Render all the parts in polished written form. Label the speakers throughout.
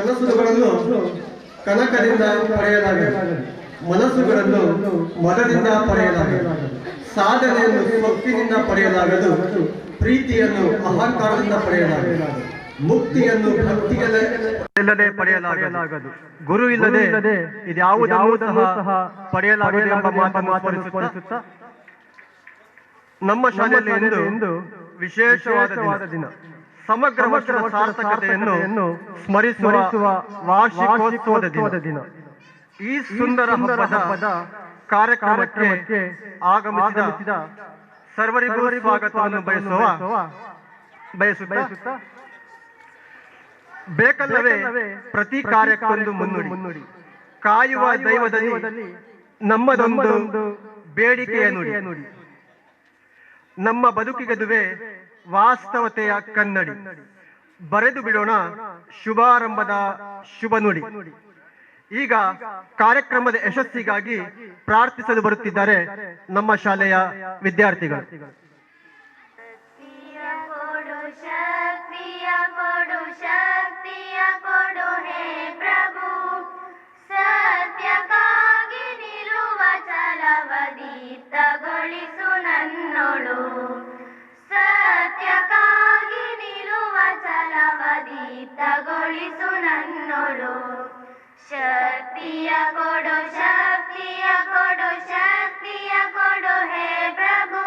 Speaker 1: ಕನಸುಗಳನ್ನು ಕನಕದಿಂದ ಪಡೆಯಲಾಗದು, ಮನಸ್ಸುಗಳನ್ನು ಮನದಿಂದ ಪಡೆಯಲಾಗದು, ಸಾಧನೆಯನ್ನು ಸ್ವತ್ತಿನಿಂದ ಪಡೆಯಲಾಗದು, ಪ್ರೀತಿಯನ್ನು ಅಹಂಕಾರದಿಂದ ಪಡೆಯಲಾಗದು, ಮುಕ್ತಿಯನ್ನು ಭಕ್ತಿಯಲ್ಲದೆ ಪಡೆಯಲಾಗದು, ಗುರು ಇಲ್ಲದೆ ಇದ್ಯಾವುದೂ ಸಹ ಪಡೆಯಲಾಗದು ಎಂಬ ಮಾತನ್ನು ಸ್ಮರಿಸುತ್ತಾ ನಮ್ಮ ಶಾಲೆಯಲ್ಲಿ ಇಂದು ವಿಶೇಷವಾದ ದಿನ, ಸಮಗ್ರ ವರ್ಷದ ಸಾರ್ಥಕತೆಯನ್ನು ಸ್ಮರಿಸುವ ವಾರ್ಷಿಕೋತ್ಸವದ ದಿನ. ಈ ಸುಂದರ ಹಬ್ಬದ ಕಾರ್ಯಕ್ರಮಕ್ಕೆ ಆಗಮಿಸಿದ ಸರ್ವರಿಗೂ ಸ್ವಾಗತವನ್ನು ಬಯಸುತ್ತಾ ಬೇಕಲ್ಲವೇ ಪ್ರತಿ ಕಾರ್ಯಕ್ಕೊಂದು ಮುನ್ನುಡಿ, ಕಾಯುವ ದೈವದಲ್ಲಿ ನಮ್ಮದೊಂದು ಬೇಡಿಕೆಯ ನುಡಿ, ನಮ್ಮ ಬದುಕಿಗದುವೆ ವಾಸ್ತವತೆಯ ಕನ್ನಡಿ, ಬರೆದು ಬಿಡೋಣ ಶುಭಾರಂಭದ ಶುಭ ನುಡಿ. ಈಗ ಕಾರ್ಯಕ್ರಮದ ಯಶಸ್ಸಿಗಾಗಿ ಪ್ರಾರ್ಥಿಸಲು ಬರುತ್ತಿದ್ದಾರೆ ನಮ್ಮ ಶಾಲೆಯ ವಿದ್ಯಾರ್ಥಿಗಳು.
Speaker 2: ಸತ್ಯಕ್ಕಾಗಿ ನಿಲ್ಲುವ ಛಲವದೀಪ್ತಗೊಳಿಸು ನನ್ನೊಳು, ಶಕ್ತಿಯ ಕೊಡು ಹೇ ಪ್ರಭು.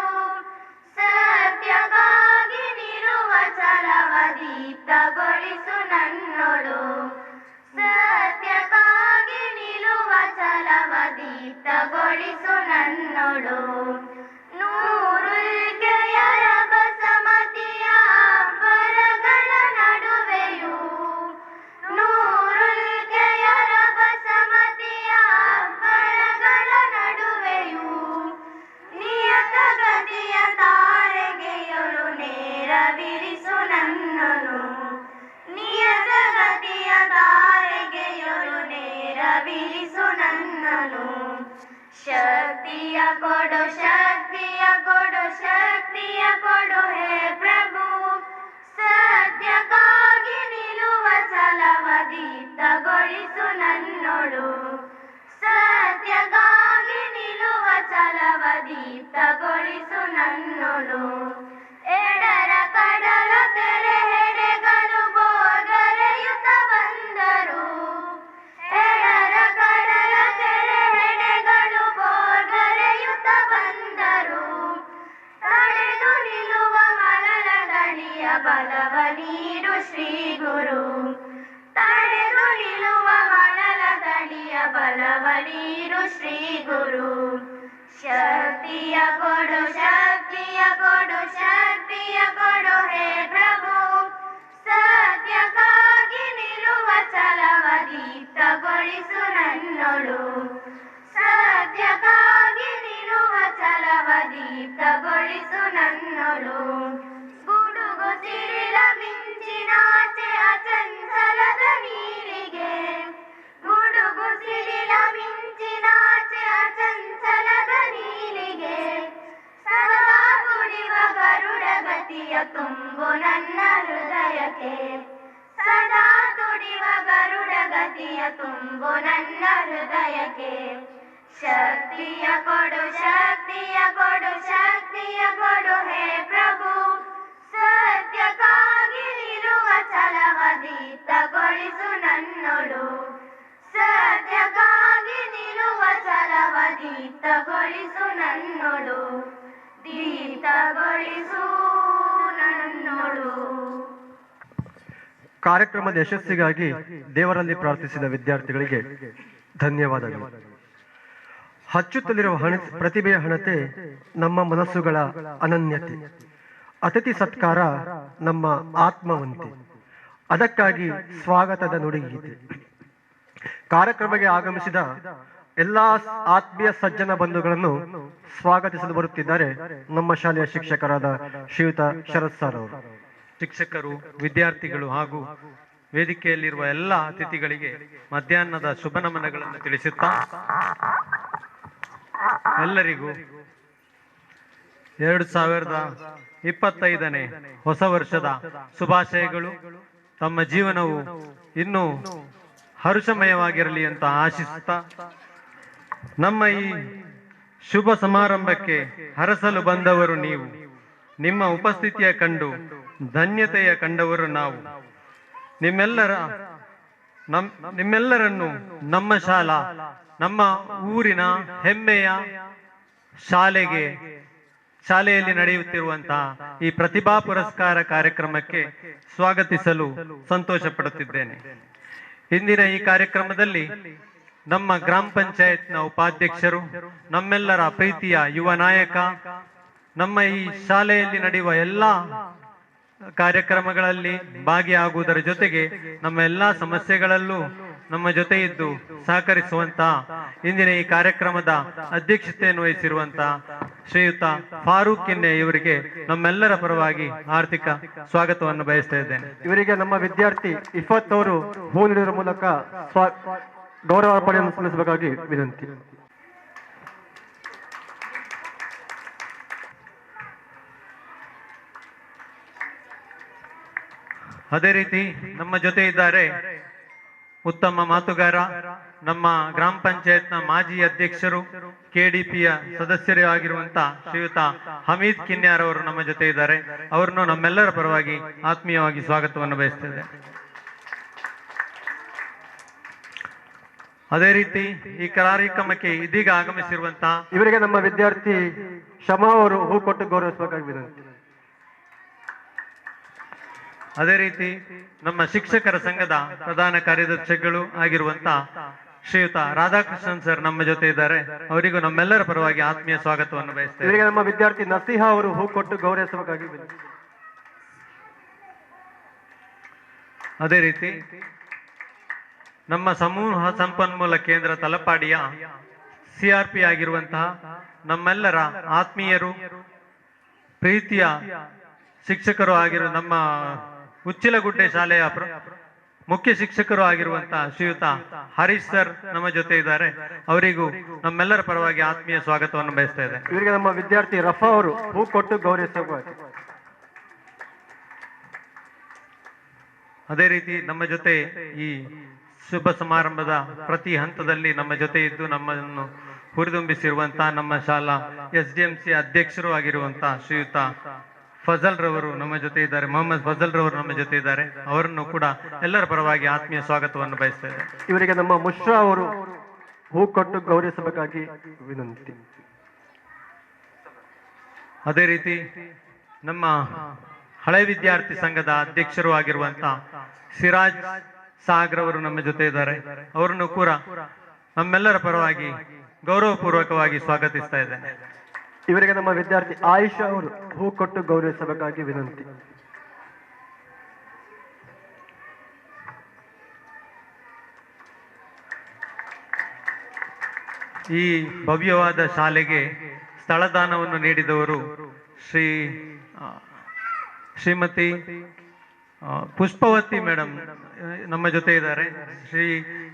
Speaker 2: ಸತ್ಯಕ್ಕಾಗಿ ನಿಲ್ಲುವ ಛಲವದೀಪ್ತಗೊಳಿಸು ನನ್ನೊಳು, ಸತ್ಯಕ್ಕಾಗಿ ನಿಲ್ಲುವ ಛಲವದೀಪ್ತಗೊಳಿಸು ನನ್ನೊಳು. ನೂರುಲ್ಕೆಯರ ಬಸಮತಿಯ ಅಬ್ಬರಗಳ ನಡುವೆಯೂ, ನೂರುಲ್ಕೆಯರ ಬಸಮತಿಯ ಅಬ್ಬರಗಳ ನಡುವೆಯೂ, ನಿಯತಗತಿಯ ತಾರೆಗೆಯೊಳು ನೇರವಿರಿಸು ನನ್ನನು, ನಿಯತಗತಿಯ ತಾರೆಗೆಯೊಳು ನೇರವಿರಿಸು ನನ್ನನು. ಶಕ್ತಿಯ ಕೊಡು ಹೇ ಪ್ರಭು. ಸತ್ಯಕ್ಕಾಗಿ ನಿಲ್ಲುವ ಛಲವದೀಪ್ತಗೊಳಿಸು ನನ್ನೊಳು, ಸತ್ಯಕ್ಕಾಗಿ ನಿಲ್ಲುವ ಛಲವದೀಪ್ತಗೊಳಿಸು ನನ್ನೊಳು. ಎಡರ ಕಡಲ ತೆರೆ ಹೆಡೆಗಳು ಬೋರ್ಗರೆಯುತ್ತ ಬಂದರು, ಎಡರ ಕಡಲ ತೆರೆ ಹೆಡೆಗಳು ಬೋರ್ಗರೆಯುತ್ತ ಬಂದರು. ತಡೆದು ನಿಲ್ಲುವ ಮಲಲ ದಳಿಯ ಬಲವ ನೀಡು ಶ್ರೀ ಗುರು, ತಡೆದು ನಿಲ್ಲುವ ಮಲಲ ದಳಿಯ ಬಲವ ನೀಡು ಶ್ರೀ ಗುರು. ಶಕ್ತಿಯ ಕೊಡು ಹೇ ಪ್ರಭು. ಸತ್ಯಕ್ಕಾಗಿ ನಿಲ್ಲುವ ಛಲವದೀಪ್ತಗೊಳಿಸು ನನ್ನೊಳು, ಸತ್ಯಕ್ಕಾಗಿ ನಿಲ್ಲುವ ಛಲವದೀಪ್ತಗೊಳಿಸು ನನ್ನೊಳು. ಗುಡುಗು ಸಿಡಿಲ ಮಿಂಚಿನಾಚೆ ಅಚಂಚಲದ ನೀರಿಗೆ, ಗುಡುಗು ಸಿಡಿಲ ಮಿಂಚಿನಾಚೆ ಅಚಂಚಲದ ನೀರಿಗೆ, ಸದಾ ತುಡಿವ ಗರುಡ ಗತಿಯ ತುಂಬು ನನ್ನ ಹೃದಯಕ್ಕೆ, ಸದಾ ತುಡಿವ ಗರುಡ ಗತಿಯ ತುಂಬು ನನ್ನ ಹೃದಯಕ್ಕೆ. ಶಕ್ತಿಯ ಕೊಡು ಹೇ ಪ್ರಭು. ಸತ್ಯಕ್ಕಾಗಿ ನಿಲ್ಲುವ ಛಲವದೀಪ್ತಗೊಳಿಸು ನನ್ನೊಳು, ಸತ್ಯಕ್ಕಾಗಿ ನಿಲ್ಲುವ ಛಲವದೀಪ್ತಗೊಳಿಸು ನನ್ನೊಳು, ದೀಪ್ತಗೊಳಿಸು ನನ್ನೊಳು.
Speaker 1: ಕಾರ್ಯಕ್ರಮದ ಯಶಸ್ಸಿಗಾಗಿ ದೇವರಲ್ಲಿ ಪ್ರಾರ್ಥಿಸಿದ ವಿದ್ಯಾರ್ಥಿಗಳಿಗೆ ಧನ್ಯವಾದಗಳು. ಹಚ್ಚುತ್ತಲಿರುವ ಪ್ರತಿಭೆಯ ಹಣತೆ ನಮ್ಮ ಮನಸ್ಸುಗಳ ಅನನ್ಯತೆ, ಅತಿಥಿ ಸತ್ಕಾರ ನಮ್ಮ ಆತ್ಮವಂತೆ. ಅದಕ್ಕಾಗಿ ಸ್ವಾಗತದ ನುಡಿಗೀತೆ. ಕಾರ್ಯಕ್ರಮಕ್ಕೆ ಆಗಮಿಸಿದ ಎಲ್ಲಾ ಆತ್ಮೀಯ ಸಜ್ಜನ ಬಂಧುಗಳನ್ನು ಸ್ವಾಗತಿಸಲು ಬರುತ್ತಿದ್ದಾರೆ ನಮ್ಮ ಶಾಲೆಯ ಶಿಕ್ಷಕರಾದ ಶ್ರೀಯುತ ಶರತ್ ಸರ್ ಅವರು.
Speaker 3: ಶಿಕ್ಷಕರು, ವಿದ್ಯಾರ್ಥಿಗಳು ಹಾಗೂ ವೇದಿಕೆಯಲ್ಲಿರುವ ಎಲ್ಲ ಅತಿಥಿಗಳಿಗೆ ಮಧ್ಯಾಹ್ನದ ಶುಭ ನಮನಗಳನ್ನು ತಿಳಿಸುತ್ತಾ ಎಲ್ಲರಿಗೂ 2025ನೇ ಹೊಸ ವರ್ಷದ ಶುಭಾಶಯಗಳು. ತಮ್ಮ ಜೀವನವು ಇನ್ನೂ ಹರುಷಮಯವಾಗಿರಲಿ ಅಂತ ಆಶಿಸುತ್ತಾ ನಮ್ಮ ಈ ಶುಭ ಸಮಾರಂಭಕ್ಕೆ ಹರಸಲು ಬಂದವರು ನೀವು, ನಿಮ್ಮ ಉಪಸ್ಥಿತಿಯ ಕಂಡು ಧನ್ಯತೆಯ ಕಂಡವರು ನಾವು. ನಿಮ್ಮೆಲ್ಲರನ್ನು ನಮ್ಮ ಶಾಲಾ, ನಮ್ಮ ಊರಿನ ಹೆಮ್ಮೆಯ ಶಾಲೆಯಲ್ಲಿ ನಡೆಯುತ್ತಿರುವಂತಹ ಈ ಪ್ರತಿಭಾ ಪುರಸ್ಕಾರ ಕಾರ್ಯಕ್ರಮಕ್ಕೆ ಸ್ವಾಗತಿಸಲು ಸಂತೋಷ ಪಡುತ್ತಿದ್ದೇನೆ. ಇಂದಿನ ಈ ಕಾರ್ಯಕ್ರಮದಲ್ಲಿ ನಮ್ಮ ಗ್ರಾಮ ಪಂಚಾಯತ್ನ ಉಪಾಧ್ಯಕ್ಷರು, ನಮ್ಮೆಲ್ಲರ ಪ್ರೀತಿಯ ಯುವ ನಾಯಕ, ನಮ್ಮ ಈ ಶಾಲೆಯಲ್ಲಿ ನಡೆಯುವ ಎಲ್ಲ ಕಾರ್ಯಕ್ರಮಗಳಲ್ಲಿ ಭಾಗಿಯಾಗುವುದರ ಜೊತೆಗೆ ನಮ್ಮ ಎಲ್ಲಾ ಸಮಸ್ಯೆಗಳಲ್ಲೂ ನಮ್ಮ ಜೊತೆ ಇದ್ದು ಸಹಕರಿಸುವಂತಹ ಇಂದಿನ ಈ ಕಾರ್ಯಕ್ರಮದ ಅಧ್ಯಕ್ಷತೆಯನ್ನು ವಹಿಸಿರುವಂತಹ ಶ್ರೀಯುತ ಫಾರೂಕ್ ಕಿನ್ನೆ ಇವರಿಗೆ ನಮ್ಮೆಲ್ಲರ ಪರವಾಗಿ ಆರ್ಥಿಕ ಸ್ವಾಗತವನ್ನು ಬಯಸ್ತಾ ಇದ್ದೇನೆ.
Speaker 1: ಇವರಿಗೆ ನಮ್ಮ ವಿದ್ಯಾರ್ಥಿ ಇಫತ್ ಅವರು ಹೂ ನೀಡುವ ಮೂಲಕ ಗೌರವಾರ್ಪಣೆಯನ್ನು ಸಲ್ಲಿಸಬೇಕಾಗಿ ವಿನಂತಿ.
Speaker 3: ಅದೇ ರೀತಿ ನಮ್ಮ ಜೊತೆ ಇದ್ದಾರೆ ಉತ್ತಮ ಮಾತುಗಾರ, ನಮ್ಮ ಗ್ರಾಮ ಪಂಚಾಯತ್ನ ಮಾಜಿ ಅಧ್ಯಕ್ಷರು, ಕೆಡಿಪಿಯ ಸದಸ್ಯರೇ ಆಗಿರುವಂತಹ ಶ್ರೀಯುತ ಹಮೀದ್ ಕಿನ್ಯಾರ್ ಅವರು ನಮ್ಮ ಜೊತೆ ಇದ್ದಾರೆ. ಅವರನ್ನು ನಮ್ಮೆಲ್ಲರ ಪರವಾಗಿ ಆತ್ಮೀಯವಾಗಿ ಸ್ವಾಗತವನ್ನು ಬಯಸ್ತೇವೆ. ಅದೇ ರೀತಿ ಈ ಕಾರ್ಯಕ್ರಮಕ್ಕೆ ಇದೀಗ ಆಗಮಿಸಿರುವಂತಹ
Speaker 1: ಇವರಿಗೆ ನಮ್ಮ ವಿದ್ಯಾರ್ಥಿ ಶಮಾ ಅವರು ಹೂ ಕೊಟ್ಟು ಗೌರವಿಸಬೇಕಾಗಿ ವಿನಂತಿ.
Speaker 3: ಅದೇ ರೀತಿ ನಮ್ಮ ಶಿಕ್ಷಕರ ಸಂಘದ ಪ್ರಧಾನ ಕಾರ್ಯದರ್ಶಿಗಳು ಆಗಿರುವಂತಹ ಶ್ರೀಯುತ ರಾಧಾಕೃಷ್ಣನ್ ಸರ್ ನಮ್ಮ ಜೊತೆ ಇದ್ದಾರೆ. ಅವರಿಗೂ ನಮ್ಮೆಲ್ಲರ ಪರವಾಗಿ ಆತ್ಮೀಯ ಸ್ವಾಗತವನ್ನು ಬಯಸ್ತೇವೆ.
Speaker 1: ಇವರಿಗೆ ನಮ್ಮ ವಿದ್ಯಾರ್ಥಿ ನಸೀಹಾ ಅವರು ಹೂ ಕೊಟ್ಟು ಗೌರವಿಸಬೇಕಾಗಿ ವಿನಂತಿ.
Speaker 3: ಅದೇ ರೀತಿ ನಮ್ಮ ಸಮೂಹ ಸಂಪನ್ಮೂಲ ಕೇಂದ್ರ ತಲಪಾಡಿಯ ಸಿಆರ್ಪಿ ಆಗಿರುವಂತಹ ನಮ್ಮೆಲ್ಲರ ಆತ್ಮೀಯರು, ಪ್ರೀತಿಯ ಶಿಕ್ಷಕರು ಆಗಿರುವ ನಮ್ಮ ಉಚ್ಚಿಲಗುಡ್ಡೆ ಶಾಲೆಯ ಮುಖ್ಯ ಶಿಕ್ಷಕರು ಆಗಿರುವಂತಹ ಶ್ರೀಯುತ ಹರೀಶ್ ಸರ್ ನಮ್ಮ ಜೊತೆ ಇದ್ದಾರೆ. ಅವರಿಗೂ ನಮ್ಮೆಲ್ಲರ ಪರವಾಗಿ ಆತ್ಮೀಯ ಸ್ವಾಗತವನ್ನು ಬಯಸ್ತಾ ಇದೆ.
Speaker 1: ಇವರಿಗೆ ನಮ್ಮ ವಿದ್ಯಾರ್ಥಿ ರಫಾ ಅವರು ಹೂ ಕೊಟ್ಟು ಗೌರವಿಸಬೇಕು.
Speaker 3: ಅದೇ ರೀತಿ ನಮ್ಮ ಜೊತೆ ಈ ಶುಭ ಸಮಾರಂಭದ ಪ್ರತಿ ಹಂತದಲ್ಲಿ ನಮ್ಮ ಜೊತೆ ಇದ್ದು ನಮ್ಮನ್ನು ಹುರಿದುಂಬಿಸಿರುವಂತಹ ನಮ್ಮ ಶಾಲಾ SDMC ಅಧ್ಯಕ್ಷರು ಆಗಿರುವಂತಹ ಶ್ರೀಯುತ ಫಜಲ್ ರವರು ನಮ್ಮ ಜೊತೆ ಇದ್ದಾರೆ. ಮೊಹಮ್ಮದ್ ಫಜಲ್ ರವರು ನಮ್ಮ ಜೊತೆ ಇದ್ದಾರೆ. ಅವರನ್ನು ಕೂಡ ಎಲ್ಲರ ಪರವಾಗಿ ಆತ್ಮೀಯ ಸ್ವಾಗತವನ್ನು ಬಯಸ್ತೇವೆ.
Speaker 1: ಇವರಿಗೆ ನಮ್ಮ ಮುಷ್ರಾ ಅವರು ಹೂ ಕೊಟ್ಟು ಗೌರವಿಸಬೇಕಾಗಿ ವಿನಂತಿ.
Speaker 3: ಅದೇ ರೀತಿ ನಮ್ಮ ಹಳೆ ವಿದ್ಯಾರ್ಥಿ ಸಂಘದ ಅಧ್ಯಕ್ಷರು ಆಗಿರುವಂತಹ ಸಿರಾಜ್ ಸಾಗರ್ ಅವರು ನಮ್ಮ ಜೊತೆ ಇದ್ದಾರೆ. ಅವರನ್ನು ಕೂಡ ನಮ್ಮೆಲ್ಲರ ಪರವಾಗಿ ಗೌರವಪೂರ್ವಕವಾಗಿ ಸ್ವಾಗತಿಸ್ತಾ ಇದ್ದೇನೆ.
Speaker 1: ಇವರಿಗೆ ನಮ್ಮ ವಿದ್ಯಾರ್ಥಿ ಆಯಿಷಾ ಅವರು ಹೂ ಕೊಟ್ಟು ಗೌರವಿಸಬೇಕಾಗಿ ವಿನಂತಿ.
Speaker 3: ಈ ಭವ್ಯವಾದ ಶಾಲೆಗೆ ಸ್ಥಳದಾನವನ್ನು ನೀಡಿದವರು ಶ್ರೀಮತಿ ಪುಷ್ಪವತಿ ಮೇಡಮ್ ನಮ್ಮ ಜೊತೆ ಇದ್ದಾರೆ. ಶ್ರೀ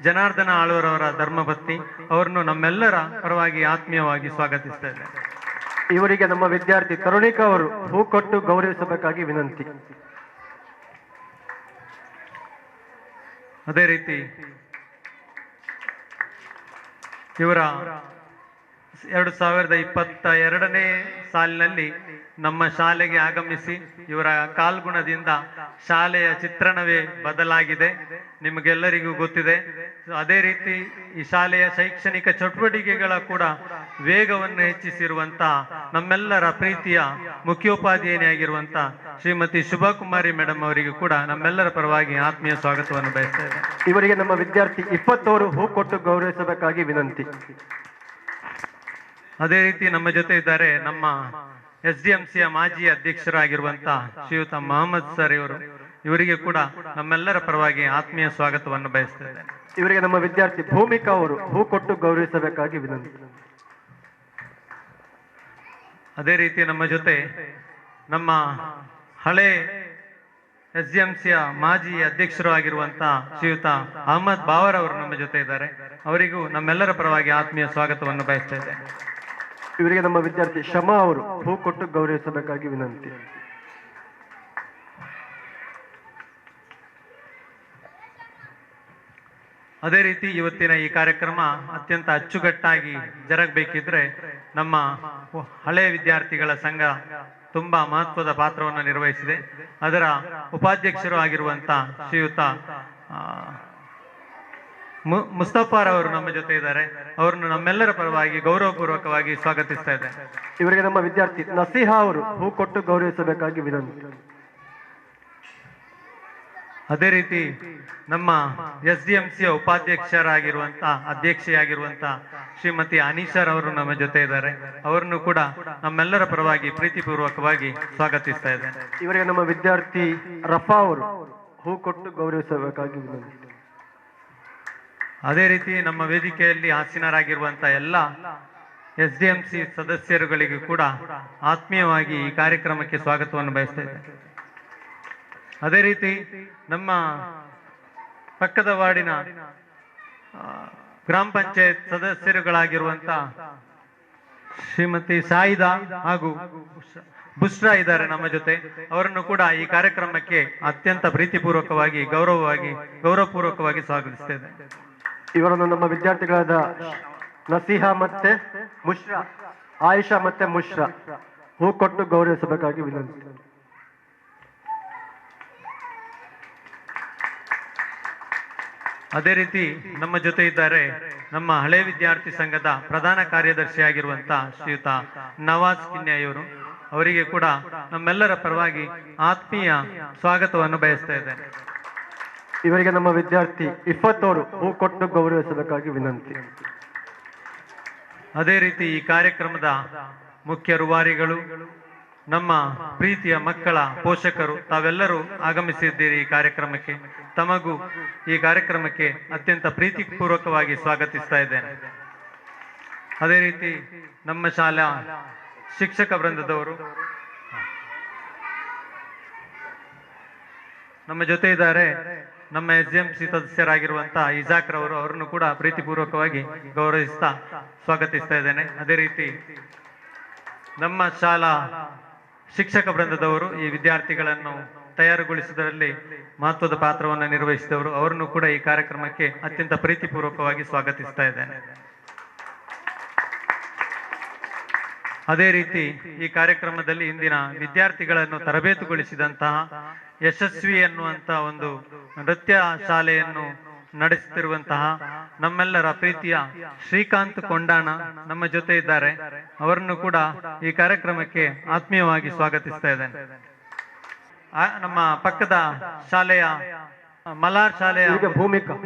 Speaker 3: ಜನಾರ್ದನ ಆಳ್ವರವರ ಧರ್ಮಪತ್ನಿ. ಅವರನ್ನು ನಮ್ಮೆಲ್ಲರ ಪರವಾಗಿ ಆತ್ಮೀಯವಾಗಿ ಸ್ವಾಗತಿಸ್ತಾ ಇದ್ದಾರೆ.
Speaker 1: ಇವರಿಗೆ ನಮ್ಮ ವಿದ್ಯಾರ್ಥಿ ಕರುಣಿಕಾ ಅವರು ಹೂ ಕೊಟ್ಟು ಗೌರವಿಸಬೇಕಾಗಿ ವಿನಂತಿ.
Speaker 3: ಅದೇ ರೀತಿ ಇವರ 2022ನೇ ಸಾಲಿನಲ್ಲಿ ನಮ್ಮ ಶಾಲೆಗೆ ಆಗಮಿಸಿ ಇವರ ಕಾಲ್ಗುಣದಿಂದ ಶಾಲೆಯ ಚಿತ್ರಣವೇ ಬದಲಾಗಿದೆ, ನಿಮಗೆಲ್ಲರಿಗೂ ಗೊತ್ತಿದೆ. ಅದೇ ರೀತಿ ಈ ಶಾಲೆಯ ಶೈಕ್ಷಣಿಕ ಚಟುವಟಿಕೆಗಳ ಕೂಡ ವೇಗವನ್ನು ಹೆಚ್ಚಿಸಿರುವಂತಹ ನಮ್ಮೆಲ್ಲರ ಪ್ರೀತಿಯ ಮುಖ್ಯೋಪಾಧ್ಯಾಯನಿಯಾಗಿರುವಂತ ಶ್ರೀಮತಿ ಶುಭಾ ಕುಮಾರಿ ಮೇಡಮ್ ಅವರಿಗೂ ಕೂಡ ನಮ್ಮೆಲ್ಲರ ಪರವಾಗಿ ಆತ್ಮೀಯ ಸ್ವಾಗತವನ್ನು ಬಯಸ್ತಾ ಇದ್ದೇನೆ.
Speaker 1: ಇವರಿಗೆ ನಮ್ಮ ವಿದ್ಯಾರ್ಥಿ ಇಪ್ಪತ್ತವರು ಹೂ ಕೊಟ್ಟು ಗೌರವಿಸಬೇಕಾಗಿ ವಿನಂತಿ.
Speaker 3: ಅದೇ ರೀತಿ ನಮ್ಮ ಜೊತೆ ಇದ್ದಾರೆ ನಮ್ಮ SDMCಯ ಮಾಜಿ ಅಧ್ಯಕ್ಷರಾಗಿರುವಂತಹ ಶ್ರೀಯುತ ಮೊಹಮ್ಮದ್ ಸರ್ ಇವರು. ಇವರಿಗೆ ಕೂಡ ನಮ್ಮೆಲ್ಲರ ಪರವಾಗಿ ಆತ್ಮೀಯ ಸ್ವಾಗತವನ್ನು ಬಯಸ್ತಾ ಇದ್ದೇನೆ.
Speaker 1: ಇವರಿಗೆ ನಮ್ಮ ವಿದ್ಯಾರ್ಥಿ ಭೂಮಿಕಾ ಅವರು ಹೂ ಕೊಟ್ಟು ಗೌರವಿಸಬೇಕಾಗಿ ವಿನಂತಿ.
Speaker 3: ಅದೇ ರೀತಿ ನಮ್ಮ ಜೊತೆ ನಮ್ಮ ಹಳೆ SDMCಯ ಮಾಜಿ ಅಧ್ಯಕ್ಷರು ಆಗಿರುವಂತಹ ಶ್ರೀಯುತ ಅಹಮದ್ ಬಾವರ್ ಅವರು ನಮ್ಮ ಜೊತೆ ಇದ್ದಾರೆ. ಅವರಿಗೂ ನಮ್ಮೆಲ್ಲರ ಪರವಾಗಿ ಆತ್ಮೀಯ ಸ್ವಾಗತವನ್ನು ಬಯಸ್ತಾ ಇದ್ದೇನೆ.
Speaker 1: ಇವರಿಗೆ ನಮ್ಮ ವಿದ್ಯಾರ್ಥಿ ಶಮಾ ಅವರು ಹೂ ಕೊಟ್ಟು ಗೌರವಿಸಬೇಕಾಗಿ ವಿನಂತಿ.
Speaker 3: ಅದೇ ರೀತಿ ಇವತ್ತಿನ ಈ ಕಾರ್ಯಕ್ರಮ ಅತ್ಯಂತ ಅಚ್ಚುಕಟ್ಟಾಗಿ ಜರಗಬೇಕಿದ್ರೆ ನಮ್ಮ ಹಳೆಯ ವಿದ್ಯಾರ್ಥಿಗಳ ಸಂಘ ತುಂಬಾ ಮಹತ್ವದ ಪಾತ್ರವನ್ನು ನಿರ್ವಹಿಸಿದೆ. ಅದರ ಉಪಾಧ್ಯಕ್ಷರು ಆಗಿರುವಂತ ಶ್ರೀಯುತ ಮುಸ್ತಫಾರವರು ನಮ್ಮ ಜೊತೆ ಇದ್ದಾರೆ. ಅವರನ್ನು ನಮ್ಮೆಲ್ಲರ ಪರವಾಗಿ ಗೌರವಪೂರ್ವಕವಾಗಿ ಸ್ವಾಗತಿಸ್ತಾ ಇದ್ದೇನೆ.
Speaker 1: ಇವರಿಗೆ ನಮ್ಮ ವಿದ್ಯಾರ್ಥಿ ನಸೀಹಾ ಅವರು ಹೂ ಕೊಟ್ಟು ಗೌರವಿಸಬೇಕಾಗಿ ವಿನಂತಿ.
Speaker 3: ಅದೇ ರೀತಿ ನಮ್ಮ SDMC ಉಪಾಧ್ಯಕ್ಷರಾಗಿರುವಂತ ಅಧ್ಯಕ್ಷೆಯಾಗಿರುವಂತ ಶ್ರೀಮತಿ ಅನೀಶರ್ ಅವರು ನಮ್ಮ ಜೊತೆ ಇದ್ದಾರೆ. ಅವರನ್ನು ಕೂಡ ನಮ್ಮೆಲ್ಲರ ಪರವಾಗಿ ಪ್ರೀತಿಪೂರ್ವಕವಾಗಿ ಸ್ವಾಗತಿಸ್ತಾ ಇದ್ದೇನೆ.
Speaker 1: ಇವರಿಗೆ ನಮ್ಮ ವಿದ್ಯಾರ್ಥಿ ರಫಾ ಅವರು ಹೂ ಕೊಟ್ಟು ಗೌರವಿಸಬೇಕಾಗಿ ವಿನಂತಿ.
Speaker 3: ಅದೇ ರೀತಿ ನಮ್ಮ ವೇದಿಕೆಯಲ್ಲಿ ಆಸೀನರಾಗಿರುವಂತ ಎಲ್ಲ SDMC ಸದಸ್ಯರುಗಳಿಗೂ ಕೂಡ ಆತ್ಮೀಯವಾಗಿ ಈ ಕಾರ್ಯಕ್ರಮಕ್ಕೆ ಸ್ವಾಗತವನ್ನು ಬಯಸ್ತಾ ಇದ್ದೇನೆ. ಅದೇ ರೀತಿ ನಮ್ಮ ಪಕ್ಕದ ವಾರ್ಡಿನ ಗ್ರಾಮ ಪಂಚಾಯತ್ ಸದಸ್ಯರುಗಳಾಗಿರುವಂತ ಶ್ರೀಮತಿ ಸಾಯಿದಾ ಹಾಗೂ ಬುಷ್ರಾ ಇದ್ದಾರೆ ನಮ್ಮ ಜೊತೆ. ಅವರನ್ನು ಕೂಡ ಈ ಕಾರ್ಯಕ್ರಮಕ್ಕೆ ಅತ್ಯಂತ ಪ್ರೀತಿಪೂರ್ವಕವಾಗಿ ಗೌರವಪೂರ್ವಕವಾಗಿ ಸ್ವಾಗತಿಸ್ತೇನೆ.
Speaker 1: ಇವರನ್ನು ನಮ್ಮ ವಿದ್ಯಾರ್ಥಿಗಳಾದ ನಸೀಹಾ ಮತ್ತೆ ಮುಷ್ರಾ, ಆಯಿಷಾ ಮತ್ತೆ ಮುಷ್ರಾ ಹೂ ಕೊಟ್ಟು ಗೌರವಿಸಬೇಕಾಗಿ ವಿನಂತಿ.
Speaker 3: ಅದೇ ರೀತಿ ನಮ್ಮ ಜೊತೆ ಇದ್ದಾರೆ ನಮ್ಮ ಹಳೆ ವಿದ್ಯಾರ್ಥಿ ಸಂಘದ ಪ್ರಧಾನ ಕಾರ್ಯದರ್ಶಿಯಾಗಿರುವಂತ ಶ್ರೀಯುತ ನವಾಜ್ ಕಿನ್ಯಾ ಇವರು. ಅವರಿಗೆ ಕೂಡ ನಮ್ಮೆಲ್ಲರ ಪರವಾಗಿ ಆತ್ಮೀಯ ಸ್ವಾಗತವನ್ನು ಬಯಸ್ತಾ ಇದ್ದೇನೆ.
Speaker 1: ಇವರಿಗೆ ನಮ್ಮ ವಿದ್ಯಾರ್ಥಿ ಇಫತ್ ಅವರು ಹೂ ಕೊಟ್ಟು ಗೌರವಿಸಬೇಕಾಗಿ ವಿನಂತಿ.
Speaker 3: ಅದೇ ರೀತಿ ಈ ಕಾರ್ಯಕ್ರಮದ ಮುಖ್ಯ ರೂವಾರಿಗಳು, ನಮ್ಮ ಪ್ರೀತಿಯ ಮಕ್ಕಳ ಪೋಷಕರು ತಾವೆಲ್ಲರೂ ಆಗಮಿಸಿದ್ದೀರಿ ಈ ಕಾರ್ಯಕ್ರಮಕ್ಕೆ. ತಮಗೂ ಈ ಕಾರ್ಯಕ್ರಮಕ್ಕೆ ಅತ್ಯಂತ ಪ್ರೀತಿಪೂರ್ವಕವಾಗಿ ಸ್ವಾಗತಿಸ್ತಾ ಇದ್ದೇನೆ. ಅದೇ ರೀತಿ ನಮ್ಮ ಶಾಲಾ ಶಿಕ್ಷಕ ವೃಂದದವರು ನಮ್ಮ ಜೊತೆ ಇದ್ದಾರೆ. ನಮ್ಮ SDMC ಸದಸ್ಯರಾಗಿರುವಂತಹ ಇಜಾಕ್ ರವರು, ಅವರನ್ನು ಕೂಡ ಪ್ರೀತಿಪೂರ್ವಕವಾಗಿ ಗೌರವಿಸ್ತಾ ಸ್ವಾಗತಿಸ್ತಾ ಇದ್ದೇನೆ. ಅದೇ ರೀತಿ ನಮ್ಮ ಶಾಲಾ ಶಿಕ್ಷಕ ವೃಂದದವರು ಈ ವಿದ್ಯಾರ್ಥಿಗಳನ್ನು ತಯಾರುಗೊಳಿಸುವುದರಲ್ಲಿ ಮಹತ್ವದ ಪಾತ್ರವನ್ನು ನಿರ್ವಹಿಸಿದವರು, ಅವರನ್ನು ಕೂಡ ಈ ಕಾರ್ಯಕ್ರಮಕ್ಕೆ ಅತ್ಯಂತ ಪ್ರೀತಿಪೂರ್ವಕವಾಗಿ ಸ್ವಾಗತಿಸ್ತಾ ಇದ್ದೇನೆ. ಅದೇ ರೀತಿ ಈ ಕಾರ್ಯಕ್ರಮದಲ್ಲಿ ಇಂದಿನ ವಿದ್ಯಾರ್ಥಿಗಳನ್ನು ತರಬೇತುಗೊಳಿಸಿದಂತಹ ಯಶಸ್ವಿ ಎನ್ನುವಂತ ಒಂದು ನೃತ್ಯ ಶಾಲೆಯನ್ನು ನಡೆಸುತ್ತಿರುವಂತಹ ನಮ್ಮೆಲ್ಲರ ಪ್ರೀತಿಯ ಶ್ರೀಕಾಂತ್ ಕೊಂಡಾಣ ನಮ್ಮ ಜೊತೆ ಇದ್ದಾರೆ. ಅವರನ್ನು ಕೂಡ ಈ ಕಾರ್ಯಕ್ರಮಕ್ಕೆ ಆತ್ಮೀಯವಾಗಿ ಸ್ವಾಗತಿಸ್ತಾ ಇದ್ದೇನೆ. ನಮ್ಮ ಪಕ್ಕದ ಶಾಲೆಯ ಮಲಾರ್ ಶಾಲೆಯ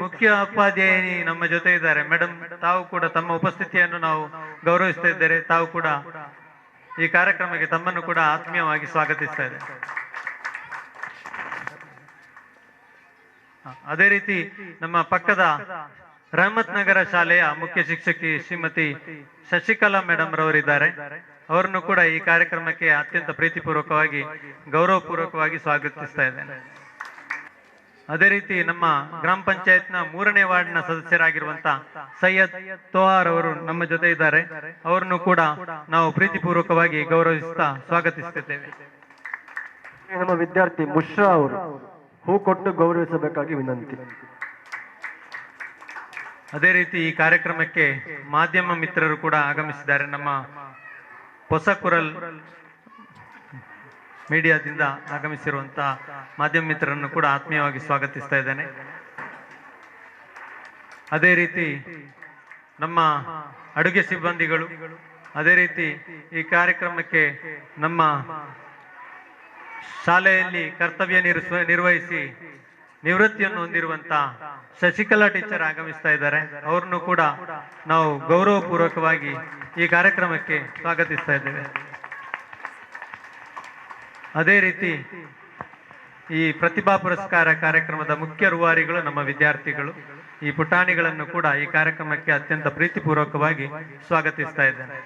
Speaker 3: ಮುಖ್ಯ ಉಪಾಧ್ಯಾಯಿನಿ ನಮ್ಮ ಜೊತೆ ಇದ್ದಾರೆ. ಮೇಡಮ್, ತಾವು ಕೂಡ ತಮ್ಮ ಉಪಸ್ಥಿತಿಯನ್ನು ನಾವು ಗೌರವಿಸ್ತಾ ಇದ್ದೇವೆ. ತಾವು ಕೂಡ ಈ ಕಾರ್ಯಕ್ರಮಕ್ಕೆ ತಮ್ಮನ್ನು ಕೂಡ ಆತ್ಮೀಯವಾಗಿ ಸ್ವಾಗತಿಸ್ತಾ ಇದ್ದೇವೆ. ಅದೇ ರೀತಿ ನಮ್ಮ ಪಕ್ಕದ ರಹಮತ್ ನಗರ ಶಾಲೆಯ ಮುಖ್ಯ ಶಿಕ್ಷಕಿ ಶ್ರೀಮತಿ ಶಶಿಕಲಾ ಮೇಡಮ್ ರವರಿದ್ದಾರೆ. ಅವರನ್ನು ಕೂಡ ಈ ಕಾರ್ಯಕ್ರಮಕ್ಕೆ ಅತ್ಯಂತ ಪ್ರೀತಿಪೂರ್ವಕವಾಗಿ ಗೌರವಪೂರ್ವಕವಾಗಿ ಸ್ವಾಗತಿಸ್ತಾ ಇದ್ದೇನೆ. ಅದೇ ರೀತಿ ನಮ್ಮ ಗ್ರಾಮ ಪಂಚಾಯತ್ನ 3ನೇ ವಾರ್ಡ್ನ ಸದಸ್ಯರಾಗಿರುವಂತ ಸೈಯದ್ ತೋಹಾರ್ ಅವರು ನಮ್ಮ ಜೊತೆ ಇದ್ದಾರೆ. ಅವರನ್ನು ಕೂಡ ನಾವು ಪ್ರೀತಿಪೂರ್ವಕವಾಗಿ ಗೌರವಿಸ್ತಾ ಸ್ವಾಗತಿಸುತ್ತಿದ್ದೇವೆ.
Speaker 1: ನಮ್ಮ ವಿದ್ಯಾರ್ಥಿ ಮುಷ್ರಾ ಅವರು ಹೂ ಕೊಟ್ಟು ಗೌರವಿಸಬೇಕಾಗಿ ವಿನಂತಿ.
Speaker 3: ಅದೇ ರೀತಿ ಈ ಕಾರ್ಯಕ್ರಮಕ್ಕೆ ಮಾಧ್ಯಮ ಮಿತ್ರರು ಕೂಡ ಆಗಮಿಸಿದ್ದಾರೆ. ನಮ್ಮ ಹೊಸಕುರಲ್ ಮೀಡಿಯಾದಿಂದ ಆಗಮಿಸಿರುವಂತಹ ಮಾಧ್ಯಮ ಮಿತ್ರರನ್ನು ಕೂಡ ಆತ್ಮೀಯವಾಗಿ ಸ್ವಾಗತಿಸ್ತಾ ಇದ್ದೇನೆ. ಅದೇ ರೀತಿ ನಮ್ಮ ಅಡುಗೆ ಸಿಬ್ಬಂದಿಗಳು, ಅದೇ ರೀತಿ ಈ ಕಾರ್ಯಕ್ರಮಕ್ಕೆ ನಮ್ಮ ಶಾಲೆಯಲ್ಲಿ ಕರ್ತವ್ಯ ನಿರ್ವಹಿಸಿ ನಿವೃತ್ತಿಯನ್ನು ಹೊಂದಿರುವಂತ ಶಶಿಕಲಾ ಟೀಚರ್ ಆಗಮಿಸ್ತಾ ಇದ್ದಾರೆ. ಅವ್ರನ್ನು ಕೂಡ ನಾವು ಗೌರವಪೂರ್ವಕವಾಗಿ ಈ ಕಾರ್ಯಕ್ರಮಕ್ಕೆ ಸ್ವಾಗತಿಸ್ತಾ ಇದ್ದೇವೆ. ಅದೇ ರೀತಿ ಈ ಪ್ರತಿಭಾ ಪುರಸ್ಕಾರ ಕಾರ್ಯಕ್ರಮದ ಮುಖ್ಯ ರೂವಾರಿಗಳು ನಮ್ಮ ವಿದ್ಯಾರ್ಥಿಗಳು. ಈ ಪುಟಾಣಿಗಳನ್ನು ಕೂಡ ಈ ಕಾರ್ಯಕ್ರಮಕ್ಕೆ ಅತ್ಯಂತ ಪ್ರೀತಿಪೂರ್ವಕವಾಗಿ ಸ್ವಾಗತಿಸ್ತಾ ಇದ್ದೇನೆ.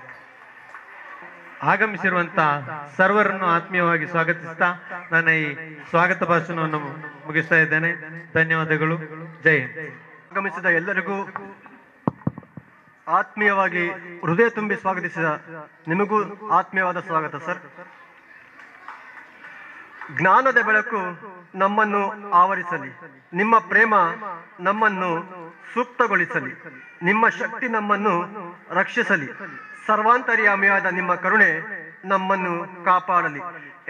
Speaker 3: ಆಗಮಿಸಿರುವಂತಹ ಸರ್ವರನ್ನು ಆತ್ಮೀಯವಾಗಿ ಸ್ವಾಗತಿಸ್ತಾ ನನ್ನ ಈ ಸ್ವಾಗತ ಭಾಷಣವನ್ನು ಮುಗಿಸ್ತಾ ಇದ್ದೇನೆ. ಧನ್ಯವಾದಗಳು. ಜೈ ಹಿಂದ್.
Speaker 1: ಆಗಮಿಸಿದ ಎಲ್ಲರಿಗೂ ಆತ್ಮೀಯವಾಗಿ ಹೃದಯ ತುಂಬಿ ಸ್ವಾಗತಿಸಿದ ನಿಮಗೂ ಆತ್ಮೀಯವಾದ ಸ್ವಾಗತ ಸರ್. ಜ್ಞಾನದ ಬೆಳಕು ನಮ್ಮನ್ನು ಆವರಿಸಲಿ. ನಿಮ್ಮ ಪ್ರೇಮ ನಮ್ಮನ್ನು ಸೂಕ್ತಗೊಳಿಸಲಿ. ನಿಮ್ಮ ಶಕ್ತಿ ನಮ್ಮನ್ನು ರಕ್ಷಿಸಲಿ. ಸರ್ವಾಂತರ್ಯಾಮಿಯಾದ ನಿಮ್ಮ ಕರುಣೆ ನಮ್ಮನ್ನು ಕಾಪಾಡಲಿ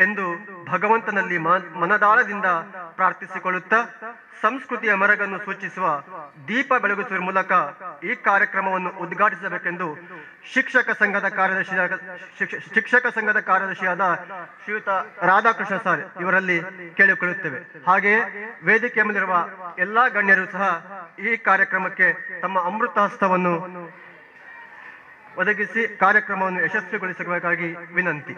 Speaker 1: ಎಂದು ಭಗವಂತನಲ್ಲಿ ಮನದಾಳದಿಂದ ಪ್ರಾರ್ಥಿಸಿಕೊಳ್ಳುತ್ತಾ, ಸಂಸ್ಕೃತಿಯ ಮೆರಗನ್ನು ಸೂಚಿಸುವ ದೀಪ ಬೆಳಗಿಸುವ ಮೂಲಕ ಈ ಕಾರ್ಯಕ್ರಮವನ್ನು ಉದ್ಘಾಟಿಸಬೇಕೆಂದು ಶಿಕ್ಷಕ ಸಂಘದ ಕಾರ್ಯದರ್ಶಿಯಾದ ಶ್ರೀಯುತ ರಾಧಾಕೃಷ್ಣ ಸರ್ ಇವರಲ್ಲಿ ಕೇಳಿಕೊಳ್ಳುತ್ತೇವೆ. ಹಾಗೆಯೇ ವೇದಿಕೆಯ ಮೇಲಿರುವ ಎಲ್ಲಾ ಗಣ್ಯರು ಸಹ ಈ ಕಾರ್ಯಕ್ರಮಕ್ಕೆ ತಮ್ಮ ಅಮೃತ ಹಸ್ತವನ್ನು ಒದಗಿಸಿ ಕಾರ್ಯಕ್ರಮವನ್ನು ಯಶಸ್ವಿಗೊಳಿಸಬೇಕಾಗಿ ವಿನಂತಿ.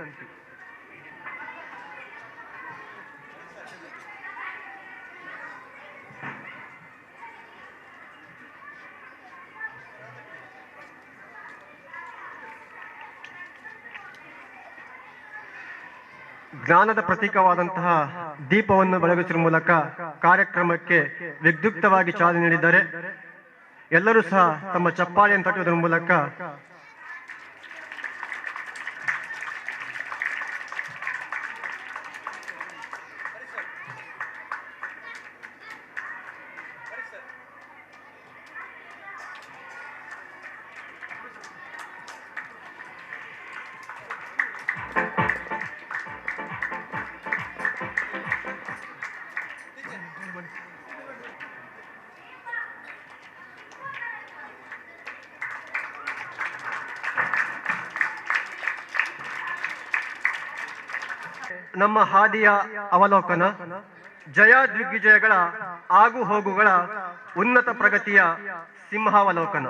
Speaker 1: ಜ್ಞಾನದ ಪ್ರತೀಕವಾದಂತಹ ದೀಪವನ್ನು ಬೆಳಗಿಸುವ ಮೂಲಕ ಕಾರ್ಯಕ್ರಮಕ್ಕೆ ವಿದ್ಯುಕ್ತವಾಗಿ ಚಾಲನೆ ನೀಡಿದ್ದಾರೆ. ಎಲ್ಲರೂ ಸಹ ತಮ್ಮ ಚಪ್ಪಾಳೆಯನ್ನು ತಟ್ಟುವುದರ ಮೂಲಕ ನಮ್ಮ ಹಾದಿಯ ಅವಲೋಕನ, ಜಯ ದಿಗ್ವಿಜಯಗಳ ಆಗು ಹೋಗುಗಳ ಉನ್ನತ ಪ್ರಗತಿಯ ಸಿಂಹಾವಲೋಕನ,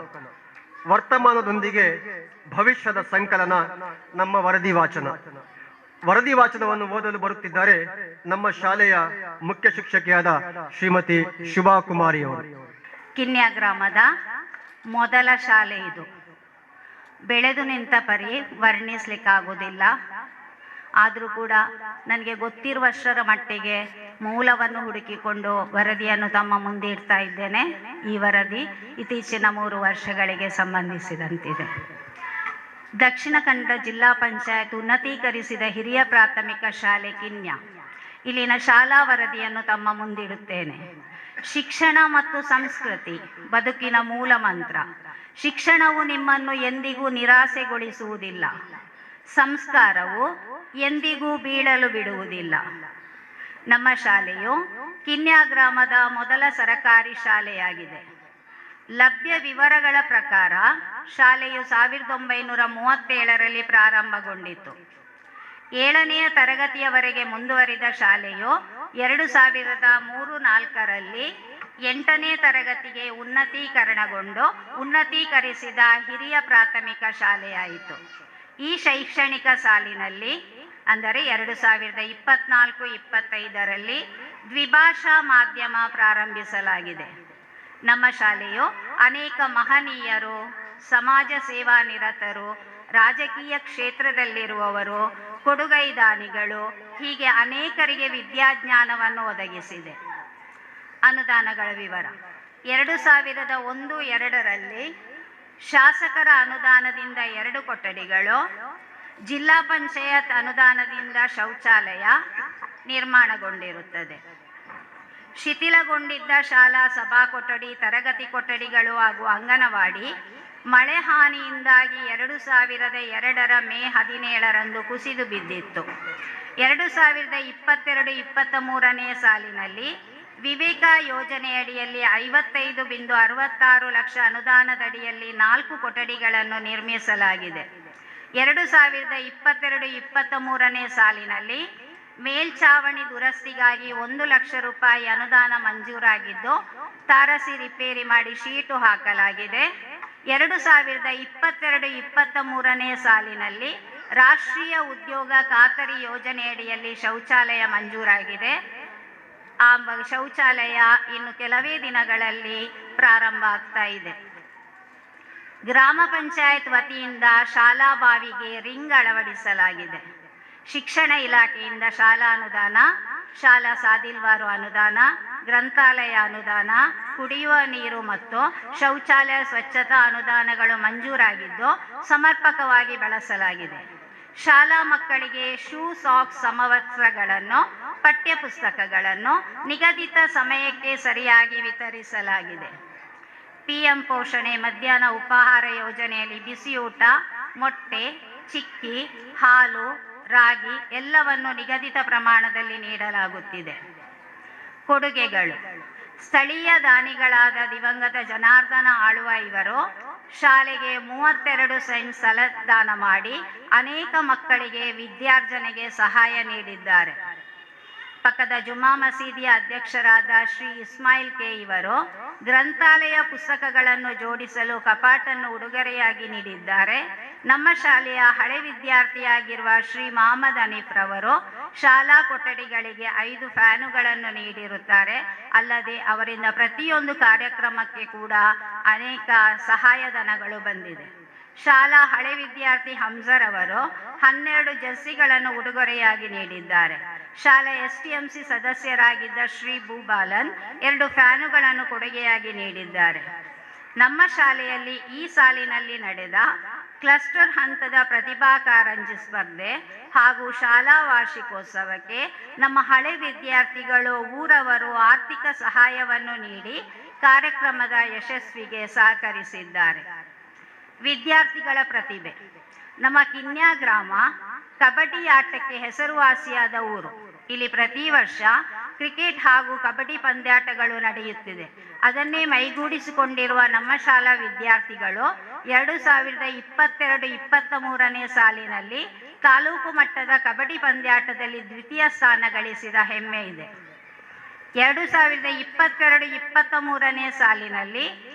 Speaker 1: ವರ್ತಮಾನದೊಂದಿಗೆ ಭವಿಷ್ಯದ ಸಂಕಲನ ನಮ್ಮ ವರದಿ ವಾಚನ. ವರದಿ ವಾಚನವನ್ನು ಓದಲು ಬರುತ್ತಿದ್ದಾರೆ ನಮ್ಮ ಶಾಲೆಯ ಮುಖ್ಯ ಶಿಕ್ಷಕಿಯಾದ ಶ್ರೀಮತಿ ಶುಭಾ ಕುಮಾರಿ ಅವರು.
Speaker 4: ಕಿನ್ಯ ಗ್ರಾಮದ ಮೊದಲ ಶಾಲೆ ಇದು. ಬೆಳೆದು ನಿಂತ ಪರಿ ವರ್ಣಿಸ್ಲಿಕ್ಕಾಗೋದಿಲ್ಲ. ಆದರೂ ಕೂಡ ನನಗೆ ಗೊತ್ತಿರುವಷ್ಟರ ಮಟ್ಟಿಗೆ ಮೂಲವನ್ನು ಹುಡುಕಿಕೊಂಡು ವರದಿಯನ್ನು ತಮ್ಮ ಮುಂದೆ ಇಡ್ತಾ ಇದ್ದೇನೆ. ಈ ವರದಿ ಇತ್ತೀಚಿನ 3 ವರ್ಷಗಳಿಗೆ ಸಂಬಂಧಿಸಿದಂತಿದೆ. ದಕ್ಷಿಣ ಕನ್ನಡ ಜಿಲ್ಲಾ ಪಂಚಾಯತ್ ಉನ್ನತೀಕರಿಸಿದ ಹಿರಿಯ ಪ್ರಾಥಮಿಕ ಶಾಲೆ ಕಿನ್ಯ, ಇಲ್ಲಿನ ಶಾಲಾ ವರದಿಯನ್ನು ತಮ್ಮ ಮುಂದಿಡುತ್ತೇನೆ. ಶಿಕ್ಷಣ ಮತ್ತು ಸಂಸ್ಕೃತಿ ಬದುಕಿನ ಮೂಲ ಮಂತ್ರ. ಶಿಕ್ಷಣವು ನಿಮ್ಮನ್ನು ಎಂದಿಗೂ ನಿರಾಸೆಗೊಳಿಸುವುದಿಲ್ಲ. ಸಂಸ್ಕಾರವು ಎಂದಿಗೂ ಬೀಳಲು ಬಿಡುವುದಿಲ್ಲ. ನಮ್ಮ ಶಾಲೆಯು ಕಿನ್ಯ ಗ್ರಾಮದ ಮೊದಲ ಸರಕಾರಿ ಶಾಲೆಯಾಗಿದೆ. ಲಭ್ಯ ವಿವರಗಳ ಪ್ರಕಾರ ಶಾಲೆಯು 1937ರಲ್ಲಿ ಪ್ರಾರಂಭಗೊಂಡಿತು. 7ನೇ ತರಗತಿಯವರೆಗೆ ಮುಂದುವರಿದ ಶಾಲೆಯು 2003-4ರಲ್ಲಿ 8ನೇ ತರಗತಿಗೆ ಉನ್ನತೀಕರಣಗೊಂಡು ಉನ್ನತೀಕರಿಸಿದ ಹಿರಿಯ ಪ್ರಾಥಮಿಕ ಶಾಲೆಯಾಯಿತು. ಈ ಶೈಕ್ಷಣಿಕ ಸಾಲಿನಲ್ಲಿ ಅಂದರೆ 2024-25ರಲ್ಲಿ ದ್ವಿಭಾಷಾ ಮಾಧ್ಯಮ ಪ್ರಾರಂಭಿಸಲಾಗಿದೆ. ನಮ್ಮ ಶಾಲೆಯು ಅನೇಕ ಮಹನೀಯರು, ಸಮಾಜ ಸೇವಾ ನಿರತರು, ರಾಜಕೀಯ ಕ್ಷೇತ್ರದಲ್ಲಿರುವವರು, ಕೊಡುಗೈದಾನಿಗಳು ಹೀಗೆ ಅನೇಕರಿಗೆ ವಿದ್ಯಾಜ್ಞಾನವನ್ನು ಒದಗಿಸಿದೆ. ಅನುದಾನಗಳ ವಿವರ: 2001-2ರಲ್ಲಿ ಶಾಸಕರ ಅನುದಾನದಿಂದ 2 ಕೊಠಡಿಗಳು, ಜಿಲ್ಲಾ ಪಂಚಾಯತ್ ಅನುದಾನದಿಂದ ಶೌಚಾಲಯ ನಿರ್ಮಾಣಗೊಂಡಿರುತ್ತದೆ. ಶಿಥಿಲಗೊಂಡಿದ್ದ ಶಾಲಾ ಸಭಾ ಕೊಠಡಿ, ತರಗತಿ ಕೊಠಡಿಗಳು ಹಾಗೂ ಅಂಗನವಾಡಿ ಮಳೆ ಹಾನಿಯಿಂದಾಗಿ 2002ರ ಮೇ 17ರಂದು ಕುಸಿದು ಬಿದ್ದಿತ್ತು. 2022-23ನೇ ಸಾಲಿನಲ್ಲಿ ವಿವೇಕ ಯೋಜನೆಯಡಿಯಲ್ಲಿ 55.66 ಲಕ್ಷ ಅನುದಾನದಡಿಯಲ್ಲಿ 4 ಕೊಠಡಿಗಳನ್ನು ನಿರ್ಮಿಸಲಾಗಿದೆ. 2022-23ನೇ ಸಾಲಿನಲ್ಲಿ ಮೇಲ್ಛಾವಣಿ ದುರಸ್ತಿಗಾಗಿ 1 ಲಕ್ಷ ರೂಪಾಯಿ ಅನುದಾನ ಮಂಜೂರಾಗಿದ್ದು ತಾರಸಿ ರಿಪೇರಿ ಮಾಡಿ ಶೀಟು ಹಾಕಲಾಗಿದೆ. 2022-23ನೇ ಸಾಲಿನಲ್ಲಿ ರಾಷ್ಟ್ರೀಯ ಉದ್ಯೋಗ ಖಾತರಿ ಯೋಜನೆಯಡಿಯಲ್ಲಿ ಶೌಚಾಲಯ ಮಂಜೂರಾಗಿದೆ. ಆ ಶೌಚಾಲಯ ಇನ್ನು ಕೆಲವೇ ದಿನಗಳಲ್ಲಿ ಪ್ರಾರಂಭ ಆಗ್ತಾ ಇದೆ. ಗ್ರಾಮ ಪಂಚಾಯತ್ ವತಿಯಿಂದ ಶಾಲಾ ಬಾವಿಗೆ ರಿಂಗ್ ಅಳವಡಿಸಲಾಗಿದೆ. ಶಿಕ್ಷಣ ಇಲಾಖೆಯಿಂದ ಶಾಲಾ ಅನುದಾನ, ಶಾಲಾ ಸಾದಿಲ್ವಾರು ಅನುದಾನ, ಗ್ರಂಥಾಲಯ ಅನುದಾನ, ಕುಡಿಯುವ ನೀರು ಮತ್ತು ಶೌಚಾಲಯ ಸ್ವಚ್ಛತಾ ಅನುದಾನಗಳು ಮಂಜೂರಾಗಿದ್ದು ಸಮರ್ಪಕವಾಗಿ ಬಳಸಲಾಗಿದೆ. ಶಾಲಾ ಮಕ್ಕಳಿಗೆ ಶೂ, ಸಾಕ್ಸ್, ಸಮವಸ್ತ್ರಗಳನ್ನು ಪಠ್ಯ ಪುಸ್ತಕಗಳನ್ನು ನಿಗದಿತ ಸಮಯಕ್ಕೆ ಸರಿಯಾಗಿ ವಿತರಿಸಲಾಗಿದೆ. PM ಪೋಷಣೆ ಮಧ್ಯಾಹ್ನ ಉಪಹಾರ ಯೋಜನೆಯಲ್ಲಿ ಬಿಸಿಯೂಟ, ಮೊಟ್ಟೆ, ಚಿಕ್ಕಿ, ಹಾಲು, ರಾಗಿ ಎಲ್ಲವನ್ನು ನಿಗದಿತ ಪ್ರಮಾಣದಲ್ಲಿ ನೀಡಲಾಗುತ್ತಿದೆ. ಕೊಡುಗೆಗಳು: ಸ್ಥಳೀಯ ದಾನಿಗಳಾದ ದಿವಂಗತ ಜನಾರ್ದನ ಆಳುವ ಇವರು ಶಾಲೆಗೆ 32 ಸೆಂಟ್ ಸ್ಥಳ ದಾನ ಮಾಡಿ ಅನೇಕ ಮಕ್ಕಳಿಗೆ ವಿದ್ಯಾರ್ಜನೆಗೆ ಸಹಾಯ ನೀಡಿದ್ದಾರೆ. ಪಕ್ಕದ ಜುಮ್ಮಾ ಮಸೀದಿಯ ಅಧ್ಯಕ್ಷರಾದ ಶ್ರೀ ಇಸ್ಮಾಯಿಲ್ ಕೆ ಇವರು ಗ್ರಂಥಾಲಯ ಪುಸ್ತಕಗಳನ್ನು ಜೋಡಿಸಲು ಕಪಾಟನ್ನು ಉಡುಗೊರೆಯಾಗಿ ನೀಡಿದ್ದಾರೆ. ನಮ್ಮ ಶಾಲೆಯ ಹಳೆ ವಿದ್ಯಾರ್ಥಿಯಾಗಿರುವ ಶ್ರೀ ಮಹಮ್ಮದ್ ಹನೀಫ್ ರವರು ಶಾಲಾ ಕೊಠಡಿಗಳಿಗೆ 5 ಫ್ಯಾನುಗಳನ್ನು ನೀಡಿರುತ್ತಾರೆ. ಅಲ್ಲದೆ ಅವರಿಂದ ಪ್ರತಿಯೊಂದು ಕಾರ್ಯಕ್ರಮಕ್ಕೆ ಕೂಡ ಅನೇಕ ಸಹಾಯಧನಗಳು ಬಂದಿದೆ. ಶಾಲಾ ಹಳೆ ವಿದ್ಯಾರ್ಥಿ ಹಮ್ಜರ್ ಅವರು 12 ಜರ್ಸಿಗಳನ್ನು ಉಡುಗೊರೆಯಾಗಿ ನೀಡಿದ್ದಾರೆ. ಶಾಲಾ STMC ಸದಸ್ಯರಾಗಿದ್ದ ಶ್ರೀ ಭೂಬಾಲನ್ 2 ಫ್ಯಾನುಗಳನ್ನು ಕೊಡುಗೆಯಾಗಿ ನೀಡಿದ್ದಾರೆ. ನಮ್ಮ ಶಾಲೆಯಲ್ಲಿ ಈ ಸಾಲಿನಲ್ಲಿ ನಡೆದ ಕ್ಲಸ್ಟರ್ ಹಂತದ ಪ್ರತಿಭಾ ಕಾರಂಜಿ ಸ್ಪರ್ಧೆ ಹಾಗೂ ಶಾಲಾ ವಾರ್ಷಿಕೋತ್ಸವಕ್ಕೆ ನಮ್ಮ ಹಳೆ ವಿದ್ಯಾರ್ಥಿಗಳು ಊರವರು ಆರ್ಥಿಕ ಸಹಾಯವನ್ನು ನೀಡಿ ಕಾರ್ಯಕ್ರಮದ ಯಶಸ್ವಿಗೆ ಸಹಕರಿಸಿದ್ದಾರೆ. ವಿದ್ಯಾರ್ಥಿಗಳ ಪ್ರತಿಭೆ: ನಮ್ಮ ಕಿನ್ಯಾ ಗ್ರಾಮ ಕಬಡ್ಡಿ ಆಟಕ್ಕೆ ಹೆಸರುವಾಸಿಯಾದ ಊರು. ಇಲ್ಲಿ ಪ್ರತಿ ವರ್ಷ ಕ್ರಿಕೆಟ್ ಹಾಗೂ ಕಬಡ್ಡಿ ಪಂದ್ಯಾಟಗಳು ನಡೆಯುತ್ತಿದೆ. ಅದನ್ನೇ ಮೈಗೂಡಿಸಿಕೊಂಡಿರುವ ನಮ್ಮ ಶಾಲಾ ವಿದ್ಯಾರ್ಥಿಗಳು 2022-23ನೇ ಸಾಲಿನಲ್ಲಿ ತಾಲೂಕು ಮಟ್ಟದ ಕಬಡ್ಡಿ ಪಂದ್ಯಾಟದಲ್ಲಿ ದ್ವಿತೀಯ ಸ್ಥಾನ ಗಳಿಸಿದ ಹೆಮ್ಮೆ ಇದೆ. 2022-23ನೇ ಸಾಲಿನಲ್ಲಿ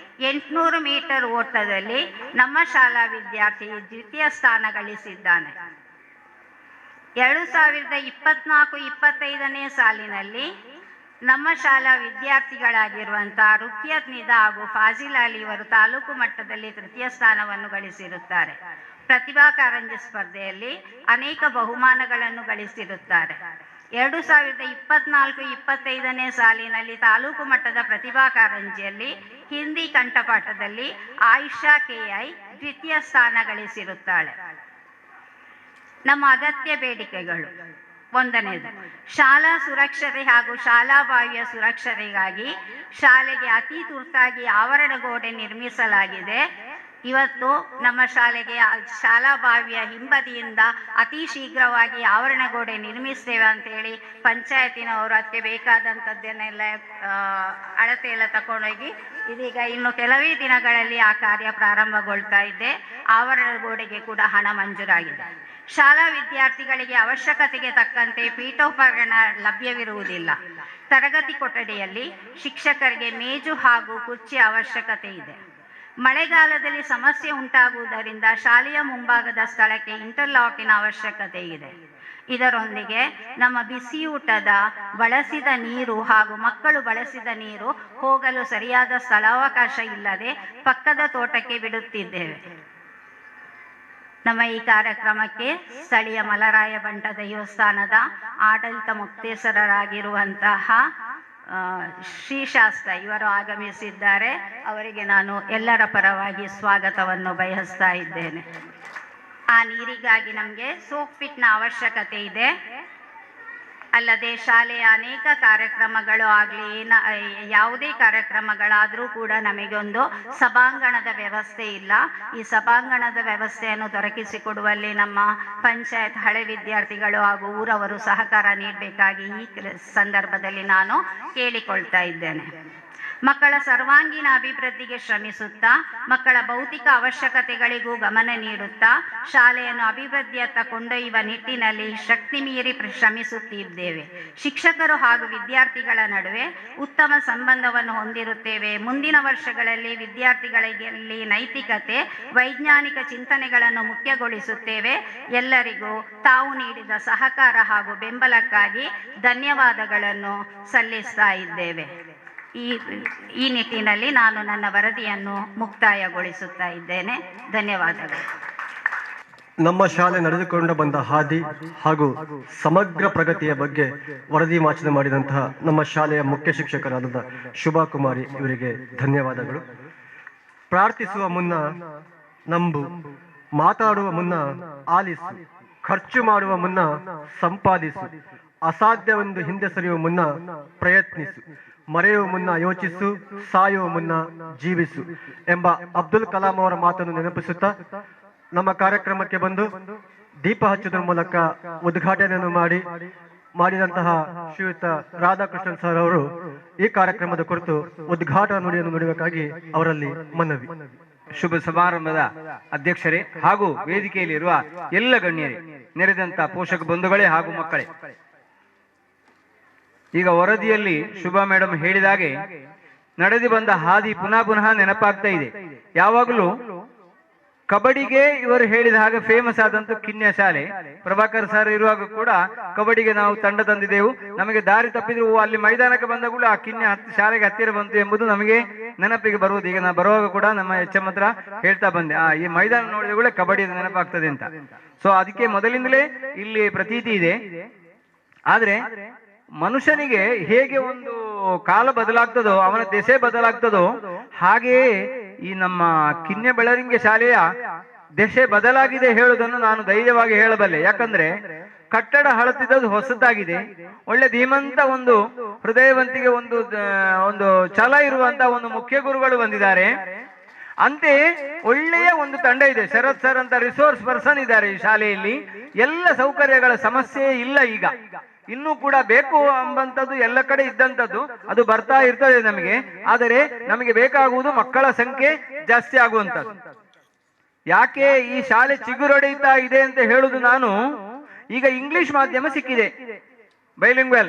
Speaker 4: 800 ಮೀಟರ್ ಓಟದಲ್ಲಿ ನಮ್ಮ ಶಾಲಾ ವಿದ್ಯಾರ್ಥಿ ದ್ವಿತೀಯ ಸ್ಥಾನ ಗಳಿಸಿದ್ದಾನೆ. 2024-25ನೇ ಸಾಲಿನಲ್ಲಿ ನಮ್ಮ ಶಾಲಾ ವಿದ್ಯಾರ್ಥಿಗಳಾಗಿರುವಂತಹ ರುಕಿಯತ್ ನಿದಾ ಹಾಗೂ ಫಾಜಿಲ್ ಅಲಿ ಇವರು ತಾಲೂಕು ಮಟ್ಟದಲ್ಲಿ ತೃತೀಯ ಸ್ಥಾನವನ್ನು ಗಳಿಸಿರುತ್ತಾರೆ. ಪ್ರತಿಭಾ ಕಾರಂಜಿ ಸ್ಪರ್ಧೆಯಲ್ಲಿ ಅನೇಕ ಬಹುಮಾನಗಳನ್ನು ಗಳಿಸಿರುತ್ತಾರೆ. 2024-25ನೇ ಸಾಲಿನಲ್ಲಿ ತಾಲೂಕು ಮಟ್ಟದ ಪ್ರತಿಭಾ ಕಾರಂಜಿಯಲ್ಲಿ ಹಿಂದಿ ಕಂಠಪಾಠದಲ್ಲಿ ಆಯಿಷಾ KI ದ್ವಿತೀಯ ಸ್ಥಾನ ಗಳಿಸಿರುತ್ತಾಳೆ. ನಮ್ಮ ಅಗತ್ಯ ಬೇಡಿಕೆಗಳು: 1ನೇದು, ಶಾಲಾ ಸುರಕ್ಷತೆ ಹಾಗೂ ಶಾಲಾ ಬಾವಿಯ ಸುರಕ್ಷತೆಗಾಗಿ ಶಾಲೆಗೆ ಅತಿ ತುರ್ತಾಗಿ ಆವರಣ ಗೋಡೆ ನಿರ್ಮಿಸಲಾಗಿದೆ. ಇವತ್ತು ನಮ್ಮ ಶಾಲೆಗೆ ಶಾಲಾ ಬಾವಿಯ ಹಿಂಬದಿಯಿಂದ ಅತಿ ಶೀಘ್ರವಾಗಿ ಆವರಣ ಗೋಡೆ ನಿರ್ಮಿಸ್ತೇವೆ ಅಂತೇಳಿ ಪಂಚಾಯತಿನವರು ಅದಕ್ಕೆ ಬೇಕಾದಂಥದ್ದನ್ನೆಲ್ಲ ಅಳತೆ ಎಲ್ಲ ತಗೊಂಡೋಗಿ ಇದೀಗ ಇನ್ನು ಕೆಲವೇ ದಿನಗಳಲ್ಲಿ ಆ ಕಾರ್ಯ ಪ್ರಾರಂಭಗೊಳ್ತಾ ಇದೆ. ಆವರಣ ಗೋಡೆಗೆ ಕೂಡ ಹಣ ಮಂಜೂರಾಗಿದೆ. ಶಾಲಾ ವಿದ್ಯಾರ್ಥಿಗಳಿಗೆ ಅವಶ್ಯಕತೆಗೆ ತಕ್ಕಂತೆ ಪೀಠೋಪಕರಣ ಲಭ್ಯವಿರುವುದಿಲ್ಲ. ತರಗತಿ ಕೊಠಡಿಯಲ್ಲಿ ಶಿಕ್ಷಕರಿಗೆ ಮೇಜು ಹಾಗೂ ಕುರ್ಚಿ ಅವಶ್ಯಕತೆ ಇದೆ. ಮಳೆಗಾಲದಲ್ಲಿ ಸಮಸ್ಯೆ ಉಂಟಾಗುವುದರಿಂದ ಶಾಲೆಯ ಮುಂಭಾಗದ ಸ್ಥಳಕ್ಕೆ ಇಂಟರ್ಲಾಕಿನ ಅವಶ್ಯಕತೆ ಇದೆ. ಇದರೊಂದಿಗೆ ನಮ್ಮ ಬಿಸಿಯೂಟದ ಬಳಸಿದ ನೀರು ಹಾಗೂ ಮಕ್ಕಳು ಬಳಸಿದ ನೀರು ಹೋಗಲು ಸರಿಯಾದ ಸ್ಥಳಾವಕಾಶ ಇಲ್ಲದೆ ಪಕ್ಕದ ತೋಟಕ್ಕೆ ಬಿಡುತ್ತಿದ್ದೇವೆ. ನಮ್ಮ ಈ ಕಾರ್ಯಕ್ರಮಕ್ಕೆ ಸ್ಥಳೀಯ ಮಲರಾಯ ಬಂಟ ದೇವಸ್ಥಾನದ ಆಡಳಿತ ಮುಕ್ತೇಸರರಾಗಿರುವಂತಹ ಶ್ರೀಶಾಸ್ತ್ರ ಇವರು ಆಗಮಿಸಿದ್ದಾರೆ. ಅವರಿಗೆ ನಾನು ಎಲ್ಲರ ಪರವಾಗಿ ಸ್ವಾಗತವನ್ನು ಬಯಸ್ತಾ ಇದ್ದೇನೆ. ಆ ನೀರಿಗಾಗಿ ನಮಗೆ ಸೋಪ್ ಪಿಟ್ನ ಅವಶ್ಯಕತೆ ಇದೆ. ಅಲ್ಲದೆ ಶಾಲೆಯ ಅನೇಕ ಕಾರ್ಯಕ್ರಮಗಳು ಆಗಲಿ ಯಾವುದೇ ಕಾರ್ಯಕ್ರಮಗಳಾದರೂ ಕೂಡ ನಮಗೊಂದು ಸಭಾಂಗಣದ ವ್ಯವಸ್ಥೆ ಇಲ್ಲ. ಈ ಸಭಾಂಗಣದ ವ್ಯವಸ್ಥೆಯನ್ನು ದೊರಕಿಸಿಕೊಡುವಲ್ಲಿ ನಮ್ಮ ಪಂಚಾಯತ್ ಹಳೆ ವಿದ್ಯಾರ್ಥಿಗಳು ಹಾಗೂ ಊರವರು ಸಹಕಾರ ನೀಡಬೇಕಾಗಿ ಈ ಸಂದರ್ಭದಲ್ಲಿ ನಾನು ಕೇಳಿಕೊಳ್ತಾ ಇದ್ದೇನೆ. ಮಕ್ಕಳ ಸರ್ವಾಂಗೀಣ ಅಭಿವೃದ್ಧಿಗೆ ಶ್ರಮಿಸುತ್ತಾ ಮಕ್ಕಳ ಭೌತಿಕ ಅವಶ್ಯಕತೆಗಳಿಗೂ ಗಮನ ನೀಡುತ್ತಾ ಶಾಲೆಯನ್ನು ಅಭಿವೃದ್ಧಿಯತ್ತ ಕೊಂಡೊಯ್ಯುವ ನಿಟ್ಟಿನಲ್ಲಿ ಶಕ್ತಿ ಮೀರಿ ಶ್ರಮಿಸುತ್ತಿದ್ದೇವೆ. ಶಿಕ್ಷಕರು ಹಾಗೂ ವಿದ್ಯಾರ್ಥಿಗಳ ನಡುವೆ ಉತ್ತಮ ಸಂಬಂಧವನ್ನು ಹೊಂದಿರುತ್ತೇವೆ. ಮುಂದಿನ ವರ್ಷಗಳಲ್ಲಿ ವಿದ್ಯಾರ್ಥಿಗಳಲ್ಲಿ ನೈತಿಕತೆ, ವೈಜ್ಞಾನಿಕ ಚಿಂತನೆಗಳನ್ನು ಮುಖ್ಯಗೊಳಿಸುತ್ತೇವೆ. ಎಲ್ಲರಿಗೂ ತಾವು ನೀಡಿದ ಸಹಕಾರ ಹಾಗೂ ಬೆಂಬಲಕ್ಕಾಗಿ ಧನ್ಯವಾದಗಳನ್ನು ಸಲ್ಲಿಸ್ತಾ ಇದ್ದೇವೆ. ಈ ನಿಟ್ಟಿನಲ್ಲಿ ನಾನು ನನ್ನ ವರದಿಯನ್ನು ಮುಕ್ತಾಯಗೊಳಿಸುತ್ತಾ ಇದ್ದೇನೆ. ಧನ್ಯವಾದಗಳು.
Speaker 1: ನಮ್ಮ ಶಾಲೆ ನಡೆದುಕೊಂಡು ಬಂದ ಹಾದಿ ಹಾಗೂ ಸಮಗ್ರ ಪ್ರಗತಿಯ ಬಗ್ಗೆ ವರದಿ ವಾಚನ ಮಾಡಿದಂತಹ ನಮ್ಮ ಶಾಲೆಯ ಮುಖ್ಯ ಶಿಕ್ಷಕರಾದ ಶುಭಾ ಕುಮಾರಿ ಇವರಿಗೆ ಧನ್ಯವಾದಗಳು. ಪ್ರಾರ್ಥಿಸುವ ಮುನ್ನ ನಂಬು, ಮಾತಾಡುವ ಮುನ್ನ ಆಲಿಸು, ಖರ್ಚು ಮಾಡುವ ಮುನ್ನ ಸಂಪಾದಿಸು, ಅಸಾಧ್ಯವೆಂದು ಹಿಂದೆ ಸರಿಯುವ ಮುನ್ನ ಪ್ರಯತ್ನಿಸು, ಮರೆಯುವ ಮುನ್ನ ಯೋಚಿಸು, ಸಾಯುವ ಮುನ್ನ ಜೀವಿಸು ಎಂಬ ಅಬ್ದುಲ್ ಕಲಾಂ ಅವರ ಮಾತನ್ನು ನೆನಪಿಸುತ್ತಾ ನಮ್ಮ ಕಾರ್ಯಕ್ರಮಕ್ಕೆ ಬಂದು ದೀಪ ಹಚ್ಚುವುದರ ಮೂಲಕ ಉದ್ಘಾಟನೆಯನ್ನು ಮಾಡಿದಂತಹ ಶ್ರೀಯುತ ರಾಧಾಕೃಷ್ಣನ್ ಸರ್ ಅವರು ಈ ಕಾರ್ಯಕ್ರಮದ ಕುರಿತು ಉದ್ಘಾಟನಾ ನುಡಿಯನ್ನು ನುಡಿಬೇಕಾಗಿ ಅವರಲ್ಲಿ ಮನವಿ.
Speaker 5: ಶುಭ ಸಮಾರಂಭದ ಅಧ್ಯಕ್ಷರೇ ಹಾಗೂ ವೇದಿಕೆಯಲ್ಲಿರುವ ಎಲ್ಲ ಗಣ್ಯರೇ, ನೆರೆದಂತ ಪೋಷಕ ಬಂಧುಗಳೇ ಹಾಗೂ ಮಕ್ಕಳೇ, ಈಗ ವರದಿಯಲ್ಲಿ ಶುಭಾ ಮೇಡಮ್ ಹೇಳಿದಾಗೆ ನಡೆದು ಬಂದ ಹಾದಿ ಪುನಃ ನೆನಪಾಗ್ತಾ ಇದೆ. ಯಾವಾಗಲೂ ಕಬಡ್ಡಿಗೆ ಇವರು ಹೇಳಿದ ಹಾಗೆ ಫೇಮಸ್ ಆದಂತ ಕಿನ್ಯ ಶಾಲೆ ಪ್ರಭಾಕರ್ ಸರ್ ಇರುವಾಗ ಕೂಡ ಕಬಡ್ಡಿಗೆ ನಾವು ತಂಡ ತಂದಿದ್ದೆವು. ನಮಗೆ ದಾರಿ ತಪ್ಪಿದ್ರು ಅಲ್ಲಿ ಮೈದಾನಕ್ಕೆ ಬಂದಾಗಲೂ ಆ ಕಿನ್ಯ ಶಾಲೆಗೆ ಹತ್ತಿರ ಬಂತು ಎಂಬುದು ನಮಗೆ ನೆನಪಿಗೆ ಬರುವುದು. ಈಗ ನಾ ಬರುವಾಗ ಕೂಡ ನಮ್ಮ HM ಹತ್ರ ಹೇಳ್ತಾ ಬಂದೆ, ಈ ಮೈದಾನ ನೋಡಿದ ಕೂಡ ಕಬಡ್ಡಿ ನೆನಪಾಗ್ತದೆ ಅಂತ. ಸೊ ಅದಕ್ಕೆ ಮೊದಲಿಂದಲೇ ಇಲ್ಲಿ ಪ್ರತೀತಿ ಇದೆ. ಆದ್ರೆ ಮನುಷ್ಯನಿಗೆ ಹೇಗೆ ಒಂದು ಕಾಲ ಬದಲಾಗ್ತದೋ, ಅವನ ದೆಸೆ ಬದಲಾಗ್ತದೋ, ಹಾಗೆಯೇ ಈ ನಮ್ಮ ಕಿನ್ಯ ಬೆಳರಿಂಗೆ ಶಾಲೆಯ ದೆಸೆ ಬದಲಾಗಿದೆ ಹೇಳುವುದನ್ನು ನಾನು ಧೈರ್ಯವಾಗಿ ಹೇಳಬಲ್ಲೆ. ಯಾಕಂದ್ರೆ ಕಟ್ಟಡ ಹಳತಿದ್ದದು ಹೊಸದಾಗಿದೆ, ಒಳ್ಳೆ ಧೀಮಂತ ಒಂದು ಹೃದಯವಂತಿಗೆ ಒಂದು ಛಲ ಇರುವಂತ ಒಂದು ಮುಖ್ಯ ಗುರುಗಳು ಬಂದಿದ್ದಾರೆ. ಅಂತೆಯೇ ಒಳ್ಳೆಯ ಒಂದು ತಂಡ ಇದೆ. ಶರತ್ ಸರ್ ಅಂತ ರಿಸೋರ್ಸ್ ಪರ್ಸನ್ ಇದ್ದಾರೆ ಈ ಶಾಲೆಯಲ್ಲಿ. ಎಲ್ಲ ಸೌಕರ್ಯಗಳ ಸಮಸ್ಯೆ ಇಲ್ಲ. ಈಗ ಇನ್ನೂ ಕೂಡ ಬೇಕು ಎಂಬಂತದ್ದು ಎಲ್ಲ ಕಡೆ ಇದ್ದಂಥದ್ದು ಅದು ಬರ್ತಾ ಇರ್ತದೆ ನಮಗೆ. ಆದರೆ ನಮಗೆ ಬೇಕಾಗುವುದು ಮಕ್ಕಳ ಸಂಖ್ಯೆ ಜಾಸ್ತಿ ಆಗುವಂಥದ್ದು. ಯಾಕೆ ಈ ಶಾಲೆ ಚಿಗುರೊಡೆಯುತ್ತಾ ಇದೆ ಅಂತ ಹೇಳುದು, ನಾನು ಈಗ ಇಂಗ್ಲಿಷ್ ಮಾಧ್ಯಮ ಸಿಕ್ಕಿದೆ, ಬೈಲಿಂಗ್ವೆಲ್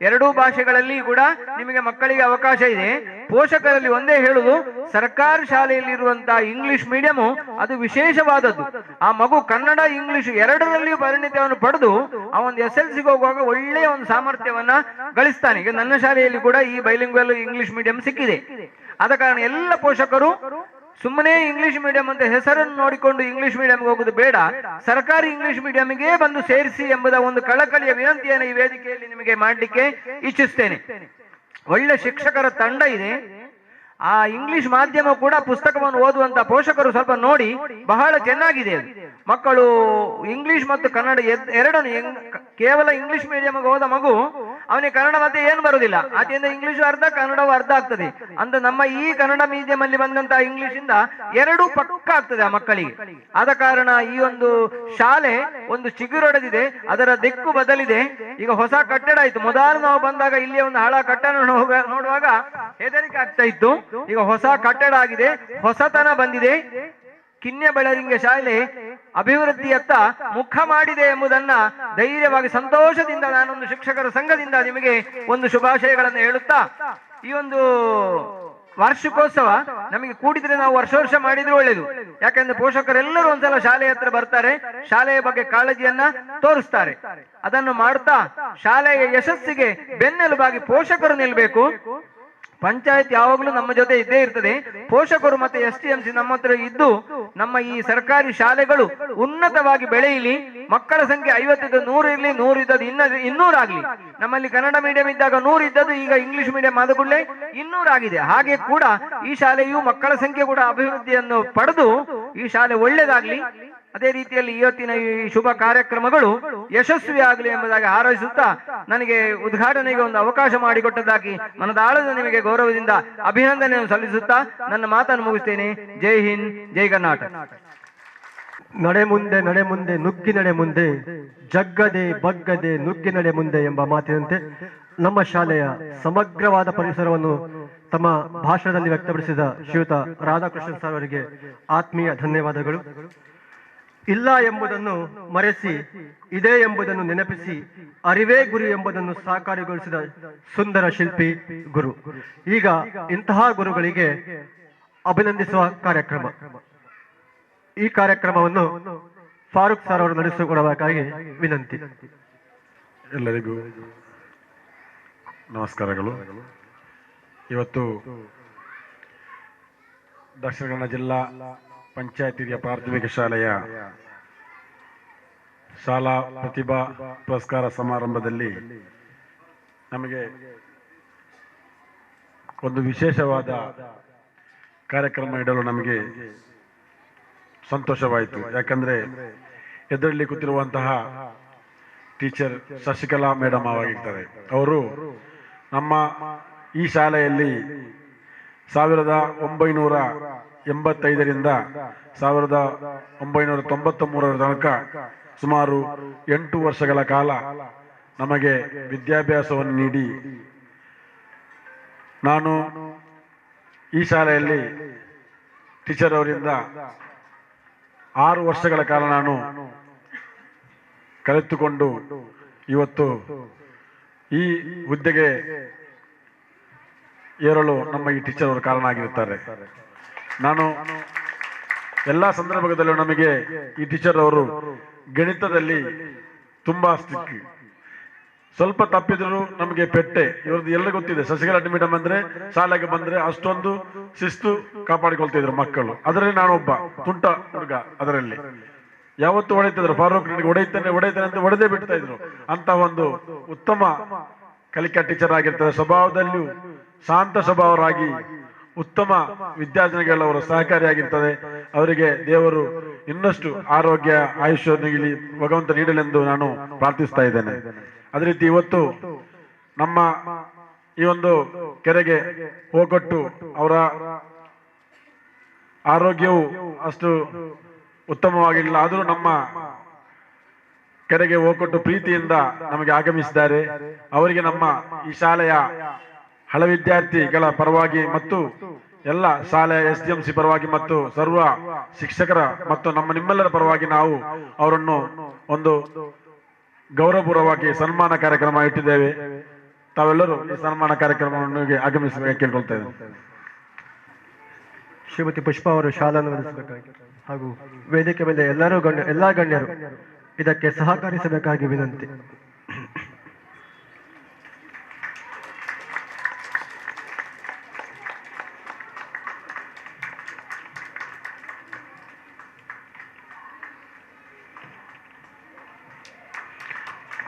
Speaker 5: ಎರಡೂ ಭಾಷೆಗಳಲ್ಲಿ ಕೂಡ ನಿಮಗೆ ಮಕ್ಕಳಿಗೆ ಅವಕಾಶ ಇದೆ. ಪೋಷಕರಲ್ಲಿ ಒಂದೇ ಹೇಳುದು, ಸರ್ಕಾರಿ ಶಾಲೆಯಲ್ಲಿರುವಂತಹ ಇಂಗ್ಲಿಷ್ ಮೀಡಿಯಂ ಅದು ವಿಶೇಷವಾದದ್ದು. ಆ ಮಗು ಕನ್ನಡ ಇಂಗ್ಲಿಷ್ ಎರಡರಲ್ಲಿಯೂ ಪರಿಣಿತವನ್ನು ಪಡೆದು ಆ ಒಂದು SLC ಹೋಗುವಾಗ ಒಳ್ಳೆಯ ಒಂದು ಸಾಮರ್ಥ್ಯವನ್ನ ಗಳಿಸ್ತಾನೆ. ಈಗ ನನ್ನ ಶಾಲೆಯಲ್ಲಿ ಕೂಡ ಈ ಬೈಲಿಂಗ್ವೆಲ್ ಇಂಗ್ಲಿಷ್ ಮೀಡಿಯಂ ಸಿಕ್ಕಿದೆ. ಆದ ಕಾರಣ ಎಲ್ಲ ಪೋಷಕರು ಸುಮ್ಮನೆ ಇಂಗ್ಲಿಷ್ ಮೀಡಿಯಂ ಅಂತ ಹೆಸರನ್ನು ನೋಡಿಕೊಂಡು ಇಂಗ್ಲಿಷ್ ಮೀಡಿಯಂಗೆ ಹೋಗುದು ಬೇಡ, ಸರ್ಕಾರಿ ಇಂಗ್ಲಿಷ್ ಮೀಡಿಯಂಗೆ ಬಂದು ಸೇರಿಸಿ ಎಂಬುದ ಒಂದು ಕಳಕಳಿಯ ವಿನಂತಿಯನ್ನು ಈ ವೇದಿಕೆಯಲ್ಲಿ ನಿಮಗೆ ಮಾಡಲಿಕ್ಕೆ ಇಚ್ಛಿಸ್ತೇನೆ. ಒಳ್ಳೆ ಶಿಕ್ಷಕರ ತಂಡ ಇದೆ. ಆ ಇಂಗ್ಲಿಷ್ ಮಾಧ್ಯಮ ಕೂಡ ಪುಸ್ತಕವನ್ನು ಓದುವಂತ ಪೋಷಕರು ಸ್ವಲ್ಪ ನೋಡಿ, ಬಹಳ ಚೆನ್ನಾಗಿದೆ ಅದು. ಮಕ್ಕಳು ಇಂಗ್ಲಿಷ್ ಮತ್ತು ಕನ್ನಡ ಎರಡನ್ನು, ಕೇವಲ ಇಂಗ್ಲಿಷ್ ಮೀಡಿಯಂಗೆ ಹೋದ ಮಗು ಅವನಿಗೆ ಕನ್ನಡ ಮತ್ತೆ ಏನು ಬರುವುದಿಲ್ಲ, ಆಚೆಯಿಂದ ಇಂಗ್ಲಿಷ್ ಅರ್ಧ ಕನ್ನಡವೂ ಅರ್ಧ ಆಗ್ತದೆ. ಅಂತ ನಮ್ಮ ಈ ಕನ್ನಡ ಮೀಡಿಯಂ ಅಲ್ಲಿ ಬಂದಂತಹ ಇಂಗ್ಲಿಷ್ ಇಂದ ಎರಡೂ ಪಕ್ಕ ಆಗ್ತದೆ ಆ ಮಕ್ಕಳಿಗೆ. ಆದ ಕಾರಣ ಈ ಒಂದು ಶಾಲೆ ಒಂದು ಚಿಗುರೊಡೆದಿದೆ, ಅದರ ದಿಕ್ಕು ಬದಲಿದೆ. ಈಗ ಹೊಸ ಕಟ್ಟಡ ಆಯ್ತು. ಮೊದಲು ನಾವು ಬಂದಾಗ ಇಲ್ಲಿ ಒಂದು ಹಳ ಕಟ್ಟಡ ನೋಡುವಾಗ ಹೆದರಿಕೆ ಆಗ್ತಾ ಇತ್ತು. ಈಗ ಹೊಸ ಕಟ್ಟಡ ಆಗಿದೆ, ಹೊಸತನ ಬಂದಿದೆ. ಕಿನ್ಯ ಬೆಳರಿಂಗೆ ಶಾಲೆ ಅಭಿವೃದ್ಧಿಯತ್ತ ಮುಖ ಮಾಡಿದೆ ಎಂಬುದನ್ನ ಧೈರ್ಯವಾಗಿ ಸಂತೋಷದಿಂದ ನಾನೊಂದು ಶಿಕ್ಷಕರ ಸಂಘದಿಂದ ನಿಮಗೆ ಒಂದು ಶುಭಾಶಯಗಳನ್ನು ಹೇಳುತ್ತಾ, ಈ ಒಂದು ವಾರ್ಷಿಕೋತ್ಸವ ನಮಗೆ ಕೂಡಿದ್ರೆ ನಾವು ವರ್ಷ ಮಾಡಿದ್ರೆ ಒಳ್ಳೇದು. ಯಾಕಂದ್ರೆ ಪೋಷಕರೆಲ್ಲರೂ ಒಂದ್ಸಲ ಶಾಲೆಯ ಹತ್ರ ಬರ್ತಾರೆ, ಶಾಲೆಯ ಬಗ್ಗೆ ಕಾಳಜಿಯನ್ನ ತೋರಿಸ್ತಾರೆ. ಅದನ್ನು ಮಾಡ್ತಾ ಶಾಲೆಯ ಯಶಸ್ಸಿಗೆ ಬೆನ್ನೆಲುಬಾಗಿ ಪೋಷಕರು ನಿಲ್ಬೇಕು. ಪಂಚಾಯತ್ ಯಾವಾಗಲೂ ನಮ್ಮ ಜೊತೆ ಇದ್ದೇ ಇರ್ತದೆ. ಪೋಷಕರು ಮತ್ತೆ STMC ನಮ್ಮ ಹತ್ರ ಇದ್ದು ನಮ್ಮ ಈ ಸರ್ಕಾರಿ ಶಾಲೆಗಳು ಉನ್ನತವಾಗಿ ಬೆಳೆಯಲಿ. ಮಕ್ಕಳ ಸಂಖ್ಯೆ 50 ಇದ್ದದ್ದು 100 ಇರಲಿ, 100 ಇದ್ದದ್ದು 200 ಆಗ್ಲಿ. ನಮ್ಮಲ್ಲಿ ಕನ್ನಡ ಮೀಡಿಯಂ ಇದ್ದಾಗ 100 ಇದ್ದದ್ದು ಈಗ ಇಂಗ್ಲಿಷ್ ಮೀಡಿಯಂ ಆದ ಕೂಡಲೇ 200 ಆಗಿದೆ. ಹಾಗೆ ಕೂಡ ಈ ಶಾಲೆಯು ಮಕ್ಕಳ ಸಂಖ್ಯೆ ಕೂಡ ಅಭಿವೃದ್ಧಿಯನ್ನು ಪಡೆದು ಈ ಶಾಲೆ ಒಳ್ಳೆಯದಾಗ್ಲಿ. ಅದೇ ರೀತಿಯಲ್ಲಿ ಇವತ್ತಿನ ಈ ಶುಭ ಕಾರ್ಯಕ್ರಮಗಳು ಯಶಸ್ವಿ ಆಗಲಿ ಎಂಬುದಾಗಿ ಹಾರೈಸುತ್ತಾ, ನನಗೆ ಉದ್ಘಾಟನೆಗೆ ಒಂದು ಅವಕಾಶ ಮಾಡಿಕೊಟ್ಟದ್ದಾಗಿ ಮನದಾಳದ ನಿಮಗೆ ಗೌರವದಿಂದ ಅಭಿನಂದನೆಯನ್ನು ಸಲ್ಲಿಸುತ್ತಾ ನನ್ನ ಮಾತನ್ನು ಮುಗಿಸ್ತೇನೆ. ಜೈ ಹಿಂದ್, ಜೈ ಕರ್ನಾಟಕ.
Speaker 1: ನಡೆ ಮುಂದೆ ನಡೆ ಮುಂದೆ ನುಗ್ಗಿ ನಡೆ ಮುಂದೆ, ಜಗ್ಗದೆ ಬಗ್ಗದೆ ನುಗ್ಗಿ ನಡೆ ಮುಂದೆ ಎಂಬ ಮಾತಿನಂತೆ ನಮ್ಮ ಶಾಲೆಯ ಸಮಗ್ರವಾದ ಪರಿಸರವನ್ನು ತಮ್ಮ ಭಾಷಣದಲ್ಲಿ ವ್ಯಕ್ತಪಡಿಸಿದ ಶ್ರೀಯುತ ರಾಧಾಕೃಷ್ಣನ್ ಸರ್ ಅವರಿಗೆ ಆತ್ಮೀಯ ಧನ್ಯವಾದಗಳು. ಇಲ್ಲ ಎಂಬುದನ್ನು ಮರೆಸಿ ಇದೆ ಎಂಬುದನ್ನು ನೆನಪಿಸಿ ಅರಿವೇ ಗುರು ಎಂಬುದನ್ನು ಸಾಕಾರಗೊಳಿಸಿದ ಸುಂದರ ಶಿಲ್ಪಿ ಗುರು. ಈಗ ಇಂತಹ ಗುರುಗಳಿಗೆ ಅಭಿನಂದಿಸುವ ಕಾರ್ಯಕ್ರಮ. ಈ ಕಾರ್ಯಕ್ರಮವನ್ನು ಫಾರೂಕ್ ಸರ್ ಅವರು ನಡೆಸಿಕೊಡಬೇಕಾಗಿ ವಿನಂತಿ.
Speaker 6: ಎಲ್ಲರಿಗೂ ನಮಸ್ಕಾರಗಳು. ಇವತ್ತು ದಕ್ಷಿಣ ಕನ್ನಡ ಜಿಲ್ಲಾ ಪಂಚಾಯತ್ ಹಿರಿಯ ಪ್ರಾಥಮಿಕ ಶಾಲೆಯ ಶಾಲಾ ಪ್ರತಿಭಾ ಪುರಸ್ಕಾರ ಸಮಾರಂಭದಲ್ಲಿ ನಮಗೆ ಒಂದು ವಿಶೇಷವಾದ ಕಾರ್ಯಕ್ರಮ ಇಡಲು ನಮಗೆ ಸಂತೋಷವಾಯಿತು. ಯಾಕಂದ್ರೆ ಎದುರಲ್ಲಿ ಕೂತಿರುವಂತಹ ಟೀಚರ್ ಶಶಿಕಲಾ ಮೇಡಮ್ ಆಗಿರ್ತಾರೆ. ಅವರು ನಮ್ಮ ಈ ಶಾಲೆಯಲ್ಲಿ 1985ರಿಂದ 1993 ತನಕ ಸುಮಾರು 8 ವರ್ಷಗಳ ಕಾಲ ನಮಗೆ ವಿದ್ಯಾಭ್ಯಾಸವನ್ನು ನೀಡಿ, ನಾನು ಈ ಶಾಲೆಯಲ್ಲಿ ಟೀಚರ್ ಅವರಿಂದ 6 ವರ್ಷಗಳ ಕಾಲ ನಾನು ಕಲಿತುಕೊಂಡು ಇವತ್ತು ಈ ಹುದ್ದೆಗೆ ಏರಲು ನಮ್ಮ ಈ ಟೀಚರ್ ಅವರು ಕಾರಣ ಆಗಿರುತ್ತಾರೆ. ನಾನು ಎಲ್ಲ ಸಂದರ್ಭದಲ್ಲೂ ನಮಗೆ ಈ ಟೀಚರ್ ಅವರು ಗಣಿತದಲ್ಲಿ ತುಂಬಾ ಸ್ಟ್ರಿಕ್ಟ್. ಸ್ವಲ್ಪ ತಪ್ಪಿದ್ರು ನಮಗೆ ಪೆಟ್ಟೆ. ಇವ್ರದ್ದು ಎಲ್ಲ ಗೊತ್ತಿದೆ. ಶಶಿಕಲಾ ಮೇಡಮ್ ಅಂದ್ರೆ ಶಾಲೆಗೆ ಬಂದ್ರೆ ಅಷ್ಟೊಂದು ಶಿಸ್ತು ಕಾಪಾಡಿಕೊಳ್ತಿದ್ರು ಮಕ್ಕಳು. ಅದರಲ್ಲಿ ನಾನೊಬ್ಬ ತುಂಟ ಹುಡುಗ. ಅದರಲ್ಲಿ ಯಾವತ್ತು ಹೊಡೆತಿದ್ರು, ಫಾರೂಕ್ ನನಗೆ ಹೊಡೆಯುತ್ತಾನೆ ಅಂತ ಹೊಡೆದೇ ಬಿಡ್ತಾ ಇದ್ರು. ಅಂತ ಒಂದು ಉತ್ತಮ ಕಲಿಕಾ ಟೀಚರ್ ಆಗಿರ್ತಾರೆ. ಸ್ವಭಾವದಲ್ಲಿಯೂ ಶಾಂತ ಸ್ವಭಾವರಾಗಿ ಉತ್ತಮ ವಿದ್ಯಾರ್ಥಿಗಳವರು ಸಹಕಾರಿಯಾಗಿರ್ತದೆ. ಅವರಿಗೆ ದೇವರು ಇನ್ನಷ್ಟು ಆರೋಗ್ಯ ಆಯುಷ್ಯ ನೀಡಲಿ, ಭಗವಂತ ನೀಡಲೆಂದು ನಾನು ಪ್ರಾರ್ಥಿಸ್ತಾ ಇದ್ದೇನೆ. ಅದೇ ರೀತಿ ಇವತ್ತು ನಮ್ಮ ಈ ಒಂದು ಕೆರೆಗೆ ಹೋಗೊಟ್ಟು ಅವರ ಆರೋಗ್ಯವು ಅಷ್ಟು ಉತ್ತಮವಾಗಿಲ್ಲ, ಆದರೂ ನಮ್ಮ ಕೆರೆಗೆ ಹೋಗೊಟ್ಟು ಪ್ರೀತಿಯಿಂದ ನಮಗೆ ಆಗಮಿಸಿದ್ದಾರೆ. ಅವರಿಗೆ ನಮ್ಮ ಈ ಶಾಲೆಯ ಹಳ ವಿದ್ಯಾರ್ಥಿಗಳ ಪರವಾಗಿ ಮತ್ತು ಎಲ್ಲ ಶಾಲೆಯ SDMC ಪರವಾಗಿ ಮತ್ತು ಸರ್ವ ಶಿಕ್ಷಕರ ಮತ್ತು ನಿಮ್ಮೆಲ್ಲರ ಪರವಾಗಿ ನಾವು ಅವರನ್ನು ಒಂದು ಗೌರವಪೂರ್ವವಾಗಿ ಸನ್ಮಾನ ಕಾರ್ಯಕ್ರಮ ಇಟ್ಟಿದ್ದೇವೆ. ತಾವೆಲ್ಲರೂ ಈ ಸನ್ಮಾನ ಕಾರ್ಯಕ್ರಮವನ್ನು ಆಗಮಿಸಬೇಕು ಕೇಳ್ಕೊಳ್ತಾ ಇದ್ದೇವೆ.
Speaker 1: ಶ್ರೀಮತಿ ಪುಷ್ಪಾ ಅವರು ಶಾಲೆಯನ್ನು ನಡೆಸಬೇಕಾಗಿ ಹಾಗೂ ವೇದಿಕೆ ಮೇಲೆ ಎಲ್ಲಾ ಗಣ್ಯರು ಇದಕ್ಕೆ ಸಹಕರಿಸಬೇಕಾಗಿ ವಿನಂತಿ.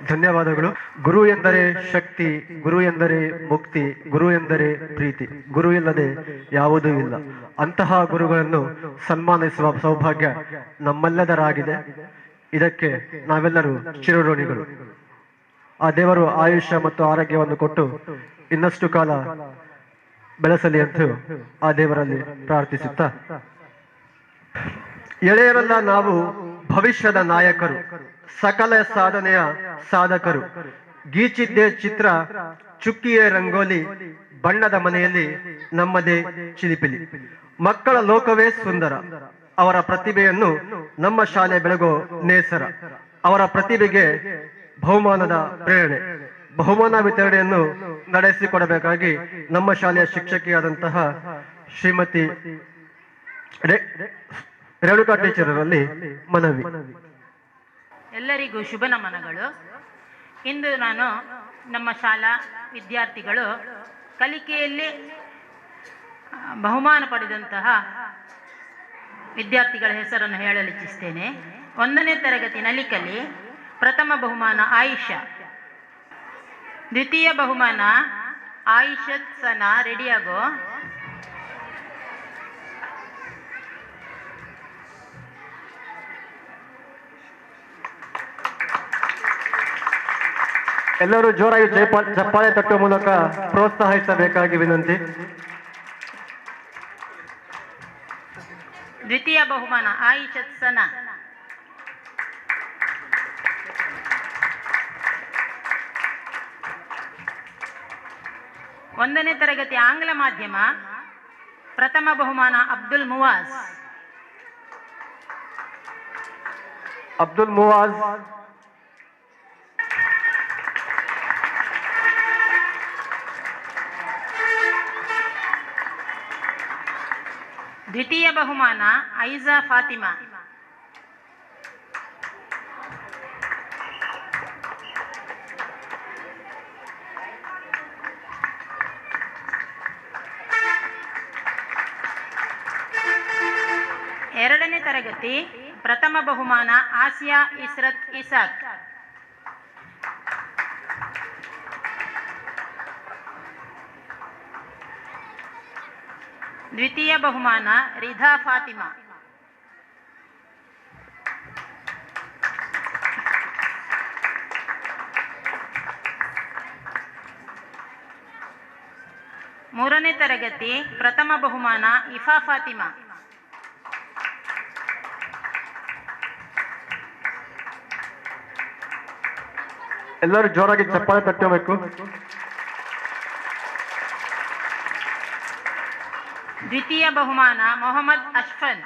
Speaker 1: ಧನ್ಯವಾದಗಳು. ಗುರು ಎಂದರೆ ಶಕ್ತಿ, ಗುರು ಎಂದರೆ ಮುಕ್ತಿ, ಗುರು ಎಂದರೆ ಪ್ರೀತಿ, ಗುರು ಇಲ್ಲದೆ ಯಾವುದೂ ಇಲ್ಲ. ಅಂತಹ ಗುರುಗಳನ್ನು ಸನ್ಮಾನಿಸುವ ಸೌಭಾಗ್ಯ ನಮ್ಮೆಲ್ಲದರಾಗಿದೆ. ಇದಕ್ಕೆ ನಾವೆಲ್ಲರೂ ಚಿರಋಣಿಗಳು. ಆ ದೇವರು ಆಯುಷ್ಯ ಮತ್ತು ಆರೋಗ್ಯವನ್ನು ಕೊಟ್ಟು ಇನ್ನಷ್ಟು ಕಾಲ ಬೆಳೆಸಲಿ ಅಂತ ಆ ದೇವರಲ್ಲಿ ಪ್ರಾರ್ಥಿಸುತ್ತಾ, ಎಳೆಯರೆಲ್ಲ ನಾವು ಭವಿಷ್ಯದ ನಾಯಕರು, ಸಕಲ ಸಾಧನೆಯ ಸಾಧಕರು. ಗೀಚಿದ್ದೇ ಚಿತ್ರ, ಚುಕ್ಕಿಯೇ ರಂಗೋಲಿ, ಬಣ್ಣದ ಮನೆಯಲ್ಲಿ ನಮ್ಮದೇ ಚಿಲಿಪಿಲಿ. ಮಕ್ಕಳ ಲೋಕವೇ ಸುಂದರ, ಅವರ ಪ್ರತಿಭೆಯನ್ನು ನಮ್ಮ ಶಾಲೆ ಬೆಳಗೋ ನೇಸರ. ಅವರ ಪ್ರತಿಭೆಗೆ ಬಹುಮಾನದ ಪ್ರೇರಣೆ, ಬಹುಮಾನ ವಿತರಣೆಯನ್ನು ನಡೆಸಿಕೊಡಬೇಕಾಗಿ ನಮ್ಮ ಶಾಲೆಯ ಶಿಕ್ಷಕಿಯಾದಂತಹ ಶ್ರೀಮತಿ ರೇಣುಕಾ ಟೀಚರರಲ್ಲಿ ಮನವಿ.
Speaker 7: ಎಲ್ಲರಿಗೂ ಶುಭ ನಮನಗಳು. ಇಂದು ನಾನು ನಮ್ಮ ಶಾಲಾ ವಿದ್ಯಾರ್ಥಿಗಳು ಕಲಿಕೆಯಲ್ಲಿ ಬಹುಮಾನ ಪಡೆದಂತಹ ವಿದ್ಯಾರ್ಥಿಗಳ ಹೆಸರನ್ನು ಹೇಳಲು ಇಚ್ಛಿಸ್ತೇನೆ. 1ನೇ ತರಗತಿ ನಲಿಕಲಿ ಪ್ರಥಮ ಬಹುಮಾನ ಆಯಿಷಾ, ದ್ವಿತೀಯ ಬಹುಮಾನ ಆಯಿಷತ್ ಸನಾ, ರೆಡಿಯಾಗೋ.
Speaker 1: ಎಲ್ಲರೂ ಜೋರಾಗಿ ಚಪ್ಪಾಳೆ ತಟ್ಟುವ ಮೂಲಕ ಪ್ರೋತ್ಸಾಹಿಸಬೇಕಾಗಿ ವಿನಂತಿ.
Speaker 7: ದ್ವಿತೀಯ ಬಹುಮಾನ ಆಯಿಷತ್ ಸನಾ. ಒಂದನೇ ತರಗತಿ ಆಂಗ್ಲ ಮಾಧ್ಯಮ ಪ್ರಥಮ ಬಹುಮಾನ ಅಬ್ದುಲ್ ಮುವಾಜ್.
Speaker 1: ಅಬ್ದುಲ್ ಮುವಾಜ್.
Speaker 7: ದ್ವಿತೀಯ ಬಹುಮಾನ ಐಜಾ ಫಾತಿಮಾ. ಎರಡನೇ ತರಗತಿ ಪ್ರಥಮ ಬಹುಮಾನ ಆಸಿಯಾ ಇಸ್ರತ್ ಇಸಾಕ್. ದ್ವಿತೀಯ ಬಹುಮಾನ ರಿಧಾ ಫಾತಿಮಾ. ಮೂರನೇ ತರಗತಿ ಪ್ರಥಮ ಬಹುಮಾನ ಇಫಾ ಫಾತಿಮಾ.
Speaker 1: ಎಲ್ಲರೂ ಜೋರಾಗಿ ಚಪ್ಪಾಳೆ ತಟ್ಟಬೇಕು.
Speaker 7: ದ್ವಿತೀಯ ಬಹುಮಾನ ಮೊಹಮ್ಮದ್ ಅಶ್ಫನ್.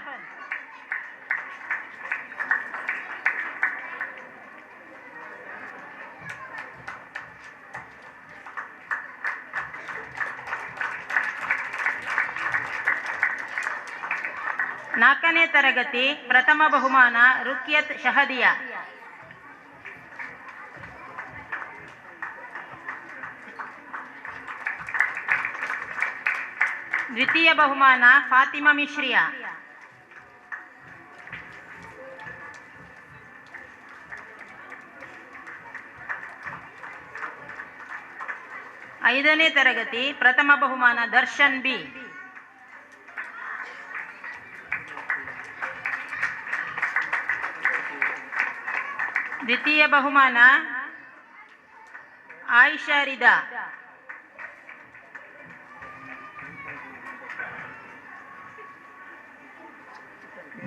Speaker 7: ನಾಲ್ಕನೇ ತರಗತಿ ಪ್ರಥಮ ಬಹುಮಾನ ರುಕಿಯತ್ ಶಹದಿಯಾ. ದ್ವಿತೀಯ ಬಹುಮಾನ ಫಾತಿಮಾ ಮಿಶ್ರಿಯಾ. ಐದನೇ ತರಗತಿ ಪ್ರಥಮ ಬಹುಮಾನ ದರ್ಶನ್ ಬಿ. ದ್ವಿತೀಯ ಬಹುಮಾನ ಆಯಿಷಾ ರಿದಾ.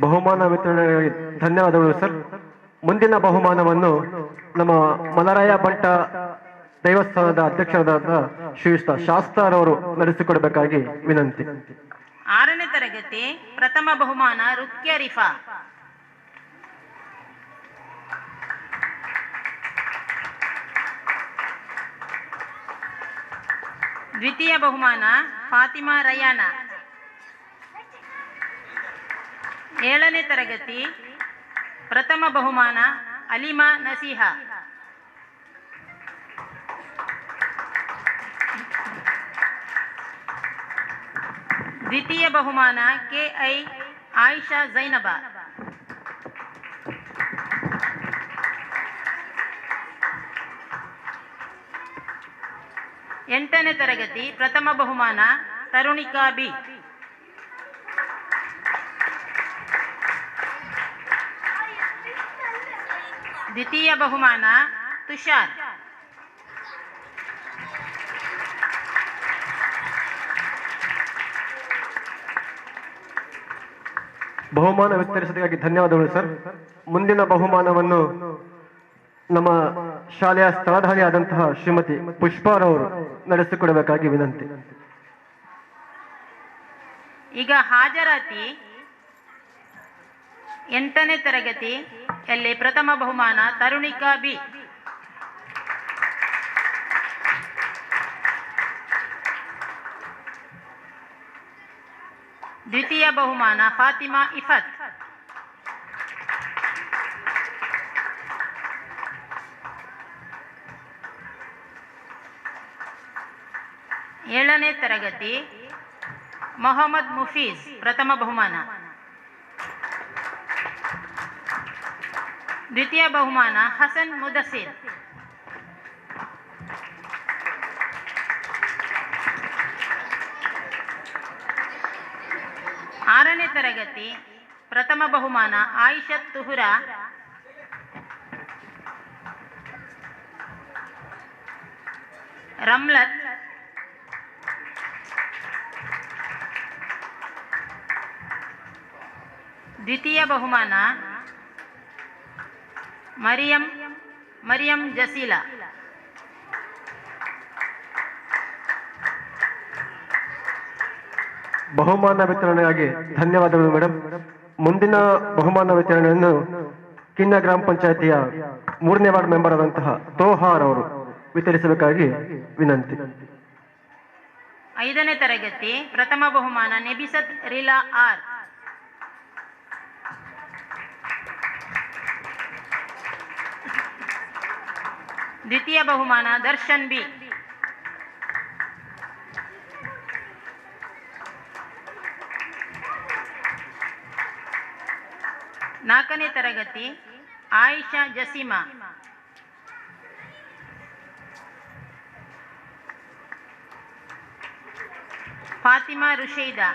Speaker 1: ಬಹುಮಾನ ವಿತರಣೆಗಾಗಿ ಧನ್ಯವಾದಗಳು ಸರ್. ಮುಂದಿನ ಬಹುಮಾನವನ್ನು ನಮ್ಮ ಮಲರಾಯ ಬಂಟ ದೇವಸ್ಥಾನದ ಅಧ್ಯಕ್ಷರಾದ ಶ್ರೀಯುತ ಶಾಸ್ತಾರವರು ನಡೆಸಿಕೊಡಬೇಕಾಗಿ ವಿನಂತಿ.
Speaker 7: ಆರನೇ ತರಗತಿ ಪ್ರಥಮ ಬಹುಮಾನ ರುಕ್ಯ ರಿಫಾ. ದ್ವಿತೀಯ ಬಹುಮಾನ ಫಾತಿಮಾ ರಯಾನ. ಏಳನೇ ತರಗತಿ ಪ್ರಥಮ ಬಹುಮಾನ ಅಲಿಮಾ ನಸೀಹಾ. ದ್ವಿತೀಯ ಬಹುಮಾನ ಕೆಐ ಆಯಿಷಾ ಜೈನಬಾ. ಎಂಟನೇ ತರಗತಿ ಪ್ರಥಮ ಬಹುಮಾನ ತರುಣಿಕಾ ಬಿ. ದ್ವಿತೀಯ ಬಹುಮಾನ ತುಷಾರ್.
Speaker 1: ಬಹುಮಾನ ವಿತರಿಸೋದಕ್ಕಾಗಿ ಧನ್ಯವಾದಗಳು ಸರ್. ಮುಂದಿನ ಬಹುಮಾನವನ್ನು ನಮ್ಮ ಶಾಲೆಯ ಸ್ಥಳಧಾರಿಯಾದಂತಹ ಶ್ರೀಮತಿ ಪುಷ್ಪಾರವರು ನಡೆಸಿಕೊಡಬೇಕಾಗಿ ವಿನಂತಿ.
Speaker 7: ಈಗ ಹಾಜರಾತಿ ಎಂಟನೇ ತರಗತಿಯಲ್ಲಿ ಪ್ರಥಮ ಬಹುಮಾನ ತರುಣಿಕಾ ಬಿ. ದ್ವಿತೀಯ ಬಹುಮಾನ ಫಾತಿಮಾ ಇಫತ್. ಏಳನೇ ತರಗತಿ ಮೊಹಮ್ಮದ್ ಮುಫೀಜ್ ಪ್ರಥಮ ಬಹುಮಾನ. ದ್ವಿತೀಯ ಬಹುಮಾನ ಹಸನ್ ಮುದಸಿರ್. ಆರನೇ ತರಗತಿ ಪ್ರಥಮ ಬಹುಮಾನ ಆಯಿಷತ್ ತುಹುರಾ. ರಮ್ಲತ್. ದ್ವಿತೀಯ ಬಹುಮಾನ ಮರಿಯಂ ಜಸೀಲಾ.
Speaker 1: ಬಹುಮಾನ ವಿತರಣೆಗಾಗಿ ಧನ್ಯವಾದಗಳು ಮೇಡಮ್. ಮುಂದಿನ ಬಹುಮಾನ ವಿತರಣೆಯನ್ನು ಕಿನ್ನ ಗ್ರಾಮ ಪಂಚಾಯತಿಯ 3ನೇ ವಾರ್ಡ್ ಮೆಂಬರ್ ಆದಂತಹ ತೋಹಾರ್ ಅವರು ವಿತರಿಸಬೇಕಾಗಿ ವಿನಂತಿ.
Speaker 7: ಐದನೇ ತರಗತಿ ಪ್ರಥಮ ಬಹುಮಾನ ನೆಬಿಸತ್ ರಿಲಾ ಆರ್. ದ್ವಿತೀಯ ಬಹುಮಾನ ದರ್ಶನ್ ಬಿ. ನಾಲ್ಕನೇ ತರಗತಿ ಆಯಿಷಾ ಜಸೀಮಾ. ಫಾತಿಮಾ ರುಷೈದಾ.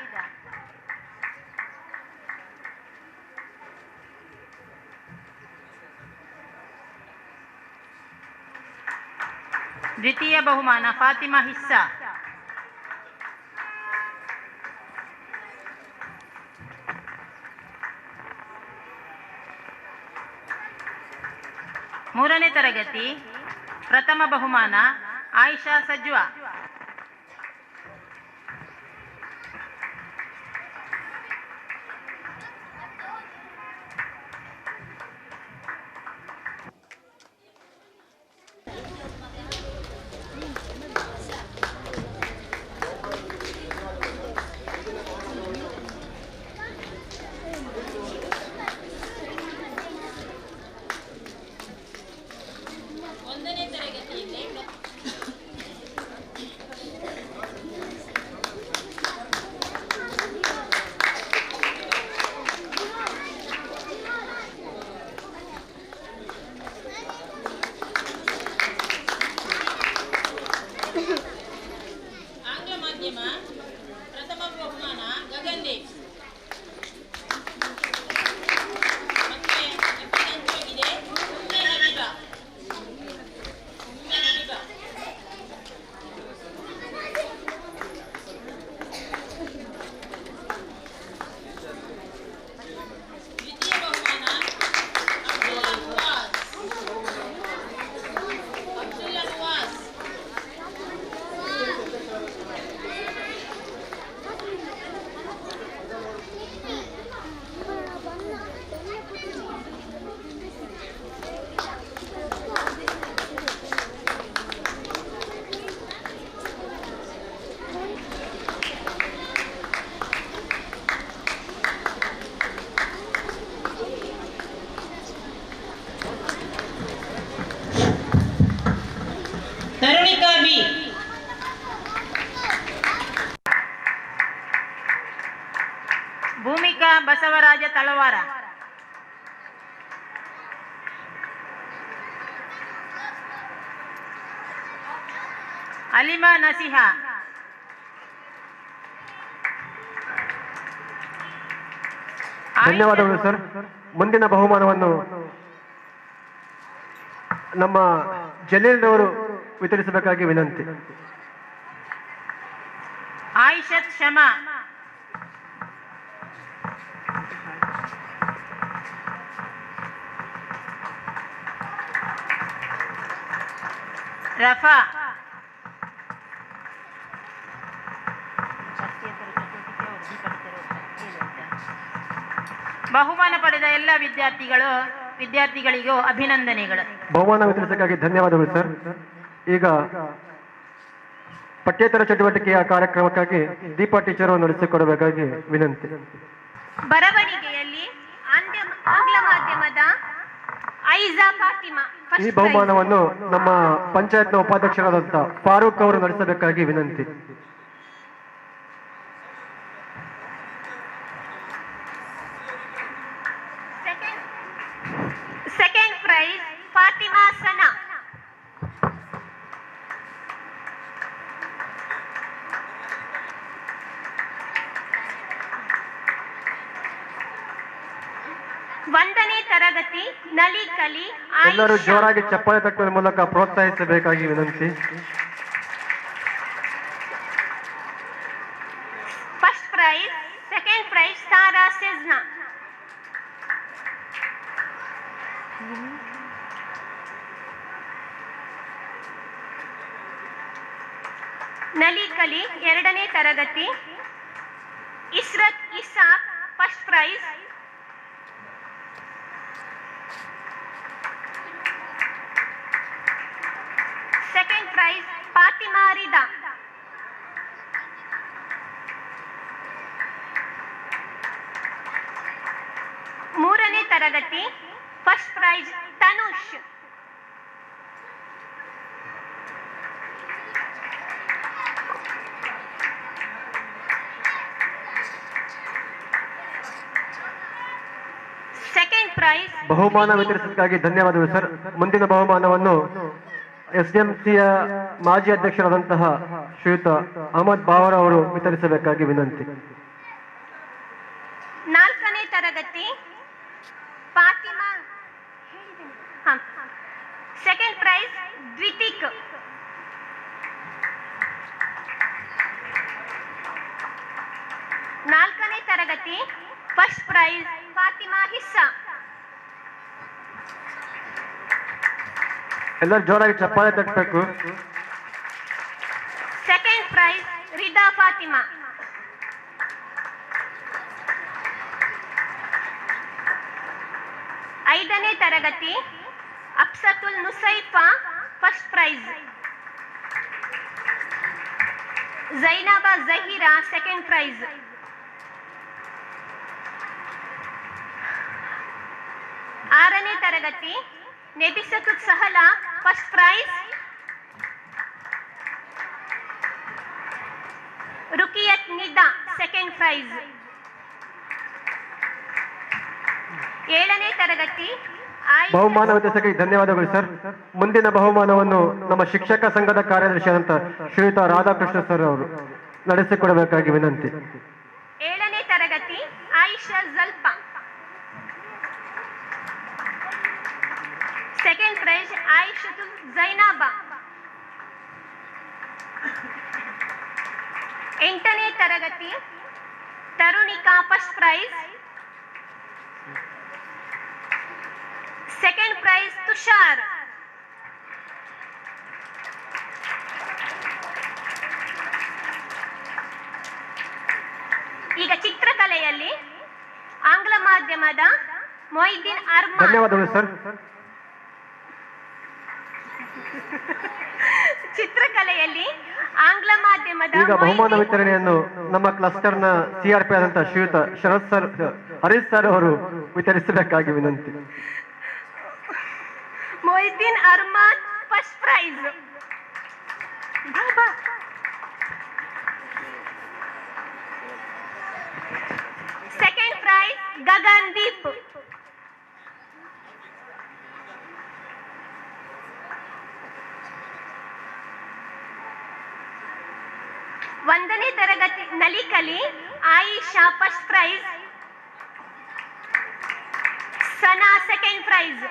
Speaker 7: ದ್ವಿತೀಯ ಬಹುಮಾನ ಫಾತಿಮಾ ಹಿಸ್ಸಾ. ಮೂರನೇ ತರಗತಿ ಪ್ರಥಮ ಬಹುಮಾನ ಆಯಿಷಾ ಸಜ್ವಾ. ಆಂಗ್ಲ ಮಾಧ್ಯಮ ಪ್ರಥಮ ಬಹುಮಾನ ಗಗನ್ ದೇವ್. ಮತ್ತೆ ಹಂಚೋಗಿದೆ ಉಮ್ಮೆ ಹಬೀಬಾ. ದ್ವಿತೀಯ ಬಹುಮಾನ ಅಬ್ದುಲ್ಲಾ ನವಾಜ್. ತರುಣಿಕಾ ಬಿ. ಭೂಮಿಕಾ ಬಸವರಾಜ ತಳವಾರ. ಅಲಿಮಾ ನಸಿಹಾ.
Speaker 1: ಧನ್ಯವಾದಗಳು ಸರ್. ಮುಂದಿನ ಬಹುಮಾನವನ್ನು ನಮ್ಮ ಜಲೀಲ್ ಅವರು ವಿತರಿಸಬೇಕಾಗಿ ವಿನಂತಿ.
Speaker 7: ಆಯಿಷತ್ ಶಮಾ. ರಫಾ. ಬಹುಮಾನ ಪಡೆದ ಎಲ್ಲ ವಿದ್ಯಾರ್ಥಿಗಳಿಗೂ ಅಭಿನಂದನೆಗಳು.
Speaker 1: ಬಹುಮಾನ ವಿತರಿಸಕ್ಕಾಗಿ ಧನ್ಯವಾದಗಳು ಸರ್. ಈಗ ಪಠ್ಯೇತರ ಚಟುವಟಿಕೆಯ ಕಾರ್ಯಕ್ರಮಕ್ಕಾಗಿ ದೀಪಾ ಟೀಚರ್ ನಡೆಸಿಕೊಡಬೇಕಾಗಿ ವಿನಂತಿ.
Speaker 2: ಬರವಣಿಗೆಯಲ್ಲಿ ಆಂಗ್ಲ ಮಾಧ್ಯಮದ ಐಜಾ ಫಾತಿಮಾ.
Speaker 1: ಈ ಬಹುಮಾನವನ್ನು ನಮ್ಮ ಪಂಚಾಯತ್ನ ಉಪಾಧ್ಯಕ್ಷರಾದಂಥ ಫಾರೂಕ್ ಅವರು ನಡೆಸಬೇಕಾಗಿ ವಿನಂತಿ.
Speaker 2: Second prize Fatima Sana. ಒಂದನೇ ತರಗತಿ ನಲಿ ಕಲಿ.
Speaker 1: ಎಲ್ಲರೂ ಜೋರಾಗಿ ಚಪ್ಪಾಳೆ ತಟ್ಟುವ ಮೂಲಕ ಪ್ರೋತ್ಸಾಹಿಸಬೇಕಾಗಿ ವಿನಂತಿ.
Speaker 2: First prize second prize Sara Sejna. Nali Kali ಎರಡನೇ ತರಗತಿ Israt Isaq. First prize. Second prize Fatima Rida. ಮೂರನೇ ತರಗತಿ first prize Tanush. Second prize.
Speaker 1: ಬಹುಮಾನ ವಿತರಿಸಕ್ಕಾಗಿ ಧನ್ಯವಾದಗಳು ಸರ್. ಮುಂದಿನ ಬಹುಮಾನವನ್ನು ಎಸ್ಡಿಎಂಸಿಯ ಮಾಜಿ ಅಧ್ಯಕ್ಷರಾದಂತಹ ಶ್ರೀಯುತ ಅಹಮದ್ ಬಾವರ್ ಅವರು ವಿತರಿಸಬೇಕಾಗಿ ವಿನಂತಿ.
Speaker 2: ನಾಲ್ಕನೇ ತರಗತಿ ಫಾತಿಮಾ. Second prize ದ್ವಿತಿಕ್. ನಾಲ್ಕನೇ ತರಗತಿ ಫಸ್ಟ್ ಪ್ರೈಸ್ ಫಾತಿಮಾ ಹಿಸ್ಸಾ.
Speaker 1: ಎಲ್ಲರೂ ಜೋರಾಗಿ ಚಪ್ಪಾಳೆ ತಟ್ಟಬೇಕು.
Speaker 2: Second prize, Rida Fatima. ಐದನೇ ತರಗತಿ Afsatul Nusaifa first prize. Zainaba Jahira second prize. ಆರನೇ ತರಗತಿ Nebisatul Sahala first prize. Rukiyat Nida second prize. ಏಳನೇ ತರಗತಿ
Speaker 1: ಬಹುಮಾನ ವಿತರಿಸಕ್ಕೆ ಧನ್ಯವಾದಗಳು ಸರ್. ಮುಂದಿನ ಬಹುಮಾನವನ್ನು ನಮ್ಮ ಶಿಕ್ಷಕ ಸಂಘದ ಕಾರ್ಯದರ್ಶಿಯಾದಂತ ಶ್ರೀಯುತ ರಾಧಾಕೃಷ್ಣ ಸರ್ ಅವರು ನಡೆಸಿಕೊಡಬೇಕಾಗಿ ವಿನಂತಿ.
Speaker 2: ಏಳನೇ ತರಗತಿ ಆಯಿಷಾ ಜಲ್ಪಾ. Second prize Ayishatul Zainaba. ಎಂಟನೇ ತರಗತಿ Tarunika first prize. Second prize Tushar. ಈಗ ಚಿತ್ರಕಲೆಯಲ್ಲಿ ಆಂಗ್ಲ ಮಾಧ್ಯಮದ ಮೊಯ್ದೀನ್ ಅರ್ಮಾನ್.
Speaker 1: ಧನ್ಯವಾದಗಳು ಸರ್.
Speaker 2: ಚಿತ್ರಕಲೆಯಲ್ಲಿ ಆಂಗ್ಲ ಮಾಧ್ಯಮದ
Speaker 1: ಈಗ ಬಹುಮಾನ ವಿತರಣೆಯನ್ನು ನಮ್ಮ ಕ್ಲಸ್ಟರ್ನ ಸಿಆರ್ಪಿ ಆದಂತಹ ಶ್ರೀಯುತ ಶರತ್ ಸರ್ ಹರೀಶ್ ಸರ್ ಅವರು ವಿತರಿಸಬೇಕಾಗಿ ವಿನಂತಿ.
Speaker 2: Moideen Arman first prize. Second prize Gagan Deep. ಒಂದನೇ ತರಗತಿ Nalikali Ayisha first prize. Sana second prize.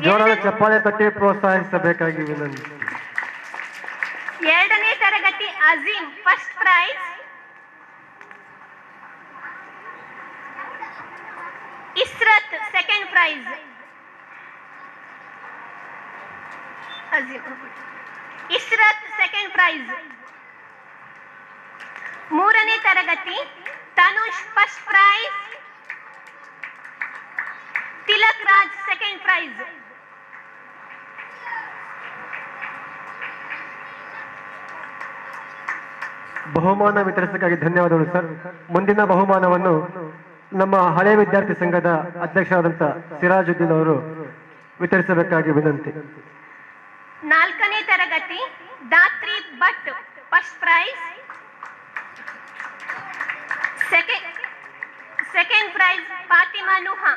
Speaker 1: ಜೋರಾದ ಚಪ್ಪಾಳೆ ತಟ್ಟಿ ಪ್ರೋತ್ಸಾಹಿಸಬೇಕಾಗಿ ವಿನಂತಿ.
Speaker 2: ಎರಡನೇ ತರಗತಿ Azeem first prize. Israt second prize. Israt second prize. ಮೂರನೇ ತರಗತಿ Tanush first prize. Tilak Raj second prize.
Speaker 1: ಬಹುಮಾನ ವಿತರಿಸಕ್ಕಾಗಿ ಧನ್ಯವಾದಗಳು ಸರ್. ಮುಂದಿನ ಬಹುಮಾನವನ್ನು ನಮ್ಮ ಹಳೆ ವಿದ್ಯಾರ್ಥಿ ಸಂಘದ ಅಧ್ಯಕ್ಷರಾದಂತ ಸಿರಾಜುದ್ದೀನ್ ಅವರು ವಿತರಿಸಬೇಕಾಗಿ ವಿನಂತಿ.
Speaker 2: ನಾಲ್ಕನೇ ತರಗತಿ Dhatri Bhat first prize. Second prize Fatima Nuha.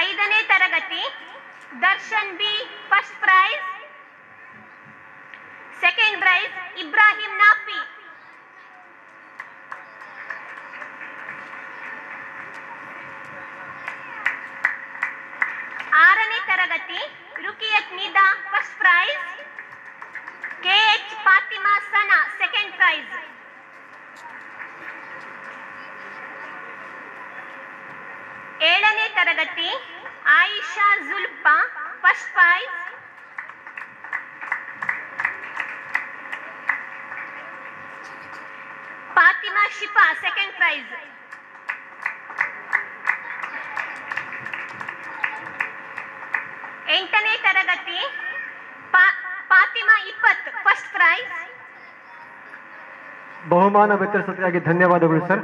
Speaker 2: ಐದನೇ ತರಗತಿ Darshan B first prize. Second prize Ibrahim Nafi. ಆರನೇ ತರಗತಿ Rukiyat Nida first prize. KH Fatima Sana second prize. ಏಳನೇ ತರಗತಿ Ayisha Zulfa first prize. Fatima Shifa second prize. ಎಂಟನೇ ತರಗತಿ ಫಾತಿಮಾ ಇಪ್ಪತ್ ಫಸ್ಟ್ ಪ್ರೈಸ್.
Speaker 1: ಬಹುಮಾನ ವಿತರಿಸಕ್ಕಾಗಿ ಧನ್ಯವಾದಗಳು sir.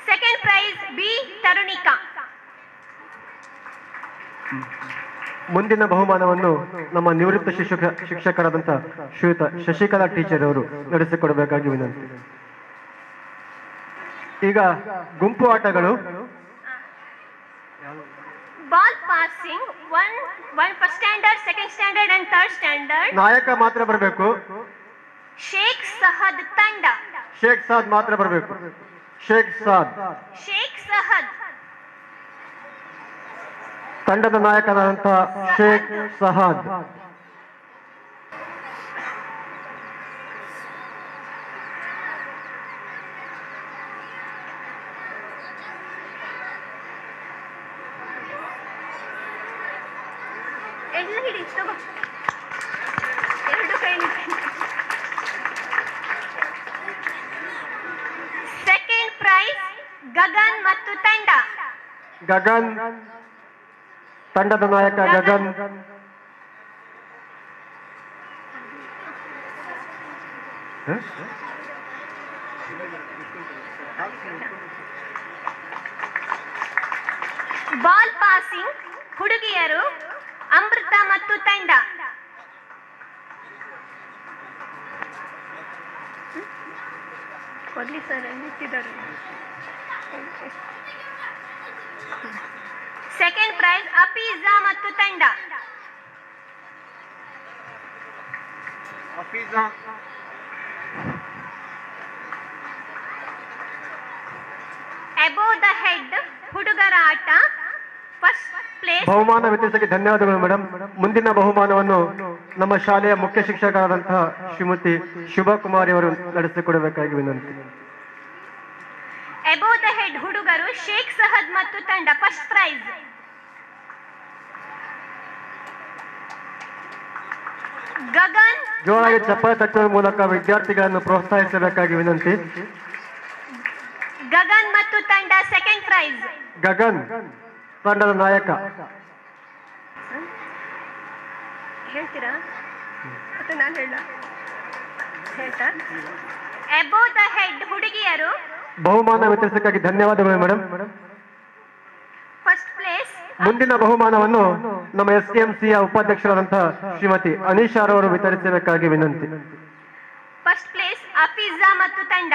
Speaker 2: Second prize B Tarunika.
Speaker 1: ಮುಂದಿನ ಬಹುಮಾನವನ್ನು ನಮ್ಮ ನಿವೃತ್ತ ಶಿಕ್ಷಕರಾದಂತ ಶ್ರೀಯುತ ಶಶಿಕಲಾ ಟೀಚರ್ ಅವರು ನಡೆಸಿಕೊಡಬೇಕಾಗಿ ವಿನಂತಿ. ಈಗ ಗುಂಪು ಆಟಗಳು.
Speaker 2: Ball passing one first standard, second standard and third standard.
Speaker 1: ನಾಯಕ ಮಾತ್ರ ಬರಬೇಕು.
Speaker 2: ಶೇಖ್ ಸಹದ್ ತಂಡ.
Speaker 1: ಶೇಖ್ ಸಾದ್ ಮಾತ್ರ ಬರಬೇಕು. ಶೇಖ್ ಸಾದ್.
Speaker 2: ಶೇಖ್ ಸಹದ್.
Speaker 1: ತಂಡದ ನಾಯಕರಾದಂತಹ ಶೇಖ್ ಸಹಾದ್.
Speaker 2: ಎಲ್ಲ ಹಿಡಿ ತಗೋ, ಎರಡು ಕೈಲಿ. ಸೆಕೆಂಡ್ ಪ್ರೈಸ್ ಗಗನ್ ಮತ್ತು ತಂಡ.
Speaker 1: ಗಗನ್, ತಂಡದ ನಾಯಕ ಗಗನ್.
Speaker 2: ಬಾಲ್ ಪಾಸಿಂಗ್ ಹುಡುಗಿಯರು ಅಮೃತ ಮತ್ತು ತಂಡ. ಕೊಡ್ಲಿ ಸರ್, ನಿಂತಿದ್ದಾರೆ. ಸೆಕೆಂಡ್ ಪ್ರೈಸ್ ಅಫೀಜಾ ಮತ್ತು ತಂಡ. ಅಬೋ ದ ಹೆಡ್ ಹುಡುಗರ ಆಟ, ಫಸ್ಟ್ ಪ್ಲೇಸ್.
Speaker 1: ಬಹುಮಾನ ವಿತರಿಸಕ್ಕೆ ಧನ್ಯವಾದಗಳು ಮೇಡಮ್. ಮುಂದಿನ ಬಹುಮಾನವನ್ನು ನಮ್ಮ ಶಾಲೆಯ ಮುಖ್ಯ ಶಿಕ್ಷಕರಾದಂತಹ ಶ್ರೀಮತಿ ಶುಭಾ ಕುಮಾರಿ ಅವರು ನಡೆಸಿಕೊಡಬೇಕಾಗಿ ವಿನಂತಿ.
Speaker 2: ಅಬೋ ದ ಹೆಡ್ ಹುಡುಗರು ಶೇಖ್ ಸಹದ್ ಮತ್ತು ತಂಡ, ಫಸ್ಟ್ ಪ್ರೈಸ್. ಗಗನ್,
Speaker 1: ಜೋರಾಗಿ ಚಪ್ಪಾಳೆ ತಟ್ಟುವ ಮೂಲಕ ವಿದ್ಯಾರ್ಥಿಗಳನ್ನು ಪ್ರೋತ್ಸಾಹಿಸಬೇಕಾಗಿ ವಿನಂತಿ.
Speaker 2: ಗಗನ್ ಮತ್ತು ತಂಡ, ಸೆಕೆಂಡ್ ಪ್ರೈಸ್.
Speaker 1: ಗಗನ್, ತಂಡದ ನಾಯಕ.
Speaker 2: ಹೇಳ್ತೀರಾ ಅಥವಾ ನಾನು ಹೇಳ ಹೇಳ್ತಾ? ಅಬೋ ದ ಹೆಡ್ ಹುಡುಗಿಯರು
Speaker 1: ಬಹುಮಾನ ವಿತರಿಸಕ್ಕಾಗಿ ಧನ್ಯವಾದಗಳು ಮೇಡಮ್.
Speaker 2: First place.
Speaker 1: ಮುಂದಿನ ಬಹುಮಾನವನ್ನು ನಮ್ಮ SDMCಯ ಉಪಾಧ್ಯಕ್ಷರಾದಂತಹ ಶ್ರೀಮತಿ ಅನೀಶಾ ಅವರು ವಿತರಿಸಬೇಕಾಗಿ ವಿನಂತಿ.
Speaker 2: ಫಸ್ಟ್ ಪ್ಲೇಸ್ ಅಫೀಜಾ ಮತ್ತು ತಂಡ.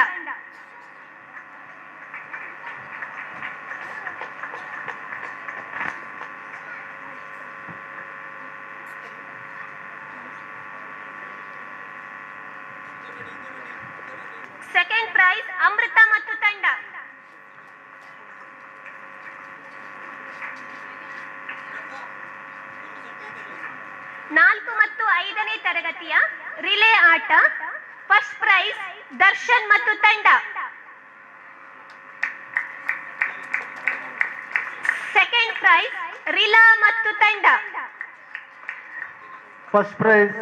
Speaker 2: ಸೆಕೆಂಡ್ ಪ್ರೈಸ್ ಅಮೃತ ಮತ್ತು ತಂಡ. ನಾಲ್ಕು ಮತ್ತು ಐದನೇ ತರಗತಿಯ ರಿಲೇ ಆಟ, ಫಸ್ಟ್ ಪ್ರೈಸ್ ದರ್ಶನ್ ಮತ್ತು ತಂಡ. ಸೆಕೆಂಡ್ ಪ್ರೈಸ್ ರಿಲಾ ಮತ್ತು ತಂಡ.
Speaker 1: ಫಸ್ಟ್ ಪ್ರೈಸ್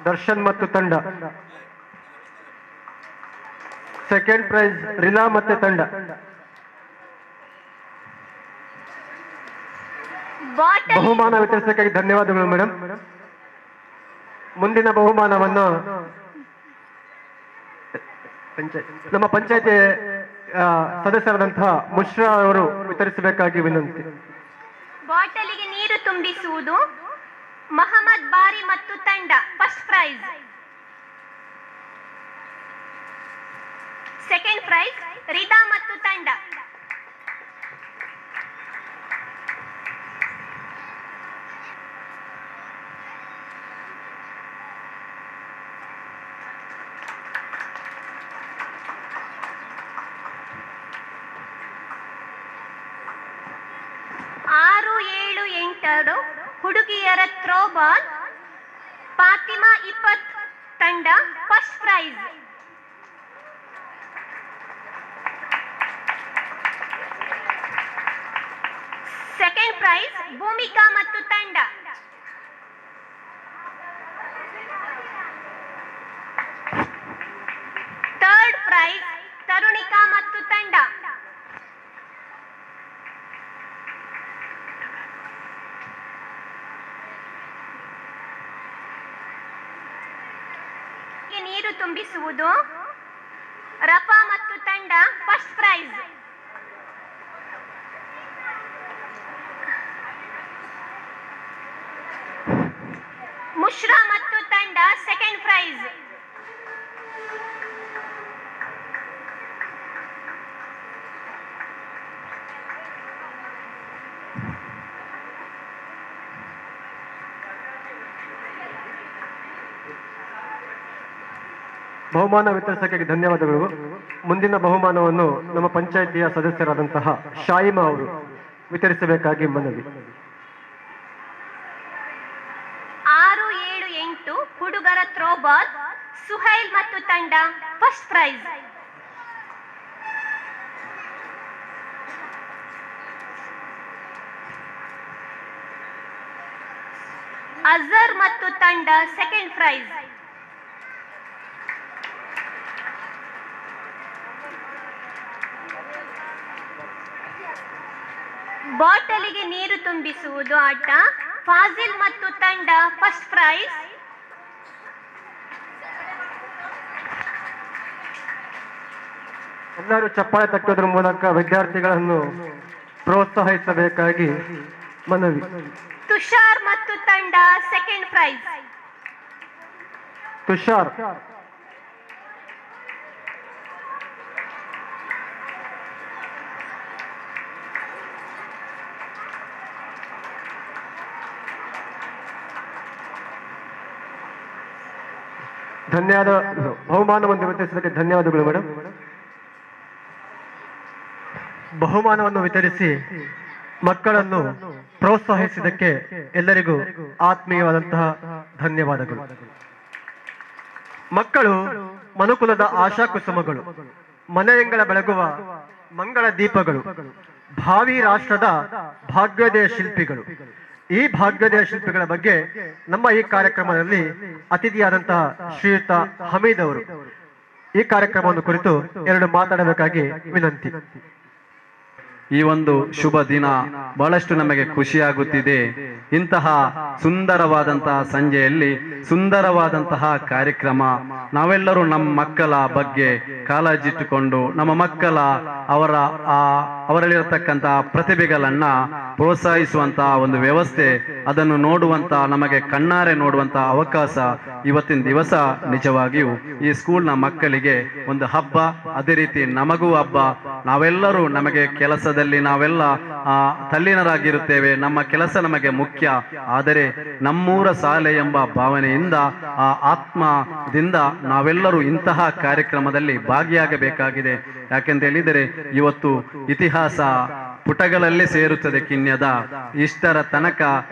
Speaker 1: ದರ್ಶನ್ ಮತ್ತು ತಂಡ. ಸೆಕೆಂಡ್ ಪ್ರೈಸ್ ರಿಲಾ ಮತ್ತೆ ತಂಡ.
Speaker 2: ಬಾಟಲ್
Speaker 1: ಬಹುಮಾನ ವಿತರಿಸಕ್ಕಾಗಿ ಧನ್ಯವಾದಗಳು ಮೇಡಮ್. ಮುಂದಿನ ಬಹುಮಾನವನ್ನು ನಮ್ಮ ಪಂಚಾಯತಿ ಸದಸ್ಯರಾದಂತಹ ಮುಷ್ರಾ ಅವರು ವಿತರಿಸಬೇಕಾಗಿ ವಿನಂತಿ.
Speaker 2: ಬಾಟಲಿಗೆ ನೀರು ತುಂಬಿಸುವುದು, ಮಹಮ್ಮದ್ ಬಾರಿ ಮತ್ತು ತಂಡ, ಫಸ್ಟ್ ಪ್ರೈಸ್. ಸೆಕೆಂಡ್ ಪ್ರೈಸ್ ರಿದಾ ಮತ್ತು ತಂಡ. ಆರು ಏಳು ಎಂಟರು ಹುಡುಗಿಯರ ಥ್ರೋಬಾಲ್, ಫಾತಿಮಾ 20 ತಂಡ, first prize. Second prize Bhoomika ಮತ್ತು ತಂಡ. ಥರ್ಡ್ ಪ್ರೈಸ್ ತರುಣಿಕಾ ಮತ್ತು ತಂಡ. ನೀರು ತುಂಬಿಸುವುದು, ರಫಾ ಮತ್ತು ತಂಡ, ಫಸ್ಟ್ ಪ್ರೈಸ್. ಮುಷ್ರಾ ಮತ್ತು ತಂಡ, ಸೆಕೆಂಡ್ ಪ್ರೈಸ್.
Speaker 1: ಬಹುಮಾನ ವಿತರಿಸಕ್ಕಾಗಿ ಧನ್ಯವಾದಗಳು. ಮುಂದಿನ ಬಹುಮಾನವನ್ನು ನಮ್ಮ ಪಂಚಾಯಿತಿಯ ಸದಸ್ಯರಾದಂತಹ ಶಾಯಿಮಾ ಅವರು ವಿತರಿಸಬೇಕಾಗಿ ಮನವಿ.
Speaker 2: 6, 7, 8 ಹುಡುಗರ ಥ್ರೋಬಾಲ್ ಸುಹೈಲ್ ಮತ್ತು ತಂಡ ಫಸ್ಟ್ ಪ್ರೈಸ್. ಅಜರ್ ಮತ್ತು ತಂಡ ಸೆಕೆಂಡ್ ಪ್ರೈಸ್. ಬಾಟಲಿಗೆ ನೀರು ತುಂಬಿಸುವುದು ಆಟ ಫಾಜಿಲ್ ಮತ್ತು ತಂಡ ಫಸ್ಟ್ ಪ್ರೈಸ್.
Speaker 1: ಎಲ್ಲರೂ ಚಪ್ಪಾಳೆ ತಟ್ಟುವುದರ ಮೂಲಕ ವಿದ್ಯಾರ್ಥಿಗಳನ್ನು ಪ್ರೋತ್ಸಾಹಿಸಬೇಕಾಗಿ ಮನವಿ.
Speaker 2: ತುಷಾರ್ ಮತ್ತು ತಂಡ ಸೆಕೆಂಡ್ ಪ್ರೈಸ್.
Speaker 1: ತುಷಾರ್ ಧನ್ಯವಾದ. ಬಹುಮಾನವನ್ನು ವಿತರಿಸಿದ್ದಕ್ಕೆ ಧನ್ಯವಾದಗಳು ಮೇಡಮ್. ಬಹುಮಾನವನ್ನು ವಿತರಿಸಿ ಮಕ್ಕಳನ್ನು ಪ್ರೋತ್ಸಾಹಿಸಿದ್ದಕ್ಕೆ ಎಲ್ಲರಿಗೂ ಆತ್ಮೀಯವಾದಂತಹ ಧನ್ಯವಾದಗಳು. ಮಕ್ಕಳು ಮನುಕುಲದ ಆಶಾಕುಸುಮಗಳು, ಮನೆಯಂಗಳ ಬೆಳಗುವ ಮಂಗಳ ದೀಪಗಳು, ಭಾವಿ ರಾಷ್ಟ್ರದ ಭಾಗ್ಯೋದಯ ಶಿಲ್ಪಿಗಳು. ಈ ಭಾಗ್ಯೋದಯ ಶಿಲ್ಪಿಗಳ ಬಗ್ಗೆ ನಮ್ಮ ಈ ಕಾರ್ಯಕ್ರಮದಲ್ಲಿ ಅತಿಥಿಯಾದಂತಹ ಶ್ರೀಯುತ ಹಮೀದ್ ಅವರು ಈ ಕಾರ್ಯಕ್ರಮವನ್ನು ಕುರಿತು 2 ಮಾತಾಡಬೇಕಾಗಿ ವಿನಂತಿ.
Speaker 8: ಈ ಒಂದು ಶುಭ ದಿನ ಬಹಳಷ್ಟು ನಮಗೆ ಖುಷಿಯಾಗುತ್ತಿದೆ. ಇಂತಹ ಸುಂದರವಾದಂತಹ ಸಂಜೆಯಲ್ಲಿ ಸುಂದರವಾದಂತಹ ಕಾರ್ಯಕ್ರಮ, ನಾವೆಲ್ಲರೂ ನಮ್ಮ ಮಕ್ಕಳ ಬಗ್ಗೆ ಕಾಳಜಿಟ್ಟುಕೊಂಡು ನಮ್ಮ ಮಕ್ಕಳ ಅವರಲ್ಲಿರತಕ್ಕಂತಹ ಪ್ರತಿಭೆಗಳನ್ನ ಪ್ರೋತ್ಸಾಹಿಸುವಂತಹ ಒಂದು ವ್ಯವಸ್ಥೆ, ಅದನ್ನು ನೋಡುವಂತಹ ನಮಗೆ ಕಣ್ಣಾರೆ ನೋಡುವಂತಹ ಅವಕಾಶ ಇವತ್ತಿನ ದಿವಸ ನಿಜವಾಗಿಯೂ ಈ ಸ್ಕೂಲ್ನ ಮಕ್ಕಳಿಗೆ ಒಂದು ಹಬ್ಬ. ಅದೇ ರೀತಿ ನಮಗೂ ಹಬ್ಬ. ನಾವೆಲ್ಲರೂ ನಮಗೆ ಕೆಲಸದಲ್ಲಿ ನಾವೆಲ್ಲ ತಲ್ಲೀನರಾಗಿರುತ್ತೇವೆ, ನಮ್ಮ ಕೆಲಸ ನಮಗೆ ಮುಖ್ಯ. ಆದರೆ ನಮ್ಮೂರ ಶಾಲೆ ಎಂಬ ಭಾವನೆಯಿಂದ ಆ ಆತ್ಮದಿಂದ ನಾವೆಲ್ಲರೂ ಇಂತಹ ಕಾರ್ಯಕ್ರಮದಲ್ಲಿ ಭಾಗಿಯಾಗಬೇಕಾಗಿದೆ. ಯಾಕೆಂತ ಹೇಳಿದರೆ ಇವತ್ತು ಇತಿಹಾಸ ಪುಟಗಳಲ್ಲಿ ಸೇರುತ್ತದೆ ಕಿನ್ಯದ. ಇಷ್ಟರ ತನಕ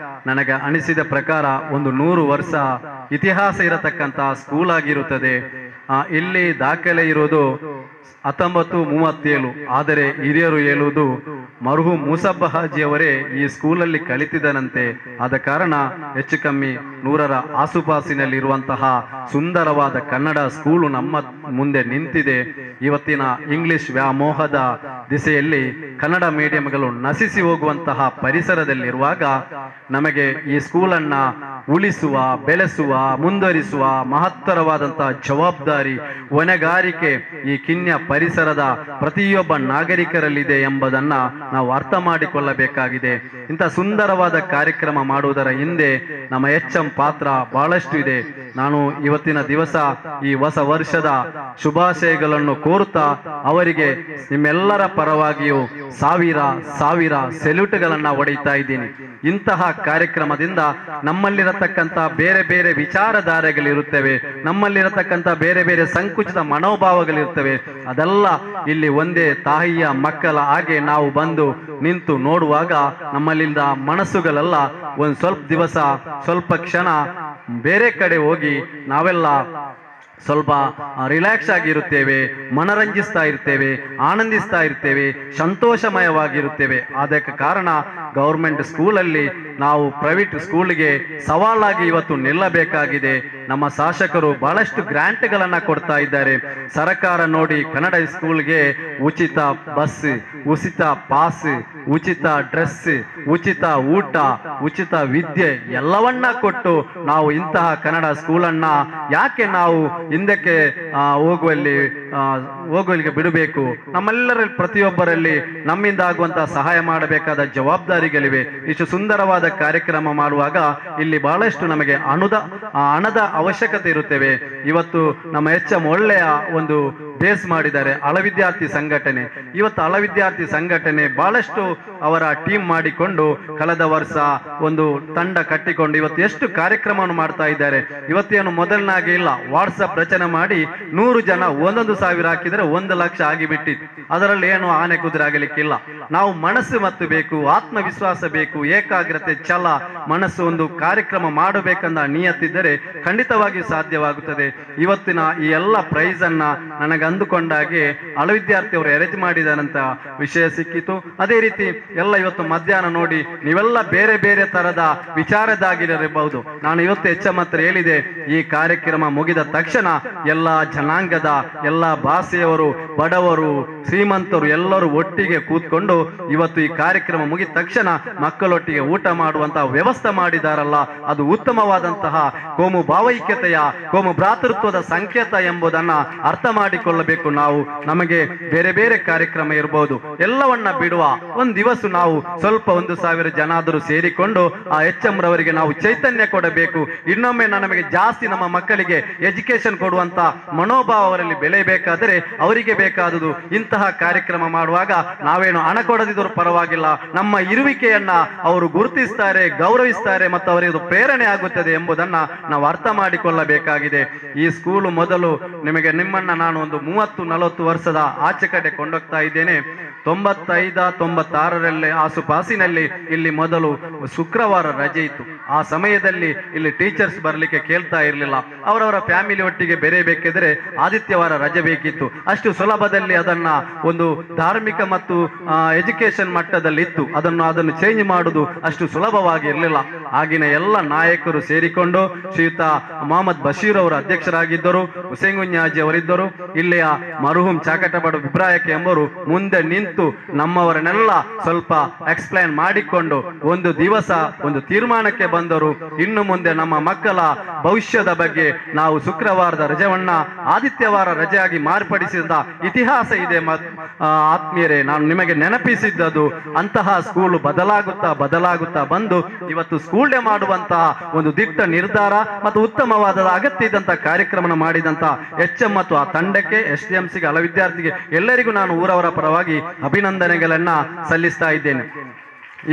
Speaker 8: ನನಗೆ ಅನಿಸಿದ ಪ್ರಕಾರ ಒಂದು 100 ವರ್ಷ ಇತಿಹಾಸ ಇರತಕ್ಕಂತಹ ಸ್ಕೂಲ್ ಆಗಿರುತ್ತದೆ. ಇಲ್ಲಿ ದಾಖಲೆ ಇರುವುದು 1937. ಆದರೆ ಹಿರಿಯರು ಹೇಳುವುದು ಮರ್ಹೂಮ್ ಮೂಸಬ್ಬ ಹಾಜಿಯವರೇ ಈ ಸ್ಕೂಲಲ್ಲಿ ಕಲಿತಿದನಂತೆ. ಆದ ಕಾರಣ ಹೆಚ್ಚು ಕಮ್ಮಿ 100ರ ಆಸುಪಾಸಿನಲ್ಲಿರುವಂತಹ ಸುಂದರವಾದ ಕನ್ನಡ ಸ್ಕೂಲು ನಮ್ಮ ಮುಂದೆ ನಿಂತಿದೆ. ಇವತ್ತಿನ ಇಂಗ್ಲಿಷ್ ವ್ಯಾಮೋಹದ ದಿಸೆಯಲ್ಲಿ ಕನ್ನಡ ಮೀಡಿಯಂಗಳು ನಶಿಸಿ ಹೋಗುವಂತಹ ಪರಿಸರದಲ್ಲಿರುವಾಗ ನಮಗೆ ಈ ಸ್ಕೂಲನ್ನ ಉಳಿಸುವ, ಬೆಳೆಸುವ, ಮುಂದುವರಿಸುವ ಮಹತ್ತರವಾದಂತಹ ಜವಾಬ್ದಾರಿ, ಹೊಣೆಗಾರಿಕೆ ಈ ಕಿನ್ಯ ಪರಿಸರದ ಪ್ರತಿಯೊಬ್ಬ ನಾಗರಿಕರಲ್ಲಿದೆ ಎಂಬುದನ್ನ ನಾವು ಅರ್ಥ ಮಾಡಿಕೊಳ್ಳಬೇಕಾಗಿದೆ. ಇಂಥ ಸುಂದರವಾದ ಕಾರ್ಯಕ್ರಮ ಮಾಡುವುದರ ಹಿಂದೆ ನಮ್ಮ HM ಪಾತ್ರ ಬಹಳಷ್ಟು ಇದೆ. ನಾನು ಇವತ್ತಿನ ದಿವಸ ಈ ಹೊಸ ವರ್ಷದ ಶುಭಾಶಯಗಳನ್ನು ಕೋರುತ್ತಾ ಅವರಿಗೆ ನಿಮ್ಮೆಲ್ಲರ ಪರವಾಗಿಯೂ ಸಾವಿರ ಸೆಲ್ಯೂಟ್ಗಳನ್ನ ಹೊಡೆಯುತ್ತಾ ಇದ್ದೀನಿ. ಇಂತಹ ಕಾರ್ಯಕ್ರಮದಿಂದ ನಮ್ಮಲ್ಲಿರತಕ್ಕಂಥ ಬೇರೆ ಬೇರೆ ವಿಚಾರಧಾರೆಗಳಿರುತ್ತವೆ, ನಮ್ಮಲ್ಲಿರತಕ್ಕಂಥ ಬೇರೆ ಬೇರೆ ಸಂಕುಚಿತ ಮನೋಭಾವಗಳಿರ್ತವೆ. ಅದೆಲ್ಲ ಇಲ್ಲಿ ಒಂದೇ ತಾಯಿಯ ಮಕ್ಕಳ ಹಾಗೆ ನಾವು ಬಂದು ನಿಂತು ನೋಡುವಾಗ ನಮ್ಮಲ್ಲಿಂದ ಮನಸ್ಸುಗಳೆಲ್ಲ ಒಂದು ಸ್ವಲ್ಪ ಕ್ಷಣ ಬೇರೆ ಕಡೆ ಹೋಗಿ ನಾವೆಲ್ಲ ಸ್ವಲ್ಪ ರಿಲ್ಯಾಕ್ಸ್ ಆಗಿರುತ್ತೇವೆ, ಮನರಂಜಿಸ್ತಾ ಇರ್ತೇವೆ, ಆನಂದಿಸ್ತಾ ಇರ್ತೇವೆ, ಸಂತೋಷಮಯವಾಗಿರುತ್ತೇವೆ. ಅದಕ್ಕೆ ಕಾರಣ ಗೌರ್ಮೆಂಟ್ ಸ್ಕೂಲಲ್ಲಿ ನಾವು ಪ್ರೈವೇಟ್ ಸ್ಕೂಲ್ಗೆ ಸವಾಲಾಗಿ ಇವತ್ತು ನಿಲ್ಲಬೇಕಾಗಿದೆ. ನಮ್ಮ ಶಾಸಕರು ಬಹಳಷ್ಟು ಗ್ರಾಂಟ್ಗಳನ್ನ ಕೊಡ್ತಾ ಇದ್ದಾರೆ. ಸರ್ಕಾರ ನೋಡಿ ಕನ್ನಡ ಸ್ಕೂಲ್ಗೆ ಉಚಿತ ಬಸ್, ಉಚಿತ ಪಾಸ್, ಉಚಿತ ಡ್ರೆಸ್, ಉಚಿತ ಊಟ, ಉಚಿತ ವಿದ್ಯೆ ಎಲ್ಲವನ್ನ ಕೊಟ್ಟು ನಾವು ಇಂತಹ ಕನ್ನಡ ಸ್ಕೂಲನ್ನ ಯಾಕೆ ನಾವು ಹಿಂದಕ್ಕೆ ಹೋಗುವಲ್ಲಿಗೆ ಬಿಡಬೇಕು? ನಮ್ಮೆಲ್ಲರಲ್ಲಿ ಪ್ರತಿಯೊಬ್ಬರಲ್ಲಿ ನಮ್ಮಿಂದ ಆಗುವಂತಹ ಸಹಾಯ ಮಾಡಬೇಕಾದ ಜವಾಬ್ದಾರಿಗಳಿವೆ. ಇಷ್ಟು ಸುಂದರವಾದ ಕಾರ್ಯಕ್ರಮ ಮಾಡುವಾಗ ಇಲ್ಲಿ ಬಹಳಷ್ಟು ನಮಗೆ ಹಣದ ಅವಶ್ಯಕತೆ ಇರುತ್ತೇವೆ. ಇವತ್ತು ನಮ್ಮ HM ಒಳ್ಳೆಯ ಒಂದು ಬೇಸ್ ಮಾಡಿದ್ದಾರೆ ಹಳ ವಿದ್ಯಾರ್ಥಿ ಸಂಘಟನೆ. ಇವತ್ತು ಹಳ ವಿದ್ಯಾರ್ಥಿ ಸಂಘಟನೆ ಬಹಳಷ್ಟು ಅವರ ಟೀಮ್ ಮಾಡಿಕೊಂಡು ಕಳೆದ ವರ್ಷ ಒಂದು ತಂಡ ಕಟ್ಟಿಕೊಂಡು ಇವತ್ತು ಎಷ್ಟು ಕಾರ್ಯಕ್ರಮವನ್ನು ಮಾಡ್ತಾ ಇದ್ದಾರೆ. ಇವತ್ತೇನು ಮೊದಲನಾಗೆ ಇಲ್ಲ, ವಾಟ್ಸಪ್ ರಚನೆ ಮಾಡಿ 100 ಜನ 1,000 ಹಾಕಿದರೆ 1 ಲಕ್ಷ ಆಗಿಬಿಟ್ಟಿತ್ತು. ಅದರಲ್ಲಿ ಏನು ಆನೆ ಕುದುರೆ ಆಗಲಿಕ್ಕಿಲ್ಲ. ನಾವು ಮನಸ್ಸು ಮತ್ತು ಬೇಕು, ಆತ್ಮವಿಶ್ವಾಸ ಬೇಕು, ಏಕಾಗ್ರತೆ, ಛಲ, ಮನಸ್ಸು ಒಂದು ಕಾರ್ಯಕ್ರಮ ಮಾಡಬೇಕಂದ ನಿಯತ್ತಿದ್ದರೆ ಖಂಡಿತವಾಗಿ ಸಾಧ್ಯವಾಗುತ್ತದೆ. ಇವತ್ತಿನ ಈ ಎಲ್ಲ ಪ್ರೈಸ್ ಅನ್ನ ನನಗೆ ಅಂದುಕೊಂಡಾಗೆ ಹಳ ವಿದ್ಯಾರ್ಥಿಯವರು ಅರೇಂಜ್ ಮಾಡಿದಂತ ವಿಷಯ ಸಿಕ್ಕಿತು. ಅದೇ ರೀತಿ ಎಲ್ಲ ಇವತ್ತು ಮಧ್ಯಾಹ್ನ ನೋಡಿ ನೀವೆಲ್ಲ ಬೇರೆ ಬೇರೆ ತರದ ವಿಚಾರದಾಗಿರಬಹುದು. ನಾನು ಇವತ್ತು ಹೆಚ್ಚು ಹೇಳಿದೆ, ಈ ಕಾರ್ಯಕ್ರಮ ಮುಗಿದ ತಕ್ಷಣ ಎಲ್ಲ ಜನಾಂಗದ ಎಲ್ಲ ಭಾಷೆಯವರು, ಬಡವರು, ಶ್ರೀಮಂತರು ಎಲ್ಲರೂ ಒಟ್ಟಿಗೆ ಕೂತ್ಕೊಂಡು ಇವತ್ತು ಈ ಕಾರ್ಯಕ್ರಮ ಮುಗಿದ ತಕ್ಷಣ ಮಕ್ಕಳೊಟ್ಟಿಗೆ ಊಟ ಮಾಡುವಂತಹ ವ್ಯವಸ್ಥೆ ಮಾಡಿದಾರಲ್ಲ, ಅದು ಉತ್ತಮವಾದಂತಹ ಕೋಮು ಭಾವೈಕ್ಯತೆಯ, ಕೋಮು ಭ್ರಾತೃತ್ವದ ಸಂಕೇತ ಎಂಬುದನ್ನ ಅರ್ಥ ಮಾಡಿಕೊಳ್ಳಬೇಕು. ನಾವು ನಮಗೆ ಬೇರೆ ಬೇರೆ ಕಾರ್ಯಕ್ರಮ ಇರಬಹುದು, ಎಲ್ಲವನ್ನ ಬಿಡುವ ಒಂದು ದಿವಸ ನಾವು ಸ್ವಲ್ಪ 1,000 ಜನ ಆದರೂ ಸೇರಿಕೊಂಡು ಆ HM ರವರಿಗೆ ನಾವು ಚೈತನ್ಯ ಕೊಡಬೇಕು. ಇನ್ನೊಮ್ಮೆ ನಮಗೆ ಜಾಸ್ತಿ ನಮ್ಮ ಮಕ್ಕಳಿಗೆ ಎಜುಕೇಶನ್ ಕೊಡುವಂತ ಮನೋಭಾವ ಅವರಲ್ಲಿ ಬೆಳೆಯಬೇಕಾದರೆ ಅವರಿಗೆ ಬೇಕಾದುದು ಇಂತಹ ಕಾರ್ಯಕ್ರಮ ಮಾಡುವಾಗ ನಾವೇನು ಹಣ ಕೊಡದಿದ್ದರೂ ಪರವಾಗಿಲ್ಲ, ನಮ್ಮ ಇರುವಿಕೆಯನ್ನ ಅವರು ಗುರುತಿಸ್ತಾರೆ, ಗೌರವಿಸ್ತಾರೆ ಮತ್ತು ಅವರಿಗೆ ಪ್ರೇರಣೆ ಆಗುತ್ತದೆ ಎಂಬುದನ್ನ ನಾವು ಅರ್ಥ ಮಾಡಿಕೊಳ್ಳಬೇಕಾಗಿದೆ. ಈ ಸ್ಕೂಲು ಮೊದಲು ನಿಮ್ಮನ್ನ ನಾನು ಒಂದು 30-40 ವರ್ಷದ ಆಚೆ ಕಡೆ ಕೊಂಡೋಗ್ತಾ ಇದ್ದೇನೆ. 95-96ರಲ್ಲಿ ಆಸುಪಾಸಿನಲ್ಲಿ ಇಲ್ಲಿ ಮೊದಲು ಶುಕ್ರವಾರ ರಜೆ ಇತ್ತು. ಆ ಸಮಯದಲ್ಲಿ ಇಲ್ಲಿ ಟೀಚರ್ಸ್ ಬರ್ಲಿಕ್ಕೆ ಕೇಳ್ತಾ ಇರಲಿಲ್ಲ. ಅವರವರ ಫ್ಯಾಮಿಲಿ ಒಟ್ಟಿಗೆ ಬೆರೆಯಬೇಕಿದ್ರೆ ಆದಿತ್ಯವಾರ ರಜೆ ಬೇಕಿತ್ತು. ಅಷ್ಟು ಸುಲಭದಲ್ಲಿ ಅದನ್ನ ಒಂದು ಧಾರ್ಮಿಕ ಮತ್ತು ಎಜುಕೇಶನ್ ಮಟ್ಟದಲ್ಲಿ ಇತ್ತು. ಅದನ್ನು ಚೇಂಜ್ ಮಾಡುವುದು ಅಷ್ಟು ಸುಲಭವಾಗಿ ಇರಲಿಲ್ಲ. ಆಗಿನ ಎಲ್ಲ ನಾಯಕರು ಸೇರಿಕೊಂಡು ಶ್ರೀಯುತ ಮೊಹಮ್ಮದ್ ಬಶೀರ್ ಅವರು ಅಧ್ಯಕ್ಷರಾಗಿದ್ದರು, ಹುಸೇನ್ ಗುಂಜಾಜಿ ಅವರಿದ್ದರು, ಇಲ್ಲಿಯ ಮರುಹುಂ ಚಾಕಟಬಾಡು ಇಬ್ರಾಯಕ್ಕೆ ಎಂಬರು ಮುಂದೆ ನಿಂತು ನಮ್ಮವರನ್ನೆಲ್ಲ ಸ್ವಲ್ಪ ಎಕ್ಸ್ಪ್ಲೈನ್ ಮಾಡಿಕೊಂಡು ಒಂದು ದಿವಸ ಒಂದು ತೀರ್ಮಾನಕ್ಕೆ ಬಂದರು. ಇನ್ನು ಮುಂದೆ ನಮ್ಮ ಮಕ್ಕಳ ಭವಿಷ್ಯದ ಬಗ್ಗೆ ನಾವು ಶುಕ್ರವಾರದ ರಜೆವನ್ನ ಆದಿತ್ಯವಾರ ರಜೆಯಾಗಿ ಮಾರ್ಪಡಿಸಿದ ಇತಿಹಾಸ ಇದೆ. ಆತ್ಮೀಯರೇ, ನಾನು ನಿಮಗೆ ನೆನಪಿಸಿದ್ದದು ಅಂತಹ ಸ್ಕೂಲ್ ಬದಲಾಗುತ್ತಾ ಬಂದು ಇವತ್ತು ಸ್ಕೂಲ್ ಡೇ ಮಾಡುವಂತಹ ಒಂದು ದಿಟ್ಟ ನಿರ್ಧಾರ ಮತ್ತು ಉತ್ತಮವಾದ ಅಗತ್ಯ ಇದ್ದಂತಹ ಕಾರ್ಯಕ್ರಮ ಮಾಡಿದಂತ HM ಮತ್ತು ಆ ತಂಡಕ್ಕೆ, SDMCಗೆ, ಹಳ ವಿದ್ಯಾರ್ಥಿಗೆ ಎಲ್ಲರಿಗೂ ನಾನು ಊರವರ ಪರವಾಗಿ ಅಭಿನಂದನೆಗಳನ್ನ ಸಲ್ಲಿಸ್ತಾ ಇದ್ದೇನೆ.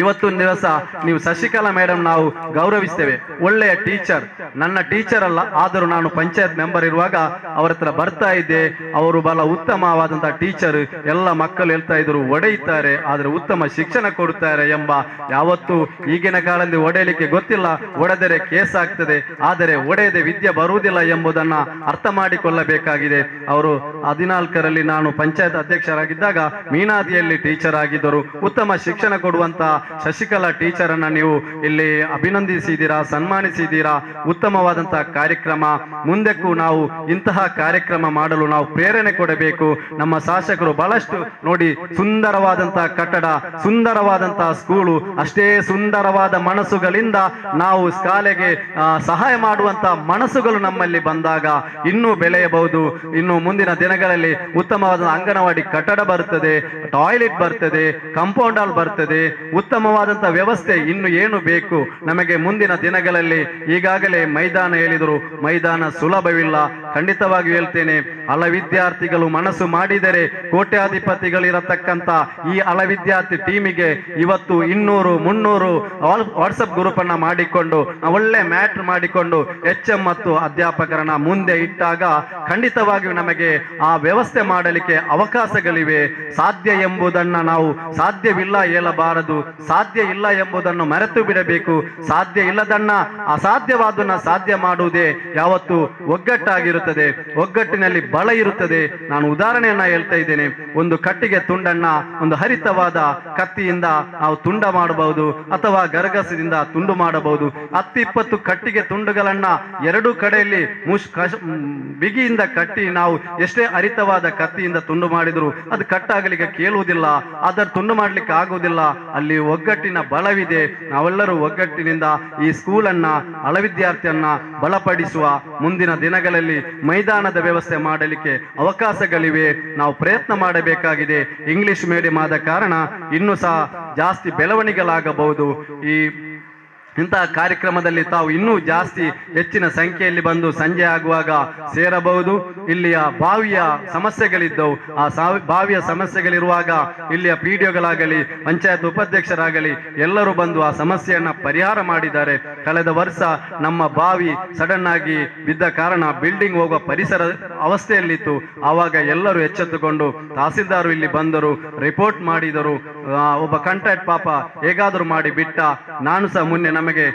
Speaker 8: ಇವತ್ತು ದಿವಸ ನೀವು ಶಶಿಕಲಾ ಮೇಡಮ್ ನಾವು ಗೌರವಿಸ್ತೇವೆ. ಒಳ್ಳೆಯ ಟೀಚರ್, ನನ್ನ ಟೀಚರ್ ಅಲ್ಲ, ಆದರೂ ನಾನು ಪಂಚಾಯತ್ ಮೆಂಬರ್ ಇರುವಾಗ ಅವರ ಹತ್ರ ಬರ್ತಾ ಇದ್ದೆ. ಅವರು ಬಹಳ ಉತ್ತಮವಾದಂತಹ ಟೀಚರ್. ಎಲ್ಲ ಮಕ್ಕಳು ಹೇಳ್ತಾ ಇದ್ರು ಒಡೆಯುತ್ತಾರೆ, ಆದ್ರೆ ಉತ್ತಮ ಶಿಕ್ಷಣ ಕೊಡುತ್ತಾರೆ ಎಂಬ. ಯಾವತ್ತು ಈಗಿನ ಕಾಲದಲ್ಲಿ ಒಡೆಯಲಿಕ್ಕೆ ಗೊತ್ತಿಲ್ಲ, ಒಡೆದರೆ ಕೇಸ್ ಆಗ್ತದೆ, ಆದರೆ ಒಡೆಯದೆ ವಿದ್ಯೆ ಬರುವುದಿಲ್ಲ ಎಂಬುದನ್ನ ಅರ್ಥ ಮಾಡಿಕೊಳ್ಳಬೇಕಾಗಿದೆ. ಅವರು 14ರಲ್ಲಿ ನಾನು ಪಂಚಾಯತ್ ಅಧ್ಯಕ್ಷರಾಗಿದ್ದಾಗ ಮೀನಾದಿಯಲ್ಲಿ ಟೀಚರ್ ಆಗಿದ್ದರು. ಉತ್ತಮ ಶಿಕ್ಷಣ ಕೊಡುವಂತ ಶಶಿಕಲಾ ಟೀಚರ್ ಅನ್ನ ನೀವು ಇಲ್ಲಿ ಅಭಿನಂದಿಸಿದ್ದೀರಾ, ಸನ್ಮಾನಿಸಿದ್ದೀರಾ. ಉತ್ತಮವಾದಂತಹ ಕಾರ್ಯಕ್ರಮ. ಮುಂದಕ್ಕೂ ನಾವು ಇಂತಹ ಕಾರ್ಯಕ್ರಮ ಮಾಡಲು ನಾವು ಪ್ರೇರಣೆ ಕೊಡಬೇಕು. ನಮ್ಮ ಶಾಸಕರು ಬಹಳಷ್ಟು ನೋಡಿ, ಸುಂದರವಾದಂತಹ ಕಟ್ಟಡ, ಸುಂದರವಾದಂತಹ ಸ್ಕೂಲು, ಅಷ್ಟೇ ಸುಂದರವಾದ ಮನಸ್ಸುಗಳಿಂದ ನಾವು ಶಾಲೆಗೆ ಸಹಾಯ ಮಾಡುವಂತಹ ಮನಸ್ಸುಗಳು ನಮ್ಮಲ್ಲಿ ಬಂದಾಗ ಇನ್ನೂ ಬೆಳೆಯಬಹುದು. ಇನ್ನು ಮುಂದಿನ ದಿನಗಳಲ್ಲಿ ಉತ್ತಮವಾದ ಅಂಗನವಾಡಿ ಕಟ್ಟಡ ಬರುತ್ತದೆ, ಟಾಯ್ಲೆಟ್ ಬರ್ತದೆ, ಕಾಂಪೌಂಡ್ ಹಾಲ್ ಬರ್ತದೆ, ಉತ್ತಮವಾದಂತಹ ವ್ಯವಸ್ಥೆ. ಇನ್ನು ಏನು ಬೇಕು ನಮಗೆ ಮುಂದಿನ ದಿನಗಳಲ್ಲಿ? ಈಗಾಗಲೇ ಮೈದಾನ ಹೇಳಿದರು, ಮೈದಾನ ಸುಲಭವಿಲ್ಲ. ಖಂಡಿತವಾಗಿ ಹೇಳ್ತೇನೆ, ಹಳ ವಿದ್ಯಾರ್ಥಿಗಳು ಮನಸ್ಸು ಮಾಡಿದರೆ ಕೋಟ್ಯಾಧಿಪತಿಗಳಿರತಕ್ಕಂತ ಈ ಹಳ ವಿದ್ಯಾರ್ಥಿ ಟೀಮಿಗೆ ಇವತ್ತು 200-300 ವಾಟ್ಸಪ್ ಗ್ರೂಪ್ ಅನ್ನ ಮಾಡಿಕೊಂಡು ಒಳ್ಳೆ ಮ್ಯಾಟ್ರ್ ಮಾಡಿಕೊಂಡು HM ಮತ್ತು ಅಧ್ಯಾಪಕರನ್ನ ಮುಂದೆ ಇಟ್ಟಾಗ ಖಂಡಿತವಾಗಿಯೂ ನಮಗೆ ಆ ವ್ಯವಸ್ಥೆ ಮಾಡಲಿಕ್ಕೆ ಅವಕಾಶಗಳಿವೆ. ಸಾಧ್ಯ ಎಂಬುದನ್ನ ನಾವು ಸಾಧ್ಯವಿಲ್ಲ ಹೇಳಬಾರದು, ಸಾಧ್ಯ ಇಲ್ಲ ಎಂಬುದನ್ನು ಮರೆತು ಬಿಡಬೇಕು. ಸಾಧ್ಯ ಇಲ್ಲದನ್ನ, ಅಸಾಧ್ಯವಾದನ್ನ ಸಾಧ್ಯ ಮಾಡುವುದೇ ಯಾವತ್ತು ಒಗ್ಗಟ್ಟಾಗಿರುತ್ತದೆ. ಒಗ್ಗಟ್ಟಿನಲ್ಲಿ ಬಲ ಇರುತ್ತದೆ. ನಾನು ಉದಾಹರಣೆಯನ್ನ ಹೇಳ್ತಾ ಇದ್ದೇನೆ. ಒಂದು ಕಟ್ಟಿಗೆ ತುಂಡನ್ನ ಒಂದು ಹರಿತವಾದ ಕತ್ತಿಯಿಂದ ನಾವು ತುಂಡ ಮಾಡಬಹುದು ಅಥವಾ ಗರಗಸದಿಂದ ತುಂಡು ಮಾಡಬಹುದು. 10-20 ಕಟ್ಟಿಗೆ ತುಂಡುಗಳನ್ನ ಎರಡು ಕಡೆಯಲ್ಲಿ ಬಿಗಿಯಿಂದ ಕಟ್ಟಿ ನಾವು ಎಷ್ಟೇ ಹರಿತವಾದ ಕತ್ತಿಯಿಂದ ತುಂಡು ಮಾಡಿದ್ರು ಅದು ಕಟ್ಟಾಗಲಿಕ್ಕೆ ಕೇಳುವುದಿಲ್ಲ, ಅದರ ತುಂಡು ಮಾಡ್ಲಿಕ್ಕೆ ಆಗುವುದಿಲ್ಲ. ಅಲ್ಲಿ ಒಗ್ಗಟ್ಟಿನ ಬಲವಿದೆ. ನಾವೆಲ್ಲರೂ ಒಗ್ಗಟ್ಟಿನಿಂದ ಈ ಸ್ಕೂಲನ್ನ, ಹಳ ವಿದ್ಯಾರ್ಥಿಯನ್ನ ಬಲಪಡಿಸುವ. ಮುಂದಿನ ದಿನಗಳಲ್ಲಿ ಮೈದಾನದ ವ್ಯವಸ್ಥೆ ಮಾಡಲಿಕ್ಕೆ ಅವಕಾಶಗಳಿವೆ. ನಾವು ಪ್ರಯತ್ನ ಮಾಡಬೇಕಾಗಿದೆ. ಇಂಗ್ಲಿಷ್ ಮೀಡಿಯಂ ಆದ ಕಾರಣ ಇನ್ನೂ ಸಹ ಜಾಸ್ತಿ ಬೆಳವಣಿಗೆಗಳಾಗಬಹುದು. ಈ ಇಂತಹ ಕಾರ್ಯಕ್ರಮದಲ್ಲಿ ತಾವು ಇನ್ನೂ ಜಾಸ್ತಿ ಹೆಚ್ಚಿನ ಸಂಖ್ಯೆಯಲ್ಲಿ ಬಂದು ಸಂಜೆ ಆಗುವಾಗ ಸೇರಬಹುದು. ಇಲ್ಲಿಯ ಬಾವಿಯ ಸಮಸ್ಯೆಗಳಿದ್ದವು. ಆ ಬಾವಿಯ ಸಮಸ್ಯೆಗಳಿರುವಾಗ ಇಲ್ಲಿಯ PDOಗಳಾಗಲಿ ಪಂಚಾಯತ್ ಉಪಾಧ್ಯಕ್ಷರಾಗಲಿ ಎಲ್ಲರೂ ಬಂದು ಆ ಸಮಸ್ಯೆಯನ್ನ ಪರಿಹಾರ ಮಾಡಿದ್ದಾರೆ. ಕಳೆದ ವರ್ಷ ನಮ್ಮ ಬಾವಿ ಸಡನ್ ಆಗಿ ಬಿದ್ದ ಕಾರಣ ಬಿಲ್ಡಿಂಗ್ ಹೋಗುವ ಪರಿಸರ ಅವಸ್ಥೆಯಲ್ಲಿತ್ತು. ಆವಾಗ ಎಲ್ಲರೂ ಎಚ್ಚೆತ್ತುಕೊಂಡು ತಹಸೀಲ್ದಾರ್ ಇಲ್ಲಿ ಬಂದರು, ರಿಪೋರ್ಟ್ ಮಾಡಿದರು. ಒಬ್ಬ ಕಾಂಟ್ರಾಕ್ಟ್ ಪಾಪ ಹೇಗಾದರೂ ಮಾಡಿ ಬಿಟ್ಟ. ನಾನು ಸಹ ಮೊನ್ನೆ ನಮಗೆ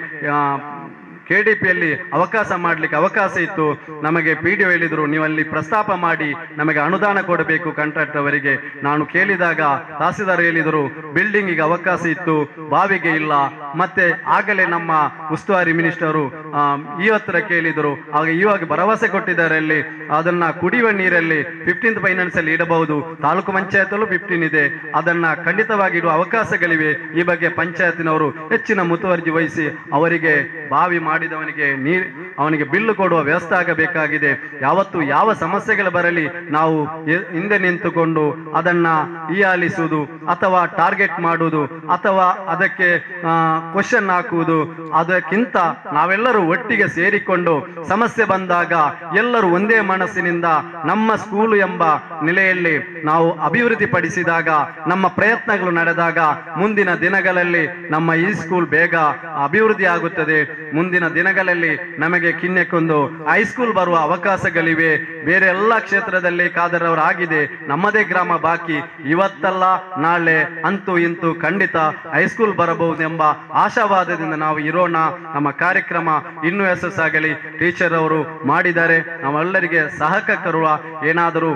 Speaker 8: KDPಯಲ್ಲಿ ಅವಕಾಶ ಮಾಡಲಿಕ್ಕೆ ಅವಕಾಶ ಇತ್ತು. ನಮಗೆ PDO ಹೇಳಿದ್ರು, ನೀವಲ್ಲಿ ಪ್ರಸ್ತಾಪ ಮಾಡಿ ನಮಗೆ ಅನುದಾನ ಕೊಡಬೇಕು ಕಾಂಟ್ರಾಕ್ಟ್ ಅವರಿಗೆ. ನಾನು ಕೇಳಿದಾಗ ತಹಸೀಲ್ದಾರ್ ಹೇಳಿದರು, ಬಿಲ್ಡಿಂಗಿಗೆ ಅವಕಾಶ ಇತ್ತು, ಬಾವಿಗೆ ಇಲ್ಲ. ಮತ್ತೆ ಆಗಲೇ ನಮ್ಮ ಉಸ್ತುವಾರಿ ಮಿನಿಸ್ಟರು ಈ ಹತ್ರ ಕೇಳಿದರು. ಆಗ ಇವಾಗ ಭರವಸೆ ಕೊಟ್ಟಿದ್ದಾರೆ, ಅಲ್ಲಿ ಅದನ್ನ ಕುಡಿಯುವ ನೀರಲ್ಲಿ 15th ಫೈನಾನ್ಸ್ ಅಲ್ಲಿ ಇಡಬಹುದು. ತಾಲೂಕು ಪಂಚಾಯತ್ 15 ಇದೆ, ಅದನ್ನ ಖಂಡಿತವಾಗಿ ಇಡುವ ಅವಕಾಶಗಳಿವೆ. ಈ ಬಗ್ಗೆ ಪಂಚಾಯತಿನವರು ಹೆಚ್ಚಿನ ಮುತುವರ್ಜಿ ವಹಿಸಿ ಅವರಿಗೆ ಬಾವಿ ಮಾಡಿದವನಿಗೆ ಅವನಿಗೆ ಬಿಲ್ಲು ಕೊಡುವ ವ್ಯವಸ್ಥೆ ಆಗಬೇಕಾಗಿದೆ. ಯಾವತ್ತು ಯಾವ ಸಮಸ್ಯೆಗಳು ಬರಲಿ ನಾವು ಹಿಂದೆ ನಿಂತುಕೊಂಡು ಅದನ್ನ ಹೀಯಾಲಿಸುವುದು ಅಥವಾ ಟಾರ್ಗೆಟ್ ಮಾಡುವುದು ಅಥವಾ ಅದಕ್ಕೆ ಕ್ವಶನ್ ಹಾಕುವುದು, ಅದಕ್ಕಿಂತ ನಾವೆಲ್ಲರೂ ಒಟ್ಟಿಗೆ ಸೇರಿಕೊಂಡು ಸಮಸ್ಯೆ ಬಂದಾಗ ಎಲ್ಲರೂ ಒಂದೇ ಮನಸ್ಸಿನಿಂದ ನಮ್ಮ ಸ್ಕೂಲು ಎಂಬ ನೆಲೆಯಲ್ಲಿ ನಾವು ಅಭಿವೃದ್ಧಿ ಪಡಿಸಿದಾಗ, ನಮ್ಮ ಪ್ರಯತ್ನಗಳು ನಡೆದಾಗ ಮುಂದಿನ ದಿನಗಳಲ್ಲಿ ನಮ್ಮ ಈ ಸ್ಕೂಲ್ ಬೇಗ ಅಭಿವೃದ್ಧಿ ಆಗುತ್ತದೆ. ಮುಂದಿನ ದಿನಗಳಲ್ಲಿ ನಮಗೆ ಕಿನ್ನೆಕ್ಕೊಂದು ಹೈಸ್ಕೂಲ್ ಬರುವ ಅವಕಾಶಗಳಿವೆ. ಬೇರೆ ಎಲ್ಲ ಕ್ಷೇತ್ರದಲ್ಲಿ ಕಾದರವರು ಆಗಿದೆ, ನಮ್ಮದೇ ಗ್ರಾಮ ಬಾಕಿ. ಇವತ್ತಲ್ಲ ನಾಳೆ ಅಂತೂ ಇಂತೂ ಖಂಡಿತ ಹೈಸ್ಕೂಲ್ ಬರಬಹುದೆಂಬ ಆಶಾವಾದದಿಂದ ನಾವು ಇರೋಣ. ನಮ್ಮ ಕಾರ್ಯಕ್ರಮ ಇನ್ನೂ ಯಶಸ್ಸಾಗಲಿ. ಟೀಚರ್ ಅವರು ಮಾಡಿದ್ದಾರೆ, ನಾವೆಲ್ಲರಿಗೆ ಸಹಕರಿಸುವ. ಏನಾದರೂ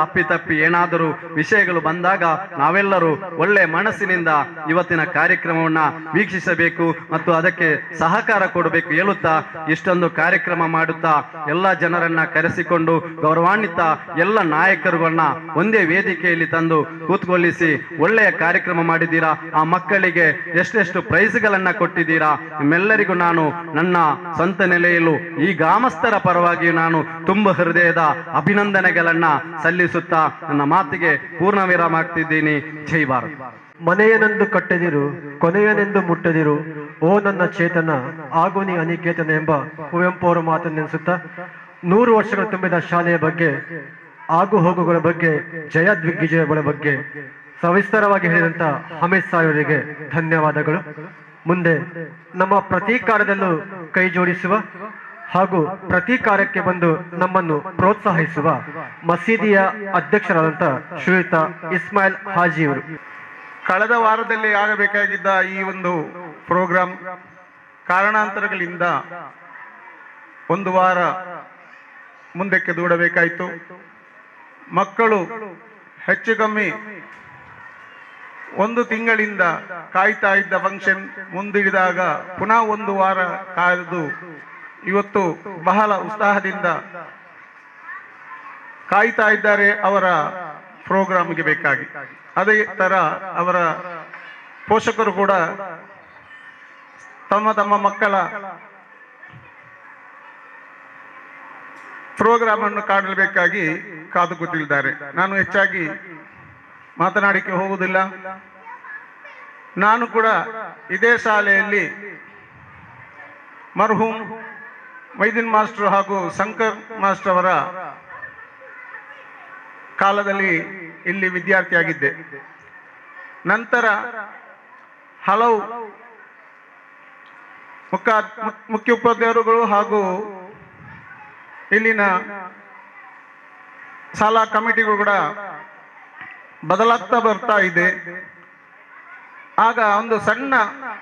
Speaker 8: ಅಪ್ಪಿತಪ್ಪಿ ಏನಾದರೂ ವಿಷಯಗಳು ಬಂದಾಗ ನಾವೆಲ್ಲರೂ ಒಳ್ಳೆ ಮನಸ್ಸಿನಿಂದ ಇವತ್ತಿನ ಕಾರ್ಯಕ್ರಮವನ್ನ ವೀಕ್ಷಿಸಬೇಕು ಮತ್ತು ಅದಕ್ಕೆ ಸಹಕಾರ ಕೊಡಬೇಕು ಹೇಳುತ್ತಾ ಇಷ್ಟೊಂದು ಕಾರ್ಯಕ್ರಮ ಮಾಡುತ್ತಾ ಎಲ್ಲ ಜನರನ್ನ ಕರೆಸಿಕೊಂಡು ಗೌರವಾನ್ವಿತ ಎಲ್ಲ ನಾಯಕರುಗಳನ್ನ ಒಂದೇ ವೇದಿಕೆಯಲ್ಲಿ ತಂದು ಕೂತ್ಕೊಳ್ಳಿಸಿ ಒಳ್ಳೆಯ ಕಾರ್ಯಕ್ರಮ ಮಾಡಿದ್ದೀರಾ. ಆ ಮಕ್ಕಳಿಗೆ ಎಷ್ಟೆಷ್ಟು ಪ್ರೈಸ್ಗಳನ್ನ ಕೊಟ್ಟಿದ್ದೀರಾ. ನಿಮ್ಮೆಲ್ಲರಿಗೂ ನಾನು ನನ್ನ ಸ್ವಂತ ನೆಲೆಯಲ್ಲೂ ಈ ಗ್ರಾಮಸ್ಥರ ಪರವಾಗಿ ನಾನು ತುಂಬ ಹೃದಯದ ಅಭಿನಂದನೆಗಳನ್ನ ಸಲ್ಲಿಸುತ್ತಾ ನನ್ನ ಮಾತಿಗೆ ಪೂರ್ಣ ವಿರಾಮ ಆಗ್ತಿದ್ದೀನಿ. ಜೈ ಭಾರತ್.
Speaker 1: ಮನೆಯನೆಂದು ಕಟ್ಟದಿರು, ಕೊನೆಯನೆಂದು ಮುಟ್ಟದಿರು, ಓ ನನ್ನ ಚೇತನ ಆಗು ನೀ ಅನಿಕೇತನ ಎಂಬ ಕುವೆಂಪು ಅವರ ಮಾತನ್ನು ನೆನೆಸುತ್ತಾ 100 ವರ್ಷಗಳು ತುಂಬಿದ ಶಾಲೆಯ ಬಗ್ಗೆ, ಆಗು ಹೋಗುಗಳ ಬಗ್ಗೆ, ಜಯ ದಿಗ್ವಿಜಯಗಳ ಬಗ್ಗೆ ಸವಿಸ್ತಾರವಾಗಿ ಹೇಳಿದಂತ ಅಮಿತ್ ಶಾ ಅವರಿಗೆ ಧನ್ಯವಾದಗಳು. ಮುಂದೆ ನಮ್ಮ ಪ್ರತಿ ಕಾರ್ಯದಲ್ಲೂ ಕೈ ಜೋಡಿಸುವ ಹಾಗೂ ಪ್ರತಿ ಕಾರ್ಯಕ್ಕೆ ಬಂದು ನಮ್ಮನ್ನು ಪ್ರೋತ್ಸಾಹಿಸುವ ಮಸೀದಿಯ ಅಧ್ಯಕ್ಷರಾದಂಥ ಶ್ರೀಯುತ ಇಸ್ಮಾಯಿಲ್ ಹಾಜಿ ಅವರು.
Speaker 9: ಕಳೆದ ವಾರದಲ್ಲಿ ಆಗಬೇಕಾಗಿದ್ದ ಈ ಒಂದು ಪ್ರೋಗ್ರಾಂ ಕಾರಣಾಂತರಗಳಿಂದ ಒಂದು ವಾರ ಮುಂದಕ್ಕೆ ದೂಡಬೇಕಾಯಿತು. ಮಕ್ಕಳು ಹೆಚ್ಚು ಕಮ್ಮಿ 1 ತಿಂಗಳಿಂದ ಕಾಯ್ತಾ ಇದ್ದ ಫಂಕ್ಷನ್ ಮುಂದಿಡಿದಾಗ ಪುನಃ 1 ವಾರ ಕಾಯ್ದು ಇವತ್ತು ಬಹಳ ಉತ್ಸಾಹದಿಂದ ಕಾಯ್ತಾ ಇದ್ದಾರೆ ಅವರ ಪ್ರೋಗ್ರಾಮ್ಗೆ ಬೇಕಾಗಿ. ಅದೇ ತರ ಅವರ ಪೋಷಕರು ಕೂಡ ತಮ್ಮ ತಮ್ಮ ಮಕ್ಕಳ ಪ್ರೋಗ್ರಾಮ್ ಅನ್ನು ಕಾಣಬೇಕಾಗಿ ಕಾದು ಕೂತಿದ್ದಾರೆ. ನಾನು ಹೆಚ್ಚಾಗಿ ಮಾತನಾಡಿಕೆ ಹೋಗುವುದಿಲ್ಲ. ನಾನು ಕೂಡ ಇದೇ ಶಾಲೆಯಲ್ಲಿ ಮರ್ಹೂಮ್ ಮೈದೀನ್ ಮಾಸ್ಟರ್ ಹಾಗೂ ಶಂಕರ್ ಮಾಸ್ಟರ್ ಅವರ ಕಾಲದಲ್ಲಿ ಇಲ್ಲಿ ವಿದ್ಯಾರ್ಥಿಯಾಗಿದ್ದೆ. ನಂತರ ಹಲವು ಮುಖ್ಯ ಉಪಾಧ್ಯಾಯರುಗಳು ಹಾಗೂ ಇಲ್ಲಿನ ಶಾಲಾ ಕಮಿಟಿಗಳು ಕೂಡ ಬದಲಾಗ್ತಾ ಬರ್ತಾ ಇದೆ. ಆಗ ಒಂದು ಸಣ್ಣ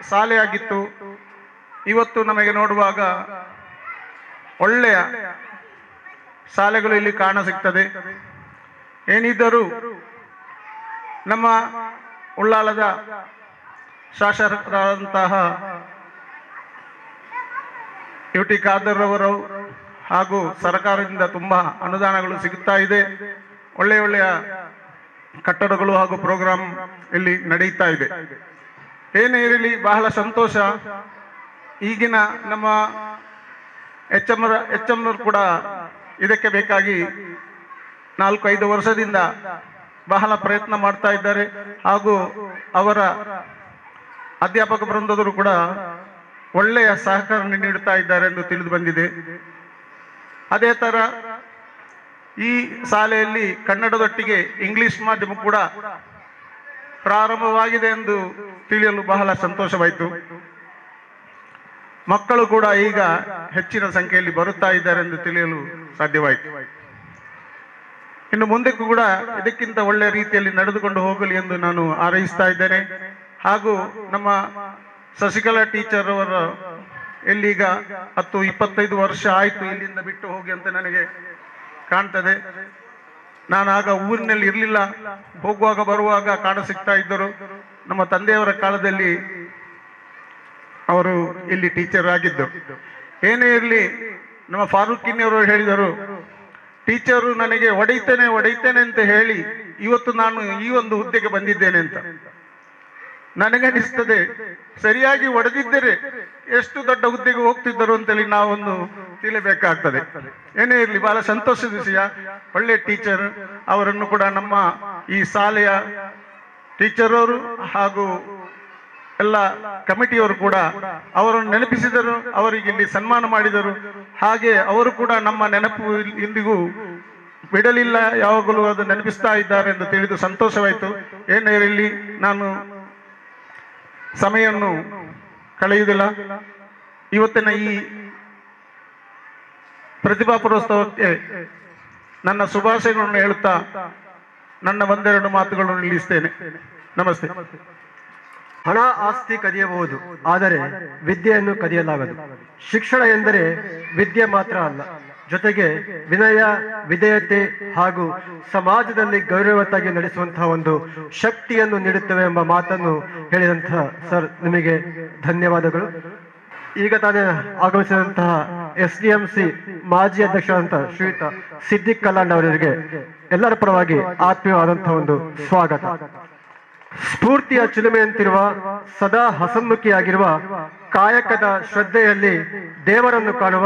Speaker 9: ಶಾಲೆಯಾಗಿತ್ತು. ಇವತ್ತು ನಮಗೆ ನೋಡುವಾಗ ಒಳ್ಳೆಯ ಶಾಲೆಗಳು ಇಲ್ಲಿ ಕಾಣ ಸಿಗ್ತದೆ. ಏನಿದ್ದರೂ ನಮ್ಮ ಉಳ್ಳಾಲದ ಶಾಸಕರಾದಂತಹ UT ಖಾದರ್ ಅವರು ಹಾಗೂ ಸರ್ಕಾರದಿಂದ ತುಂಬಾ ಅನುದಾನಗಳು ಸಿಗುತ್ತಾ ಇದೆ. ಒಳ್ಳೆಯ ಕಟ್ಟಡಗಳು ಹಾಗೂ ಪ್ರೋಗ್ರಾಮ್ ಇಲ್ಲಿ ನಡೆಯುತ್ತಾ ಇದೆ. ಏನೇ ಇರಲಿ ಬಹಳ ಸಂತೋಷ. ಈಗಿನ ನಮ್ಮ HM ಕೂಡ ಇದಕ್ಕೆ ಬೇಕಾಗಿ 4-5 ವರ್ಷದಿಂದ ಬಹಳ ಪ್ರಯತ್ನ ಮಾಡ್ತಾ ಇದ್ದಾರೆ. ಹಾಗೂ ಅವರ ಅಧ್ಯಾಪಕ ವೃಂದದರು ಕೂಡ ಒಳ್ಳೆಯ ಸಹಕಾರ ನೀಡುತ್ತಾ ಇದ್ದಾರೆ ಎಂದು ತಿಳಿದು ಬಂದಿದೆ. ಅದೇ ತರ ಈ ಶಾಲೆಯಲ್ಲಿ ಕನ್ನಡದೊಟ್ಟಿಗೆ ಇಂಗ್ಲಿಷ್ ಮಾಧ್ಯಮ ಕೂಡ ಪ್ರಾರಂಭವಾಗಿದೆ ಎಂದು ತಿಳಿಯಲು ಬಹಳ ಸಂತೋಷವಾಯಿತು. ಮಕ್ಕಳು ಕೂಡ ಈಗ ಹೆಚ್ಚಿನ ಸಂಖ್ಯೆಯಲ್ಲಿ ಬರುತ್ತಾ ಇದ್ದಾರೆ ಎಂದು ತಿಳಿಯಲು ಸಾಧ್ಯವಾಯಿತು. ಇನ್ನು ಮುಂದಕ್ಕೂ ಕೂಡ ಇದಕ್ಕಿಂತ ಒಳ್ಳೆಯ ರೀತಿಯಲ್ಲಿ ನಡೆದುಕೊಂಡು ಹೋಗಲಿ ಎಂದು ನಾನು ಹಾರೈಸ್ತಾ ಇದ್ದೇನೆ. ಹಾಗೂ ನಮ್ಮ ಶಶಿಕಲಾ ಟೀಚರ್ ಅವರ ಎಲ್ಲಿಗ 10-25 ವರ್ಷ ಆಯಿತು ಇಲ್ಲಿಂದ ಬಿಟ್ಟು ಹೋಗಿ ಅಂತ ನನಗೆ ಕಾಣ್ತದೆ. ನಾನು ಆಗ ಊರಿನಲ್ಲಿ ಇರಲಿಲ್ಲ, ಹೋಗುವಾಗ ಬರುವಾಗ ಕಾಣ ಸಿಗ್ತಾ ಇದ್ದರು. ನಮ್ಮ ತಂದೆಯವರ ಕಾಲದಲ್ಲಿ ಅವರು ಇಲ್ಲಿ ಟೀಚರ್ ಆಗಿದ್ದರು. ಏನೇ ಇರಲಿ, ನಮ್ಮ ಫಾರೂಕಿನಿಯವರು ಹೇಳಿದರು, ಟೀಚರು ನನಗೆ ಹೊಡೆಯುತ್ತೇನೆ ಅಂತ ಹೇಳಿ ಇವತ್ತು ನಾನು ಈ ಒಂದು ಹುದ್ದೆಗೆ ಬಂದಿದ್ದೇನೆ ಅಂತ. ನನಗನಿಸ್ತದೆ, ಸರಿಯಾಗಿ ಹೊಡೆದಿದ್ದರೆ ಎಷ್ಟು ದೊಡ್ಡ ಹುದ್ದೆಗೆ ಹೋಗ್ತಿದ್ದರು ಅಂತೇಳಿ ನಾವೊಂದು ತಿಳಿಬೇಕಾಗ್ತದೆ. ಏನೇ ಇರಲಿ, ಬಹಳ ಸಂತೋಷದ ವಿಷಯ. ಒಳ್ಳೆ ಟೀಚರ್, ಅವರನ್ನು ಕೂಡ ನಮ್ಮ ಈ ಶಾಲೆಯ ಟೀಚರ್ ಅವರು ಹಾಗೂ ಎಲ್ಲ ಕಮಿಟಿಯವರು ಕೂಡ ಅವರನ್ನು ನೆನಪಿಸಿದರು, ಅವರಿಗೆ ಇಲ್ಲಿ ಸನ್ಮಾನ ಮಾಡಿದರು. ಹಾಗೆ ಅವರು ಕೂಡ ನಮ್ಮ ನೆನಪು ಇಂದಿಗೂ ಬಿಡಲಿಲ್ಲ, ಯಾವಾಗಲೂ ಅದು ನೆನಪಿಸ್ತಾ ಇದ್ದಾರೆ ಎಂದು ತಿಳಿದು ಸಂತೋಷವಾಯಿತು. ಏನೇ ಇರಲಿ, ನಾನು ಸಮಯವನ್ನು ಕಳೆಯುವುದಿಲ್ಲ. ಇವತ್ತಿನ ಈ ಪ್ರತಿಭಾ ಪುರಸ್ಕಾರಕ್ಕೆ ನನ್ನ ಶುಭಾಶಯಗಳನ್ನು ಹೇಳುತ್ತಾ ನನ್ನ ಒಂದೆರಡು ಮಾತುಗಳನ್ನು ನಿಲ್ಲಿಸ್ತೇನೆ. ನಮಸ್ತೆ.
Speaker 1: ಹಣ ಆಸ್ತಿ ಕದಿಯಬಹುದು, ಆದರೆ ವಿದ್ಯೆಯನ್ನು ಕದಿಯಲಾಗದು. ಶಿಕ್ಷಣ ಎಂದರೆ ವಿದ್ಯೆ ಮಾತ್ರ ಅಲ್ಲ, ಜೊತೆಗೆ ವಿನಯ, ವಿಧೇಯತೆ ಹಾಗೂ ಸಮಾಜದಲ್ಲಿ ಗೌರವತ್ತಾಗಿ ನಡೆಸುವಂತಹ ಒಂದು ಶಕ್ತಿಯನ್ನು ನೀಡುತ್ತವೆ ಎಂಬ ಮಾತನ್ನು ಹೇಳಿದಂತಹ ಸರ್ ನಿಮಗೆ ಧನ್ಯವಾದಗಳು. ಈಗ ತಾನೇ ಆಗಮಿಸಿದಂತಹ SDMC ಮಾಜಿ ಅಧ್ಯಕ್ಷರಾದಂತಹ ಶ್ರೀಯುತ ಸಿದ್ದಿಕ್ ಕಲ್ಲಾಂಡ್ ಅವರಿಗೆ ಎಲ್ಲರ ಪರವಾಗಿ ಆತ್ಮೀಯವಾದಂತಹ ಒಂದು ಸ್ವಾಗತ. ಸ್ಫೂರ್ತಿಯ ಚಿಲುಮೆಯಂತಿರುವ, ಸದಾ ಹಸನ್ಮುಖಿಯಾಗಿರುವ, ಕಾಯಕದ ಶ್ರದ್ಧೆಯಲ್ಲಿ ದೇವರನ್ನು ಕಾಣುವ,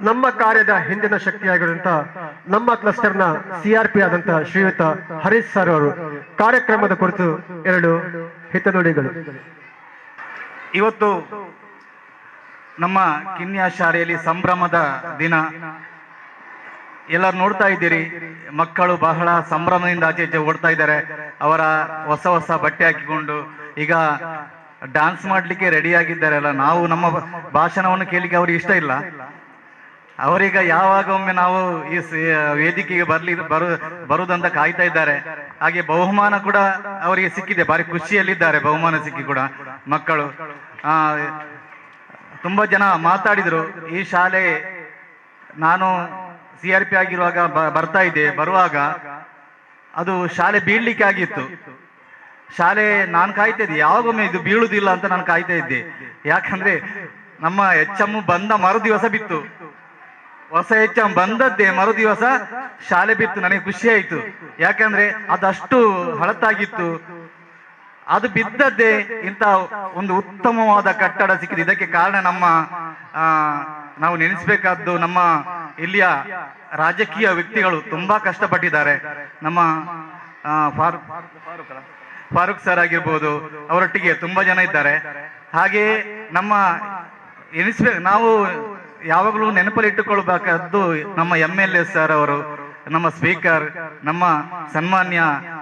Speaker 1: ನಮ್ಮ ಕಾರ್ಯದ ಹಿಂದಿನ ಶಕ್ತಿಯಾಗಿರುವಂತಹ ನಮ್ಮ ಕ್ಲಸ್ಟರ್ನ CRP ಆದಂತಹ ಶ್ರೀಯುತ ಹರೀಶ್ ಸರ್ ಅವರು ಕಾರ್ಯಕ್ರಮದ ಕುರಿತು 2 ಹಿತನುಡಿಗಳು.
Speaker 10: ಇವತ್ತು ನಮ್ಮ ಕಿನ್ಯಾ ಶಾಲೆಯಲ್ಲಿ ಸಂಭ್ರಮದ ದಿನ. ಎಲ್ಲರೂ ನೋಡ್ತಾ ಇದ್ದೀರಿ, ಮಕ್ಕಳು ಬಹಳ ಸಂಭ್ರಮದಿಂದ ಆಚೆ ಓಡ್ತಾ ಇದ್ದಾರೆ. ಅವರ ಹೊಸ ಬಟ್ಟೆ ಹಾಕಿಕೊಂಡು ಈಗ ಡ್ಯಾನ್ಸ್ ಮಾಡ್ಲಿಕ್ಕೆ ರೆಡಿ ಆಗಿದ್ದಾರೆ. ಅಲ್ಲ, ನಾವು ನಮ್ಮ ಭಾಷಣವನ್ನು ಕೇಳಲಿಕ್ಕೆ ಅವ್ರಿಗೆ ಇಷ್ಟ ಇಲ್ಲ. ಅವರೀಗ ಯಾವಾಗ ಒಮ್ಮೆ ನಾವು ಈ ವೇದಿಕೆಗೆ ಬರುವುದಂತ ಕಾಯ್ತಾ ಇದ್ದಾರೆ. ಹಾಗೆ ಬಹುಮಾನ ಕೂಡ ಅವರಿಗೆ ಸಿಕ್ಕಿದೆ, ಭಾರಿ ಖುಷಿಯಲ್ಲಿದ್ದಾರೆ ಬಹುಮಾನ ಸಿಕ್ಕಿ ಕೂಡ ಮಕ್ಕಳು. ತುಂಬಾ ಜನ ಮಾತಾಡಿದ್ರು. ಈ ಶಾಲೆ ನಾನು CRP ಆಗಿರುವಾಗ ಬರುವಾಗ ಅದು ಶಾಲೆ ಬೀಳ್ಲಿಕ್ಕೆ ಆಗಿತ್ತು. ಶಾಲೆ ನಾನು ಕಾಯ್ತಾ ಇದ್ದೆ, ಯಾವಾಗೊಮ್ಮೆ ಇದು ಬೀಳುವುದಿಲ್ಲ ಅಂತ ನಾನು ಕಾಯ್ತಾ ಇದ್ದೆ. ಯಾಕಂದ್ರೆ ನಮ್ಮ HM ಬಂದ ಮರು ದಿವಸ ಬಿತ್ತು. ಹೊಸ HM ಬಂದದ್ದೇ ಮರು ದಿವಸ ಶಾಲೆ ಬಿತ್ತು. ನನಗೆ ಖುಷಿ ಆಯ್ತು, ಯಾಕಂದ್ರೆ ಅದಷ್ಟು ಹಳತಾಗಿತ್ತು. ಅದು ಬಿದ್ದದ್ದೇ ಇಂಥ ಒಂದು ಉತ್ತಮವಾದ ಕಟ್ಟಡ ಸಿಕ್ಕಿದೆ. ಇದಕ್ಕೆ ಕಾರಣ ನಾವು ನೆನೆಸ್ಬೇಕಾದ್ದು ನಮ್ಮ ಇಲ್ಲಿಯ ರಾಜಕೀಯ ವ್ಯಕ್ತಿಗಳು ತುಂಬಾ ಕಷ್ಟಪಟ್ಟಿದ್ದಾರೆ. ನಮ್ಮ ಫಾರೂಕ್ ಸರ್ ಆಗಿರ್ಬೋದು, ಅವರೊಟ್ಟಿಗೆ ತುಂಬಾ ಜನ ಇದ್ದಾರೆ. ಹಾಗೆ ನಮ್ಮ ನಾವು ಯಾವಾಗಲೂ ನೆನಪಲ್ಲಿಟ್ಟುಕೊಳ್ಬೇಕಾದ್ದು ನಮ್ಮ MLA ಸರ್ ಅವರು, ನಮ್ಮ ಸ್ಪೀಕರ್, ನಮ್ಮ ಸನ್ಮಾನ್ಯ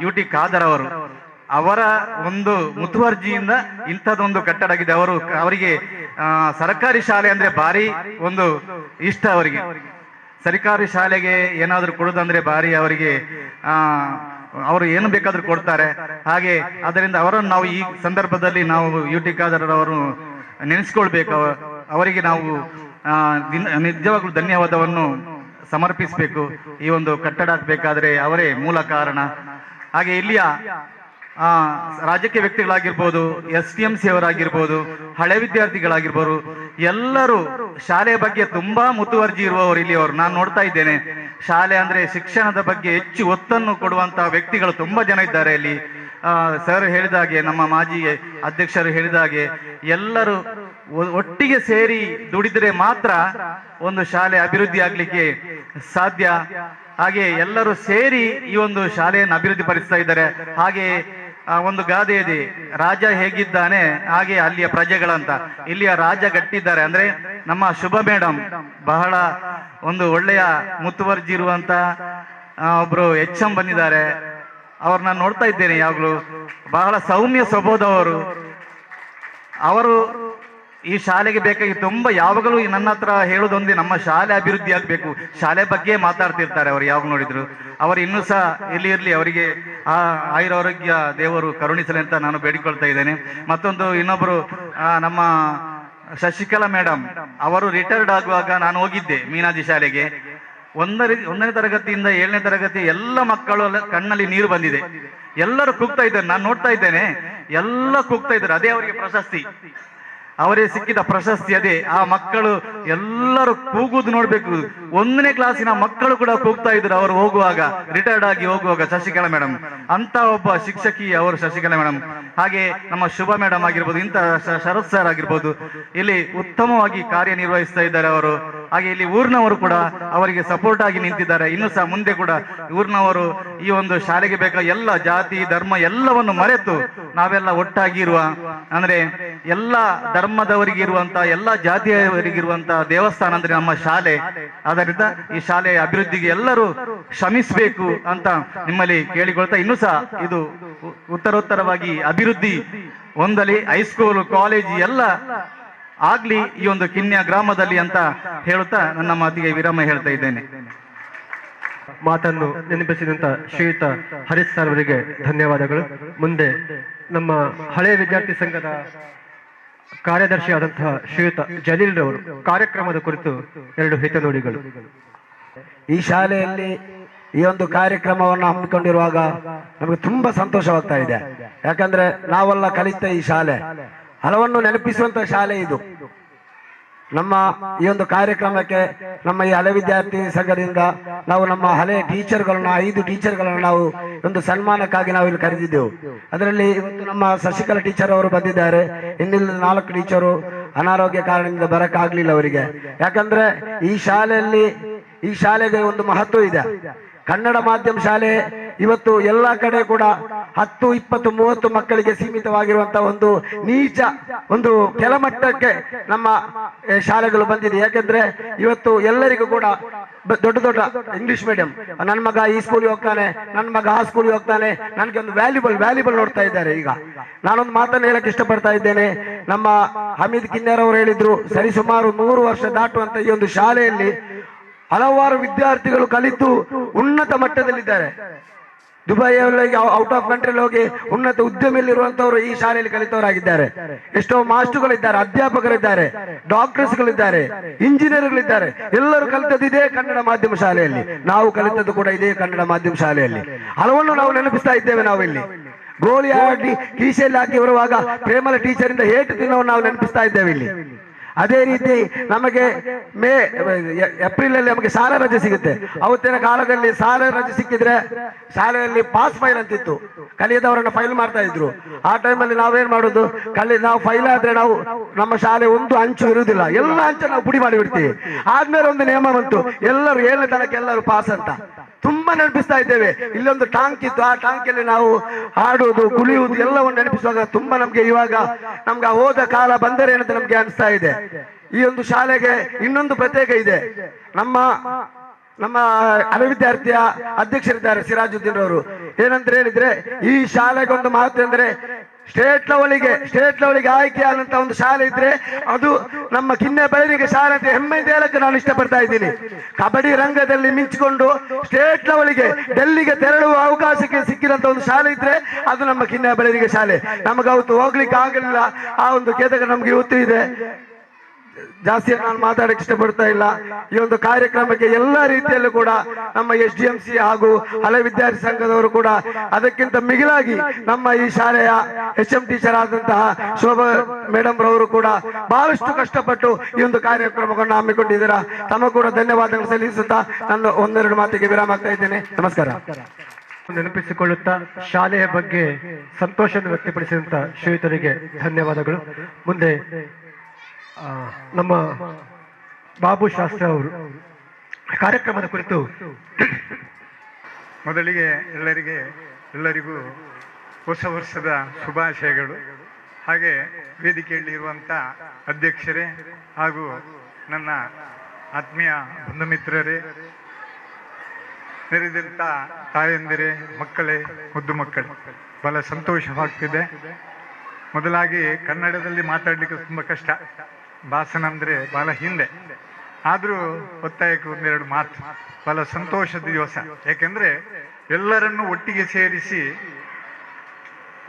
Speaker 10: UT ಖಾದರ್ ಅವರು. ಅವರ ಒಂದು ಮುತುವರ್ಜಿಯಿಂದ ಇಂಥದ್ದೊಂದು ಕಟ್ಟಡ ಆಗಿದೆ. ಅವರಿಗೆ ಸರ್ಕಾರಿ ಶಾಲೆ ಅಂದ್ರೆ ಭಾರಿ ಒಂದು ಇಷ್ಟ. ಅವರಿಗೆ ಸರ್ಕಾರಿ ಶಾಲೆಗೆ ಏನಾದ್ರು ಕೊಡುದಂದ್ರೆ ಭಾರಿ ಅವರಿಗೆ ಅವರು ಏನು ಬೇಕಾದ್ರೂ ಕೊಡ್ತಾರೆ. ಹಾಗೆ ಅದರಿಂದ ಅವರನ್ನು ನಾವು ಈ ಸಂದರ್ಭದಲ್ಲಿ ನಾವು UT ಖಾದರ್ ಅವರು ನೆನೆಸ್ಕೊಳ್ಬೇಕು. ಅವರಿಗೆ ನಾವು ನಿಜವಾಗ್ಲೂ ಧನ್ಯವಾದವನ್ನು ಸಮರ್ಪಿಸಬೇಕು. ಈ ಒಂದು ಕಟ್ಟಡ ಆಗ್ಬೇಕಾದ್ರೆ ಅವರೇ ಮೂಲ ಕಾರಣ. ಹಾಗೆ ಇಲ್ಲಿಯ ರಾಜಕೀಯ ವ್ಯಕ್ತಿಗಳಾಗಿರ್ಬೋದು, STMC ಅವರಾಗಿರ್ಬೋದು, ಹಳೆ ವಿದ್ಯಾರ್ಥಿಗಳಾಗಿರ್ಬೋದು, ಎಲ್ಲರೂ ಶಾಲೆಯ ಬಗ್ಗೆ ತುಂಬಾ ಮುತುವರ್ಜಿ ಇರುವವರು ಇಲ್ಲಿಯವರು ನಾನು ನೋಡ್ತಾ ಇದ್ದೇನೆ. ಶಾಲೆ ಅಂದ್ರೆ ಶಿಕ್ಷಣದ ಬಗ್ಗೆ ಹೆಚ್ಚು ಒತ್ತನ್ನು ಕೊಡುವಂತಹ ವ್ಯಕ್ತಿಗಳು ತುಂಬಾ ಜನ ಇದ್ದಾರೆ ಇಲ್ಲಿ. ಸರ್ ಹೇಳಿದ ಹಾಗೆ, ನಮ್ಮ ಮಾಜಿ ಅಧ್ಯಕ್ಷರು ಹೇಳಿದ ಹಾಗೆ, ಎಲ್ಲರೂ ಒಟ್ಟಿಗೆ ಸೇರಿ ದುಡಿದ್ರೆ ಮಾತ್ರ ಒಂದು ಶಾಲೆ ಅಭಿವೃದ್ಧಿ ಆಗ್ಲಿಕ್ಕೆ ಸಾಧ್ಯ. ಹಾಗೆ ಎಲ್ಲರೂ ಸೇರಿ ಈ ಒಂದು ಶಾಲೆಯನ್ನು ಅಭಿವೃದ್ಧಿ ಪಡಿಸ್ತಾ ಇದ್ದಾರೆ. ಹಾಗೆ ಒಂದು ಗಾದೆ ಇದೆ, ರಾಜ ಹೇಗಿದ್ದಾನೆ ಹಾಗೆ ಅಲ್ಲಿಯ ಪ್ರಜೆಗಳಂತ. ಇಲ್ಲಿಯ ರಾಜ ಗಟ್ಟಿದ್ದಾರೆ. ಅಂದ್ರೆ ನಮ್ಮ ಶುಭ ಮೇಡಮ್ ಬಹಳ ಒಂದು ಒಳ್ಳೆಯ ಮುತುವರ್ಜಿ ಇರುವಂತ ಒಬ್ರು HM ಬಂದಿದ್ದಾರೆ. ಅವ್ರನ್ನ ನೋಡ್ತಾ ಇದ್ದೇನೆ ಯಾವಾಗಲೂ. ಬಹಳ ಸೌಮ್ಯ ಸ್ವಭಾವದವರು. ಅವರು ಈ ಶಾಲೆಗೆ ಬೇಕಾಗಿ ತುಂಬಾ ಯಾವಾಗಲೂ ನನ್ನ ಹತ್ರ ಹೇಳೋದೊಂದೇ, ನಮ್ಮ ಶಾಲೆ ಅಭಿವೃದ್ಧಿ ಆಗ್ಬೇಕು, ಶಾಲೆ ಬಗ್ಗೆ ಮಾತಾಡ್ತಿರ್ತಾರೆ ಅವರು ಯಾವಾಗ ನೋಡಿದ್ರು. ಅವರು ಇನ್ನೂ ಸಹ ಇರ್ಲಿ ಅವರಿಗೆ ಆಯುರಾರೋಗ್ಯ ದೇವರು ಕರುಣಿಸಲಿ ಅಂತ ನಾನು ಬೇಡಿಕೊಳ್ತಾ ಇದ್ದೇನೆ. ಮತ್ತೊಂದು ಇನ್ನೊಬ್ರು ನಮ್ಮ ಶಶಿಕಲಾ ಮೇಡಮ್, ಅವರು ರಿಟೈರ್ಡ್ ಆಗುವಾಗ ನಾನು ಹೋಗಿದ್ದೆ ಮೀನಾಜಿ ಶಾಲೆಗೆ. 1ನೇ ತರಗತಿಯಿಂದ 7ನೇ ತರಗತಿ ಎಲ್ಲ ಮಕ್ಕಳು ಕಣ್ಣಲ್ಲಿ ನೀರು ಬಂದಿದೆ. ಎಲ್ಲರೂ ಕೂಗ್ತಾ ಇದ್ದಾರೆ, ನಾನು ನೋಡ್ತಾ ಇದ್ದೇನೆ, ಎಲ್ಲ ಕೂಗ್ತಾ ಇದ್ದಾರೆ. ಅದೇ ಅವರಿಗೆ ಪ್ರಶಸ್ತಿ, ಅವರಿಗೆ ಸಿಕ್ಕಿದ ಪ್ರಶಸ್ತಿ ಅದೇ. ಆ ಮಕ್ಕಳು ಎಲ್ಲರೂ ಕೂಗುದು ನೋಡ್ಬೇಕು. 1ನೇ ಕ್ಲಾಸಿನ ಮಕ್ಕಳು ಕೂಡ ಕೂಗ್ತಾ ಇದ್ರು ಅವರು ಹೋಗುವಾಗ, ರಿಟೈರ್ಡ್ ಆಗಿ ಹೋಗುವಾಗ. ಶಶಿಕಲಾ ಮೇಡಮ್ ಅಂತ ಒಬ್ಬ ಶಿಕ್ಷಕಿ ಅವರು, ಶಶಿಕಲಾ ಮೇಡಮ್. ಹಾಗೆ ನಮ್ಮ ಶುಭ ಮೇಡಮ್ ಆಗಿರ್ಬೋದು, ಇಂಥ ಶರತ್ ಸರ್ ಆಗಿರ್ಬೋದು, ಇಲ್ಲಿ ಉತ್ತಮವಾಗಿ ಕಾರ್ಯನಿರ್ವಹಿಸ್ತಾ ಇದ್ದಾರೆ ಅವರು. ಹಾಗೆ ಇಲ್ಲಿ ಊರಿನವರು ಕೂಡ ಅವರಿಗೆ ಸಪೋರ್ಟ್ ಆಗಿ ನಿಂತಿದ್ದಾರೆ. ಇನ್ನು ಸಹ ಮುಂದೆ ಕೂಡ ಊರಿನವರು ಈ ಒಂದು ಶಾಲೆಗೆ ಬೇಕಾದ ಎಲ್ಲ ಜಾತಿ ಧರ್ಮ ಎಲ್ಲವನ್ನು ಮರೆತು ನಾವೆಲ್ಲ ಒಟ್ಟಾಗಿರುವ, ಅಂದ್ರೆ ಎಲ್ಲ ಧರ್ಮದವರಿಗಿರುವಂತ ಎಲ್ಲ ಜಾತಿಯವರಿಗಿರುವಂತ ದೇವಸ್ಥಾನ ಅಂದ್ರೆ ನಮ್ಮ ಶಾಲೆ. ಆದ್ದರಿಂದ ಈ ಶಾಲೆಯ ಅಭಿವೃದ್ಧಿಗೆ ಎಲ್ಲರೂ ಶ್ರಮಿಸಬೇಕು ಅಂತ ನಿಮ್ಮಲ್ಲಿ ಕೇಳಿಕೊಳ್ತಾ, ಇನ್ನೂ ಸಹ ಇದು ಉತ್ತರೋತ್ತರವಾಗಿ ಅಭಿವೃದ್ಧಿ ಹೊಂದಲಿ, ಹೈಸ್ಕೂಲ್ ಕಾಲೇಜ್ ಎಲ್ಲ ಆಗ್ಲಿ ಈ ಒಂದು ಕಿನ್ಯ ಗ್ರಾಮದಲ್ಲಿ ಅಂತ ಹೇಳುತ್ತಾ ನನ್ನ ಮಾತಿಗೆ ವಿರಾಮ ಹೇಳ್ತಾ ಇದ್ದೇನೆ.
Speaker 1: ಮಾತನ್ನು ನೆನಪಿಸಿದಂತ ಶ್ರೀಯುತ ಹರೀಶ್ ಸರ್ ಅವರಿಗೆ ಧನ್ಯವಾದಗಳು. ಮುಂದೆ ನಮ್ಮ ಹಳೆಯ ವಿದ್ಯಾರ್ಥಿ ಸಂಘದ ಕಾರ್ಯದರ್ಶಿ ಆದಂತಹ ಶ್ರೀಯುತ ಜಲೀಲ್ ರವರು ಕಾರ್ಯಕ್ರಮದ ಕುರಿತು 2 ಹಿತನುಡಿಗಳು.
Speaker 11: ಈ ಶಾಲೆಯಲ್ಲಿ ಈ ಒಂದು ಕಾರ್ಯಕ್ರಮವನ್ನು ಹಮ್ಮಿಕೊಂಡಿರುವಾಗ ನಮಗೆ ತುಂಬಾ ಸಂತೋಷವಾಗ್ತಾ ಇದೆ. ಯಾಕಂದ್ರೆ ನಾವೆಲ್ಲ ಕಲಿತ ಈ ಶಾಲೆ ಹಲವನ್ನು ನೆನಪಿಸುವಂತ ಶಾಲೆ ಇದು. ನಮ್ಮ ಈ ಒಂದು ಕಾರ್ಯಕ್ರಮಕ್ಕೆ ನಮ್ಮ ಈ ಹಳೆ ವಿದ್ಯಾರ್ಥಿ ಸಂಘದಿಂದ ನಾವು ನಮ್ಮ ಹಳೆ ಟೀಚರ್ಗಳನ್ನ 5 ಟೀಚರ್ಗಳನ್ನ ನಾವು ಒಂದು ಸನ್ಮಾನಕ್ಕಾಗಿ ನಾವು ಇಲ್ಲಿ ಕರೆದಿದ್ದೆವು. ಅದರಲ್ಲಿ ಇವತ್ತು ನಮ್ಮ ಶಶಿಕಲಾ ಟೀಚರ್ ಅವರು ಬಂದಿದ್ದಾರೆ. ಇನ್ನಿಲ್ಲ 4 ಟೀಚರು ಅನಾರೋಗ್ಯ ಕಾರಣದಿಂದ ಬರಕ್ಕಾಗ್ಲಿಲ್ಲ ಅವರಿಗೆ. ಯಾಕಂದ್ರೆ ಈ ಶಾಲೆಗೆ ಒಂದು ಮಹತ್ವ ಇದೆ. ಕನ್ನಡ ಮಾಧ್ಯಮ ಶಾಲೆ ಇವತ್ತು ಎಲ್ಲಾ ಕಡೆ ಕೂಡ 10, 20, 30 ಮಕ್ಕಳಿಗೆ ಸೀಮಿತವಾಗಿರುವಂತಹ ಒಂದು ನೀಚ ಒಂದು ಕೆಳಮಟ್ಟಕ್ಕೆ ನಮ್ಮ ಶಾಲೆಗಳು ಬಂದಿದೆ. ಯಾಕೆಂದ್ರೆ ಇವತ್ತು ಎಲ್ಲರಿಗೂ ಕೂಡ ದೊಡ್ಡ ಇಂಗ್ಲಿಷ್ ಮೀಡಿಯಂ, ನನ್ನ ಮಗ ಈ ಸ್ಕೂಲ್ಗೆ ಹೋಗ್ತಾನೆ, ನನ್ನ ಮಗ ಆ ಸ್ಕೂಲ್ಗೆ ಹೋಗ್ತಾನೆ, ನನಗೆ ಒಂದು ವ್ಯಾಲ್ಯೂಬಲ್ ನೋಡ್ತಾ ಇದ್ದಾರೆ. ಈಗ ನಾನೊಂದು ಮಾತನ್ನು ಹೇಳಕ್ ಇಷ್ಟಪಡ್ತಾ ಇದ್ದೇನೆ. ನಮ್ಮ ಹಮೀದ್ ಕಿನ್ಯರ್ ಅವರು ಹೇಳಿದ್ರು, ಸರಿಸುಮಾರು 100 ವರ್ಷ ದಾಟುವಂತ ಈ ಒಂದು ಶಾಲೆಯಲ್ಲಿ ಹಲವಾರು ವಿದ್ಯಾರ್ಥಿಗಳು ಕಲಿತು ಉನ್ನತ ಮಟ್ಟದಲ್ಲಿದ್ದಾರೆ. ದುಬೈಯಲ್ಲಿ ಔಟ್ ಆಫ್ ಕಂಟ್ರಿಯಲ್ಲಿ ಹೋಗಿ ಉನ್ನತ ಉದ್ಯಮಿಯಲ್ಲಿರುವಂತವರು ಈ ಶಾಲೆಯಲ್ಲಿ ಕಲಿತವರಾಗಿದ್ದಾರೆ. ಎಷ್ಟೋ ಮಾಸ್ಟರ್ಗಳಿದ್ದಾರೆ, ಅಧ್ಯಾಪಕರಿದ್ದಾರೆ, ಡಾಕ್ಟರ್ಸ್ಗಳಿದ್ದಾರೆ, ಇಂಜಿನಿಯರ್ಗಳಿದ್ದಾರೆ. ಎಲ್ಲರೂ ಕಲಿತದ್ದು ಇದೇ ಕನ್ನಡ ಮಾಧ್ಯಮ ಶಾಲೆಯಲ್ಲಿ. ನಾವು ಕಲಿತದ್ದು ಕೂಡ ಇದೇ ಕನ್ನಡ ಮಾಧ್ಯಮ ಶಾಲೆಯಲ್ಲಿ. ಹಲವನ್ನು ನಾವು ನೆನಪಿಸ್ತಾ ಇದ್ದೇವೆ. ನಾವು ಇಲ್ಲಿ ಗೋಲಿ ಆಡಿ ಕೀಸೆಯಲ್ಲಿ ಹಾಕಿ ಬರುವಾಗ ಪ್ರೇಮಲ ಟೀಚರ್ ಇಂದ ಏಟು ದಿನವನ್ನು ನಾವು ನೆನಪಿಸ್ತಾ ಇದ್ದೇವೆ ಇಲ್ಲಿ. ಅದೇ ರೀತಿ ನಮಗೆ ಏಪ್ರಿಲ್ ಅಲ್ಲಿ ನಮಗೆ ಶಾಲಾ ರಜೆ ಸಿಗುತ್ತೆ. ಅವತ್ತಿನ ಕಾಲದಲ್ಲಿ ಶಾಲಾ ರಜೆ ಸಿಕ್ಕಿದ್ರೆ ಶಾಲೆಯಲ್ಲಿ ಪಾಸ್ ಫೈಲ್ ಅಂತಿತ್ತು, ಕಲಿಯದವರನ್ನ ಫೈಲ್ ಮಾಡ್ತಾ ಇದ್ರು. ಆ ಟೈಮಲ್ಲಿ ನಾವೇನ್ ಮಾಡೋದು, ನಾವು ಫೈಲ್ ಆದ್ರೆ ನಾವು ನಮ್ಮ ಶಾಲೆ ಒಂದು ಅಂಚು ಇರುವುದಿಲ್ಲ, ಎಲ್ಲ ಅಂಚು ನಾವು ಪುಡಿ ಮಾಡಿ ಬಿಡ್ತೀವಿ. ಆದ್ಮೇಲೆ ಒಂದು ನಿಯಮ ಬಂತು, ಎಲ್ಲರೂ 7ನೇ ತನಕ ಎಲ್ಲರೂ ಪಾಸ್ ಅಂತ. ತುಂಬಾ ನೆನಪಿಸ್ತಾ ಇದ್ದೇವೆ. ಇಲ್ಲೊಂದು ಟಾಂಕ್ ಇತ್ತು, ಆ ಟಾಂಕಲ್ಲಿ ನಾವು ಆಡುವುದು ಕುಳಿಯುವುದು ಎಲ್ಲವನ್ನು ನೆನಪಿಸುವಾಗ ತುಂಬಾ ನಮ್ಗೆ ಇವಾಗ ನಮ್ಗೆ ಹೋದ ಕಾಲ ಬಂದರೆ ಏನಂತ ನಮ್ಗೆ ಅನಿಸ್ತಾ ಇದೆ. ಈ ಒಂದು ಶಾಲೆಗೆ ಇನ್ನೊಂದು ಪ್ರತ್ಯೇಕ ಇದೆ. ನಮ್ಮ ಹಳೆ ವಿದ್ಯಾರ್ಥಿಯ ಅಧ್ಯಕ್ಷರಿದ್ದಾರೆ ಸಿರಾಜುದ್ದೀನ್ ಅವರು. ಏನಂತ ಹೇಳಿದ್ರೆ, ಈ ಶಾಲೆಗೆ ಒಂದು ಮಹತ್ವ ಅಂದ್ರೆ ಸ್ಟೇಟ್ ಲೆವೆಲ್ಗೆ ಆಯ್ಕೆ ಆದಂತ ಒಂದು ಶಾಲೆ ಇದ್ರೆ ಅದು ನಮ್ಮ ಕಿನ್ನೆ ಬೆಳರಿಗೆ ಶಾಲೆ ಅಂತ ಹೆಮ್ಮೆ ಹೇಳಕ್ಕೆ ನಾನು ಇಷ್ಟಪಡ್ತಾ ಇದ್ದೀನಿ. ಕಬಡ್ಡಿ ರಂಗದಲ್ಲಿ ಮಿಂಚಿಕೊಂಡು ಸ್ಟೇಟ್ ಲೆವೆಲ್ಗೆ ಡೆಲ್ಲಿಗೆ ತೆರಳುವ ಅವಕಾಶಕ್ಕೆ ಸಿಕ್ಕಿದಂತ ಒಂದು ಶಾಲೆ ಇದ್ರೆ ಅದು ನಮ್ಮ ಕಿನ್ನೆ ಬೆಳರಿಗೆ ಶಾಲೆ. ನಮಗೆ ಅವತ್ತು ಹೋಗ್ಲಿಕ್ಕೆ ಆಗಲಿಲ್ಲ, ಆ ಒಂದು ಕೇತಕ ನಮ್ಗೆ ಇವತ್ತು ಇದೆ. ಜಾಸ್ತಿ ನಾನು ಮಾತಾಡಕ್ಕೆ ಇಷ್ಟಪಡ್ತಾ ಇಲ್ಲ. ಈ ಒಂದು ಕಾರ್ಯಕ್ರಮಕ್ಕೆ ಎಲ್ಲಾ ರೀತಿಯಲ್ಲೂ ಕೂಡ ನಮ್ಮ SDMC ಹಾಗೂ ಹಳೆ ವಿದ್ಯಾರ್ಥಿ ಸಂಘದವರು ಕೂಡ, ಅದಕ್ಕಿಂತ ಮಿಗಿಲಾಗಿ ನಮ್ಮ ಈ ಶಾಲೆಯ HM ಟೀಚರ್ ಆದಂತಹ ಶೋಭಾ ಮೇಡಮ್ ರವರು ಕೂಡ ಬಹಳಷ್ಟು ಕಷ್ಟಪಟ್ಟು ಈ ಒಂದು ಕಾರ್ಯಕ್ರಮವನ್ನು ಹಮ್ಮಿಕೊಂಡಿದ್ದೀರಾ. ತಮ್ಮ ಕೂಡ ಧನ್ಯವಾದಗಳು ಸಲ್ಲಿಸುತ್ತಾ ನಾನು 1-2 ಮಾತಿಗೆ ವಿರಾಮ ಆಗ್ತಾ ಇದ್ದೇನೆ. ನಮಸ್ಕಾರ.
Speaker 1: ನೆನಪಿಸಿಕೊಳ್ಳುತ್ತಾ ಶಾಲೆಯ ಬಗ್ಗೆ ಸಂತೋಷವನ್ನು ವ್ಯಕ್ತಪಡಿಸಿದಂತ ಶ್ರೀಯುತರಿಗೆ ಧನ್ಯವಾದಗಳು. ಮುಂದೆ ನಮ್ಮ ಬಾಬು ಶಾಸ್ತ್ರ ಅವರು ಕಾರ್ಯಕ್ರಮದ ಕುರಿತು
Speaker 9: ಮೊದಲಿಗೆ ಎಲ್ಲರಿಗೂ
Speaker 12: ಹೊಸ ವರ್ಷದ ಶುಭಾಶಯಗಳು. ಹಾಗೆ ವೇದಿಕೆಯಲ್ಲಿ ಇರುವಂಥ ಅಧ್ಯಕ್ಷರೇ ಹಾಗೂ ನನ್ನ ಆತ್ಮೀಯ ಬಂಧು ಮಿತ್ರರೇ, ನೆರೆದಂಥ ತಾಯಂದಿರೇ, ಮಕ್ಕಳೇ, ಮುದ್ದು ಮಕ್ಕಳೇ, ಬಹಳ ಸಂತೋಷವಾಗ್ತಿದೆ. ಮೊದಲಾಗಿ ಕನ್ನಡದಲ್ಲಿ ಮಾತಾಡಲಿಕ್ಕೆ ತುಂಬ ಕಷ್ಟ, ಭಾಷಣ ಅಂದರೆ ಬಹಳ ಹಿಂದೆ. ಆದರೂ ಒತ್ತಾಯಕ್ಕೆ ಒಂದೆರಡು ಮಾತು. ಬಹಳ ಸಂತೋಷದ ದಿವಸ, ಯಾಕೆಂದರೆ ಎಲ್ಲರನ್ನೂ ಒಟ್ಟಿಗೆ ಸೇರಿಸಿ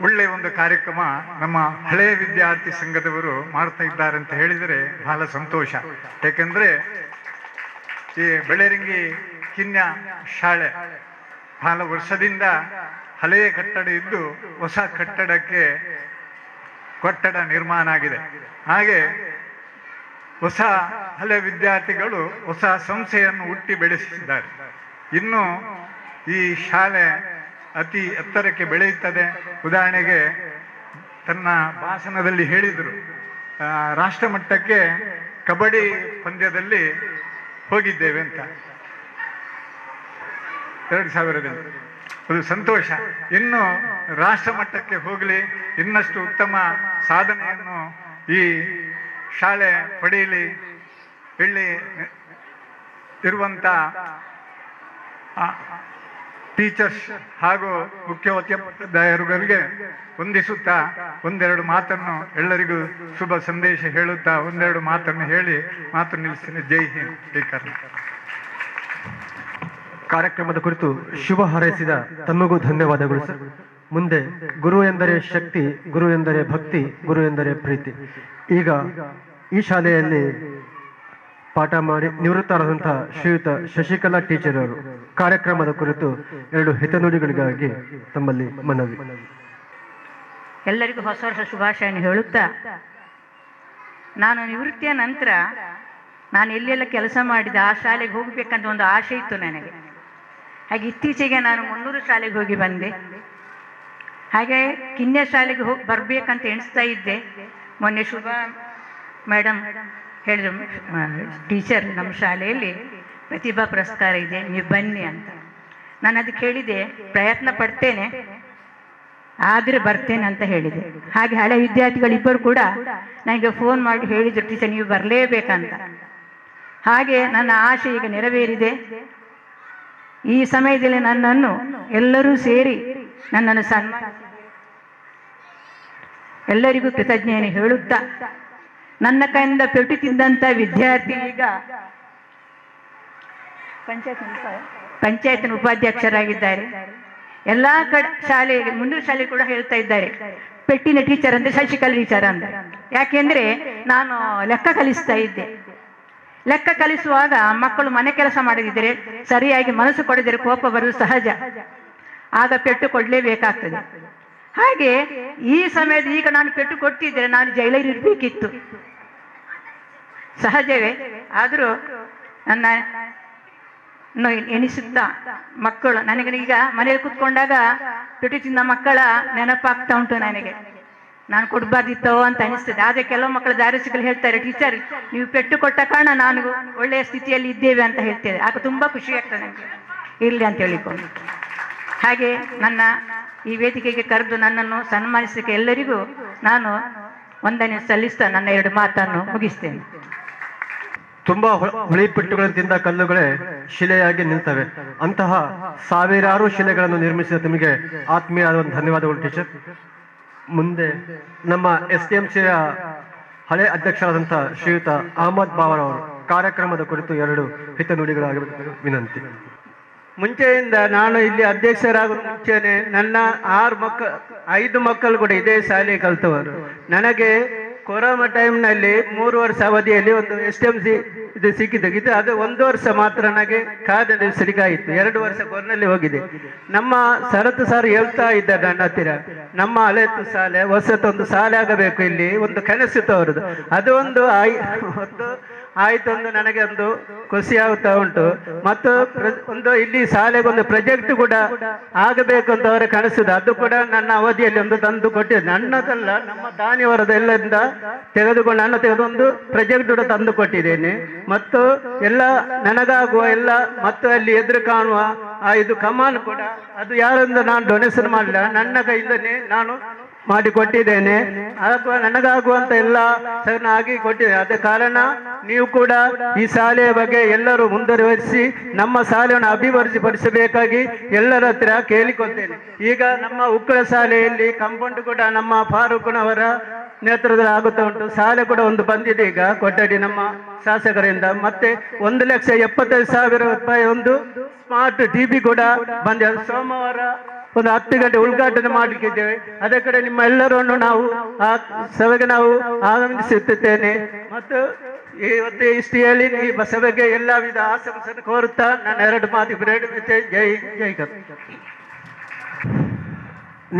Speaker 12: ಒಳ್ಳೆಯ ಒಂದು ಕಾರ್ಯಕ್ರಮ ನಮ್ಮ ಹಳೆಯ ವಿದ್ಯಾರ್ಥಿ ಸಂಘದವರು ಮಾಡ್ತಾ ಇದ್ದಾರೆ ಅಂತ ಹೇಳಿದರೆ ಬಹಳ ಸಂತೋಷ. ಯಾಕೆಂದರೆ ಈ ಬೆಳರಂಗಿ ಕಿನ್ಯ ಶಾಲೆ ಬಹಳ ವರ್ಷದಿಂದ ಹಳೆಯ ಕಟ್ಟಡ ಇದ್ದು ಹೊಸ ಕಟ್ಟಡ ನಿರ್ಮಾಣ ಆಗಿದೆ. ಹಾಗೆ ಹೊಸ ಹಳೆ ವಿದ್ಯಾರ್ಥಿಗಳು ಹೊಸ ಸಂಸ್ಥೆಯನ್ನು ಹುಟ್ಟಿ ಬೆಳೆಸಿದ್ದಾರೆ. ಇನ್ನು ಈ ಶಾಲೆ ಅತಿ ಎತ್ತರಕ್ಕೆ ಬೆಳೆಯುತ್ತದೆ. ಉದಾಹರಣೆಗೆ ತನ್ನ ಭಾಷಣದಲ್ಲಿ ಹೇಳಿದರು, ರಾಷ್ಟ್ರ ಮಟ್ಟಕ್ಕೆ ಕಬಡ್ಡಿ ಪಂದ್ಯದಲ್ಲಿ ಹೋಗಿದ್ದೇವೆ ಅಂತ 2000ರಲ್ಲಿ. ಅದು ಸಂತೋಷ. ಇನ್ನು ರಾಷ್ಟ್ರ ಮಟ್ಟಕ್ಕೆ ಹೋಗಲಿ, ಇನ್ನಷ್ಟು ಉತ್ತಮ ಸಾಧನೆಯನ್ನು ಈ ಶಾಲೆ ಪಡೆಯಲಿ. ಇಲ್ಲಿ ಇರುವಂಥ ಟೀಚರ್ಸ್ ಹಾಗೂ ಮುಖ್ಯೋಪಾಧ್ಯಾಯರುಗಳಿಗೆ ವಂದಿಸುತ್ತಾ ಒಂದೆರಡು ಮಾತನ್ನು ಎಲ್ಲರಿಗೂ ಶುಭ ಸಂದೇಶ ಹೇಳುತ್ತಾ ಒಂದೆರಡು ಮಾತನ್ನು ಹೇಳಿ ಮಾತು ನಿಲ್ಲಿಸ್ತೀನಿ. ಜೈ ಹಿಂದ್, ಜೈ ಕರ್ನಾಟಕ.
Speaker 1: ಕಾರ್ಯಕ್ರಮದ ಕುರಿತು ಶುಭ ಹಾರೈಸಿದ ತಮಗೂ ಧನ್ಯವಾದಗಳು ಸರ್. ಮುಂದೆ ಗುರು ಎಂದರೆ ಶಕ್ತಿ, ಗುರು ಎಂದರೆ ಭಕ್ತಿ, ಗುರು ಎಂದರೆ ಪ್ರೀತಿ. ಈಗ ಈ ಶಾಲೆಯಲ್ಲಿ ಪಾಠ ಮಾಡಿ ನಿವೃತ್ತರಾದಂತಹ ಶ್ರೀಯುತ ಶಶಿಕಲಾ ಟೀಚರ್ ಅವರು ಕಾರ್ಯಕ್ರಮದ ಕುರಿತು 2 ಹಿತನುಡಿಗಳಿಗಾಗಿ ತಮ್ಮಲ್ಲಿ ಮನವಿ.
Speaker 13: ಎಲ್ಲರಿಗೂ ಹೊಸ ವರ್ಷ ಶುಭಾಶಯನ ಹೇಳುತ್ತಾ, ನಾನು ನಿವೃತ್ತಿಯ ನಂತರ ನಾನು ಎಲ್ಲೆಲ್ಲ ಕೆಲಸ ಮಾಡಿದ ಆ ಶಾಲೆಗೆ ಹೋಗಬೇಕಂತ ಒಂದು ಆಸೆ ಇತ್ತು ನನಗೆ. ಹಾಗೆ ಇತ್ತೀಚೆಗೆ ನಾನು 300 ಶಾಲೆಗೆ ಹೋಗಿ ಬಂದೆ. ಹಾಗೆ ಕಿನ್ಯ ಶಾಲೆಗೆ ಬರ್ಬೇಕಂತ ಎಣಿಸ್ತಾ ಇದ್ದೆ. ಮೊನ್ನೆ ಶುಭಾ ಮೇಡಮ್ ಹೇಳಿದ್ರು, ಟೀಚರ್ ನಮ್ಮ ಶಾಲೆಯಲ್ಲಿ ಪ್ರತಿಭಾ ಪುರಸ್ಕಾರ ಇದೆ, ನೀವು ಬನ್ನಿ ಅಂತ. ನಾನು ಅದಕ್ಕೆ ಹೇಳಿದೆ, ಪ್ರಯತ್ನ ಪಡ್ತೇನೆ, ಆದರೆ ಬರ್ತೇನೆ ಅಂತ ಹೇಳಿದೆ. ಹಾಗೆ ಹಳೆ ವಿದ್ಯಾರ್ಥಿಗಳಿಬ್ಬರು ಕೂಡ ನನಗೆ ಫೋನ್ ಮಾಡಿ ಹೇಳಿದರು, ಟೀಚರ್ ನೀವು ಬರಲೇಬೇಕಂತ. ಹಾಗೆ ನನ್ನ ಆಸೆ ಈಗ ನೆರವೇರಿದೆ. ಈ ಸಮಯದಲ್ಲಿ ನನ್ನನ್ನು ಎಲ್ಲರೂ ಸೇರಿ ನನ್ನನ್ನು ಸನ್ಮಾನಿಸಿ ಎಲ್ಲರಿಗೂ ಕೃತಜ್ಞೆಯನ್ನು ಹೇಳುತ್ತಾ, ನನ್ನ ಕೈಯಿಂದ ಪೆಟ್ಟು ತಿಂದಂಥ ವಿದ್ಯಾರ್ಥಿ ಈಗ ಪಂಚಾಯತ್ನ ಉಪಾಧ್ಯಕ್ಷರಾಗಿದ್ದಾರೆ. ಎಲ್ಲ ಶಾಲೆಗೆ 300 ಶಾಲೆ ಕೂಡ ಹೇಳ್ತಾ ಇದ್ದಾರೆ, ಪೆಟ್ಟಿನ ಟೀಚರ್ ಅಂದ್ರೆ ಶಶಿಕಲಾ ಟೀಚರ್ ಅಂತ. ಯಾಕೆಂದ್ರೆ ನಾನು ಲೆಕ್ಕ ಕಲಿಸ್ತಾ ಇದ್ದೆ. ಲೆಕ್ಕ ಕಲಿಸುವಾಗ ಮಕ್ಕಳು ಮನೆ ಕೆಲಸ ಮಾಡದಿದ್ದರೆ, ಸರಿಯಾಗಿ ಮನಸ್ಸು ಕೊಡದಿದ್ರೆ ಕೋಪ ಬರುವುದು ಸಹಜ. ಆಗ ಪೆಟ್ಟು ಕೊಡಲೇಬೇಕಾಗ್ತದೆ. ಹಾಗೆ ಈ ಸಮಯದ ಈಗ ನಾನು ಪೆಟ್ಟು ಕೊಟ್ಟಿದ್ದರೆ ನಾನು ಜೈಲಲ್ಲಿ ಇರಬೇಕಿತ್ತು, ಸಹಜವೇ. ಆದರೂ ನನ್ನ ಎಣಿಸುತ್ತಾ ಮಕ್ಕಳು ನನಗೆ ಈಗ ಮನೆಯಲ್ಲಿ ಕೂತ್ಕೊಂಡಾಗ ಪೆಟ್ಟು ತಿಂದ ಮಕ್ಕಳ ನೆನಪಾಗ್ತಾ ಉಂಟು ನನಗೆ. ನಾನು ಕೊಡಬಾರ್ದಿತ್ತೋ ಅಂತ ಅನಿಸ್ತದೆ. ಆದರೆ ಕೆಲವು ಮಕ್ಕಳು ದಾರಿ ಸಿಗಲು ಹೇಳ್ತಾರೆ, ಟೀಚರ್ ನೀವು ಪೆಟ್ಟು ಕೊಟ್ಟ ಕಾರಣ ನಾನು ಒಳ್ಳೆಯ ಸ್ಥಿತಿಯಲ್ಲಿ ಇದ್ದೇವೆ ಅಂತ ಹೇಳ್ತೇವೆ. ಆಗ ತುಂಬ ಖುಷಿ ಆಗ್ತದೆ ನನಗೆ, ಇರಲಿ ಅಂತ ಹೇಳಿಕೊಂಡು. ಹಾಗೆ ನನ್ನ ಈ ವೇದಿಕೆಗೆ ಕರೆದು ನನ್ನನ್ನು ಸನ್ಮಾನಿಸಲಿಕ್ಕೆ ಎಲ್ಲರಿಗೂ ನಾನು ವಂದನೆ ಸಲ್ಲಿಸ್ತಾ ನನ್ನ 2 ಮಾತನ್ನು ಮುಗಿಸ್ತೇನೆ.
Speaker 1: ತುಂಬಾ ಹುಳಿಪೆಟ್ಟುಗಳನ್ನು ತಿಂದ ಕಲ್ಲುಗಳೇ ಶಿಲೆಯಾಗಿ ನಿಲ್ತವೆ. ಅಂತಹ ಸಾವಿರಾರು ಶಿಲೆಗಳನ್ನು ನಿರ್ಮಿಸಿದ ನಿಮಗೆ ಆತ್ಮೀಯವಾದ ಧನ್ಯವಾದಗಳು ಟೀಚರ್. ಮುಂದೆ ನಮ್ಮ STMCಯ ಹಳೆ ಅಧ್ಯಕ್ಷರಾದಂತಹ ಶ್ರೀಯುತ ಅಹಮದ್ ಬಾವರ್ ಅವರು ಕಾರ್ಯಕ್ರಮದ ಕುರಿತು 2 ಹಿತನುಡಿಗಳಾಗಿ ವಿನಂತಿ.
Speaker 14: ಮುಂಚೆಯಿಂದ ನಾನು ಇಲ್ಲಿ ಅಧ್ಯಕ್ಷರಾಗುವ ಮುಂಚೆನೆ ನನ್ನ 5 ಮಕ್ಕಳು ಕೂಡ ಇದೇ ಶಾಲೆ ಕಲಿತವರು. ನನಗೆ ಕೊರೋನಾ ಟೈಮ್ನಲ್ಲಿ 3 ವರ್ಷ ಅವಧಿಯಲ್ಲಿ ಒಂದು STMC ಇದು ಸಿಕ್ಕಿದ್ದು. ಅದು 1 ವರ್ಷ ಮಾತ್ರ ನನಗೆ ಕಾರ್ಯನಿರ್ವಹಿಸಲಿಕ್ಕಾಯಿತು. 2 ವರ್ಷ ಕೊರೋನಲ್ಲಿ ಹೋಗಿದೆ. ನಮ್ಮ ಶರತ್ ಸರ್ ಹೇಳ್ತಾ ಇದ್ದಾರೆ ನನ್ನ ಹತ್ತಿರ, ನಮ್ಮ ಹಳೆತ್ತು ಶಾಲೆ ಹೊಸತೊಂದು ಶಾಲೆ ಆಗಬೇಕು, ಇಲ್ಲಿ ಒಂದು ಕನಸಿತ್ತು ಅವರದು. ಅದು ಒಂದು ಆಯ್ತು, ಒಂದು ನನಗೆ ಒಂದು ಖುಷಿ ಆಗ್ತಾ ಉಂಟು. ಮತ್ತು ಒಂದು ಇಲ್ಲಿ ಶಾಲೆಗೊಂದು ಪ್ರಾಜೆಕ್ಟ್ ಕೂಡ ಆಗಬೇಕು ಅಂತ ಅವರ ಕನಸಿದೆ. ಅದು ಕೂಡ ನನ್ನ ಅವಧಿಯಲ್ಲಿ ಒಂದು ತಂದು ಕೊಟ್ಟಿದ್ದೆ. ನನ್ನದಲ್ಲ, ನಮ್ಮ ದಾನಿಯವರದ ಎಲ್ಲರಿಂದ ತೆಗೆದುಕೊಂಡು ನಾನು ಒಂದು ಪ್ರಾಜೆಕ್ಟ್ ಕೂಡ ತಂದು ಕೊಟ್ಟಿದ್ದೇನೆ. ಮತ್ತು ಎಲ್ಲ ನನಗಾಗುವ ಎಲ್ಲ ಮತ್ತು ಅಲ್ಲಿ ಎದುರು ಕಾಣುವ ಇದು ಕಮಾನು ಕೂಡ ಅದು ಯಾರಿಂದ ನಾನು ಡೊನೇಷನ್ ಮಾಡಲಿಲ್ಲ, ನನ್ನ ಕೈಯಿಂದನೇ ನಾನು ಮಾಡಿಕೊಟ್ಟಿದ್ದೇನೆ. ಹಾಗೂ ನನಗಾಗುವಂತ ಎಲ್ಲ ಚೆನ್ನಾಗಿ ಕೊಟ್ಟಿದ್ದೇನೆ. ಅದ ಕಾರಣ ನೀವು ಕೂಡ ಈ ಶಾಲೆಯ ಬಗ್ಗೆ ಎಲ್ಲರೂ ಮುಂದುವರಿಸಿ ನಮ್ಮ ಶಾಲೆಯನ್ನು ಅಭಿವೃದ್ಧಿಪಡಿಸಬೇಕಾಗಿ ಎಲ್ಲರ ಹತ್ರ ಕೇಳಿಕೊಳ್ತೇನೆ. ಈಗ ನಮ್ಮ ಉಕ್ಕಳ ಶಾಲೆಯಲ್ಲಿ ಕಾಂಪೌಂಡ್ ಕೂಡ ನಮ್ಮ ಫಾರೂಕ್ನವರ ನೇತೃತ್ವದಲ್ಲಿ ಆಗುತ್ತಾ ಉಂಟು. ಶಾಲೆ ಕೂಡ ಒಂದು ಬಂದಿದೆ ಈಗ ಕೊಠಡಿ ನಮ್ಮ ಶಾಸಕರಿಂದ. ಮತ್ತೆ 1,75,000 ರೂಪಾಯಿ ಒಂದು ಸ್ಮಾರ್ಟ್ ಟಿವಿ ಕೂಡ ಬಂದಿದೆ. ಸೋಮವಾರ ಒಂದು 10 ಗಂಟೆ ಉದ್ಘಾಟನೆ ಮಾಡಲಿಕ್ಕಿದ್ದೇವೆ. ಅದೇ ಕಡೆ ನಿಮ್ಮ ಎಲ್ಲರನ್ನು ನಾವು ಆ ಸಭೆಗೆ ನಾವು ಆಗಮಿಸುತ್ತೇನೆ. ಮತ್ತು ಇವತ್ತು ಇಷ್ಟು ಹೇಳಿ ಈ ಸಭೆಗೆ ಎಲ್ಲ ವಿಧ ಆಶಂಸನೆ ಕೋರುತ್ತಾ ನಾನು 2 ಮಾತು ಬಿಡುತ್ತೇನೆ. ಜೈ ಜೈ ಕರ್ನಾಟಕ.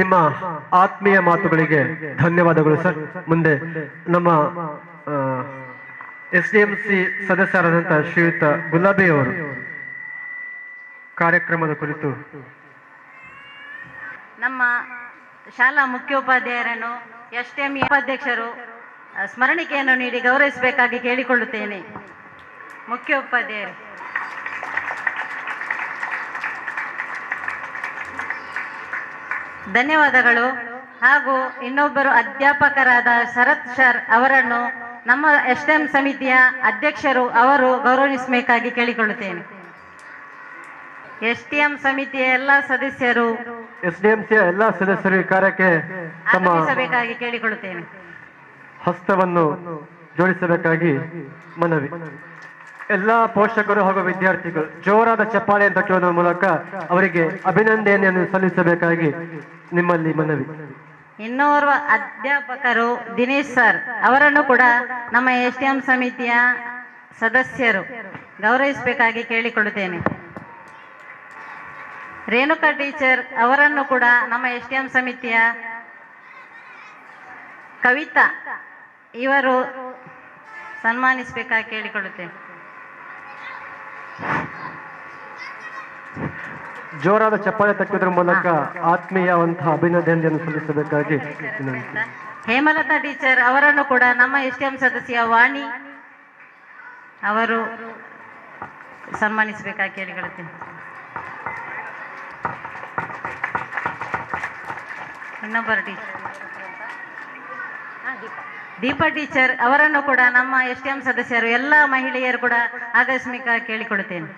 Speaker 1: ನಿಮ್ಮ ಆತ್ಮೀಯ ಮಾತುಗಳಿಗೆ ಧನ್ಯವಾದಗಳು ಸರ್. ಮುಂದೆ ನಮ್ಮ SDMC ಸದಸ್ಯರಾದಂತಹ ಶ್ರೀಯುತ ಗುಲಾಬಿ ಅವರು ಕಾರ್ಯಕ್ರಮದ ಕುರಿತು
Speaker 13: ನಮ್ಮ ಶಾಲಾ ಮುಖ್ಯೋಪಾಧ್ಯಾಯರನ್ನು STM ಉಪಾಧ್ಯಕ್ಷರು ಸ್ಮರಣಿಕೆಯನ್ನು ನೀಡಿ ಗೌರವಿಸಬೇಕಾಗಿ ಕೇಳಿಕೊಳ್ಳುತ್ತೇನೆ. ಮುಖ್ಯೋಪಾಧ್ಯಾಯರು. ಧನ್ಯವಾದಗಳು. ಹಾಗೂ ಇನ್ನೊಬ್ಬರು ಅಧ್ಯಾಪಕರಾದ ಶರತ್ ಸರ್ ಅವರನ್ನು ನಮ್ಮ STM ಸಮಿತಿಯ ಅಧ್ಯಕ್ಷರು ಅವರು ಗೌರವಿಸಬೇಕಾಗಿ ಕೇಳಿಕೊಳ್ಳುತ್ತೇನೆ. STM ಸಮಿತಿಯ ಎಲ್ಲ ಸದಸ್ಯರು
Speaker 1: SDMC ಎಲ್ಲ ಸದಸ್ಯರು ಈ ಕಾರ್ಯಕ್ಕೆ ತಮ್ಮ
Speaker 13: ಆಗಮಿಸಬೇಕಾಗಿ ಕೇಳಿಕೊಳ್ಳುತ್ತೇನೆ.
Speaker 1: ಹಸ್ತವನ್ನು ಜೋಡಿಸಬೇಕಾಗಿ ಮನವಿ. ಎಲ್ಲ ಪೋಷಕರು ಹಾಗೂ ವಿದ್ಯಾರ್ಥಿಗಳು ಜೋರಾದ ಚಪ್ಪಾಳೆ ತಟ್ಟುವುದರ ಮೂಲಕ ಅವರಿಗೆ ಅಭಿನಂದನೆಯನ್ನು ಸಲ್ಲಿಸಬೇಕಾಗಿ ನಿಮ್ಮಲ್ಲಿ ಮನವಿ.
Speaker 13: ಇನ್ನೋರ್ವ ಅಧ್ಯಾಪಕರು ದಿನೇಶ್ ಸರ್ ಅವರನ್ನು ಕೂಡ ನಮ್ಮ STM ಸಮಿತಿಯ ಸದಸ್ಯರು ಗೌರವಿಸಬೇಕಾಗಿ ಕೇಳಿಕೊಳ್ಳುತ್ತೇನೆ. ರೇಣುಕಾ ಟೀಚರ್ ಅವರನ್ನು ಕೂಡ ನಮ್ಮ STM ಸಮಿತಿಯ ಕವಿತಾ ಇವರು ಸನ್ಮಾನಿಸಬೇಕಾಗಿ ಕೇಳಿಕೊಳ್ಳುತ್ತೇನೆ.
Speaker 1: ಜೋರಾದ ಚಪ್ಪಾಳೆ ತಟ್ಟುವುದರ ಮೂಲಕ ಆತ್ಮೀಯವಂತಹ ಅಭಿನಂದನೆಯನ್ನು ಸಲ್ಲಿಸಬೇಕಾಗಿ
Speaker 13: ಹೇಮಲತಾ ಟೀಚರ್ ಅವರನ್ನು ಕೂಡ ನಮ್ಮ STM ಸದಸ್ಯ ವಾಣಿ ಅವರು ಸನ್ಮಾನಿಸಬೇಕಾಗಿ ಕೇಳಿಕೊಳ್ಳುತ್ತೇನೆ. ಇನ್ನೊಬ್ಬರು ಟೀಚರ್ ದೀಪಾ ಟೀಚರ್ ಅವರನ್ನು ಕೂಡ ನಮ್ಮ STM ಸದಸ್ಯರು ಎಲ್ಲ ಮಹಿಳೆಯರು ಕೂಡ ಆಗಮಿಸಬೇಕಾಗಿ ಕೇಳಿಕೊಳ್ಳುತ್ತೇನೆ.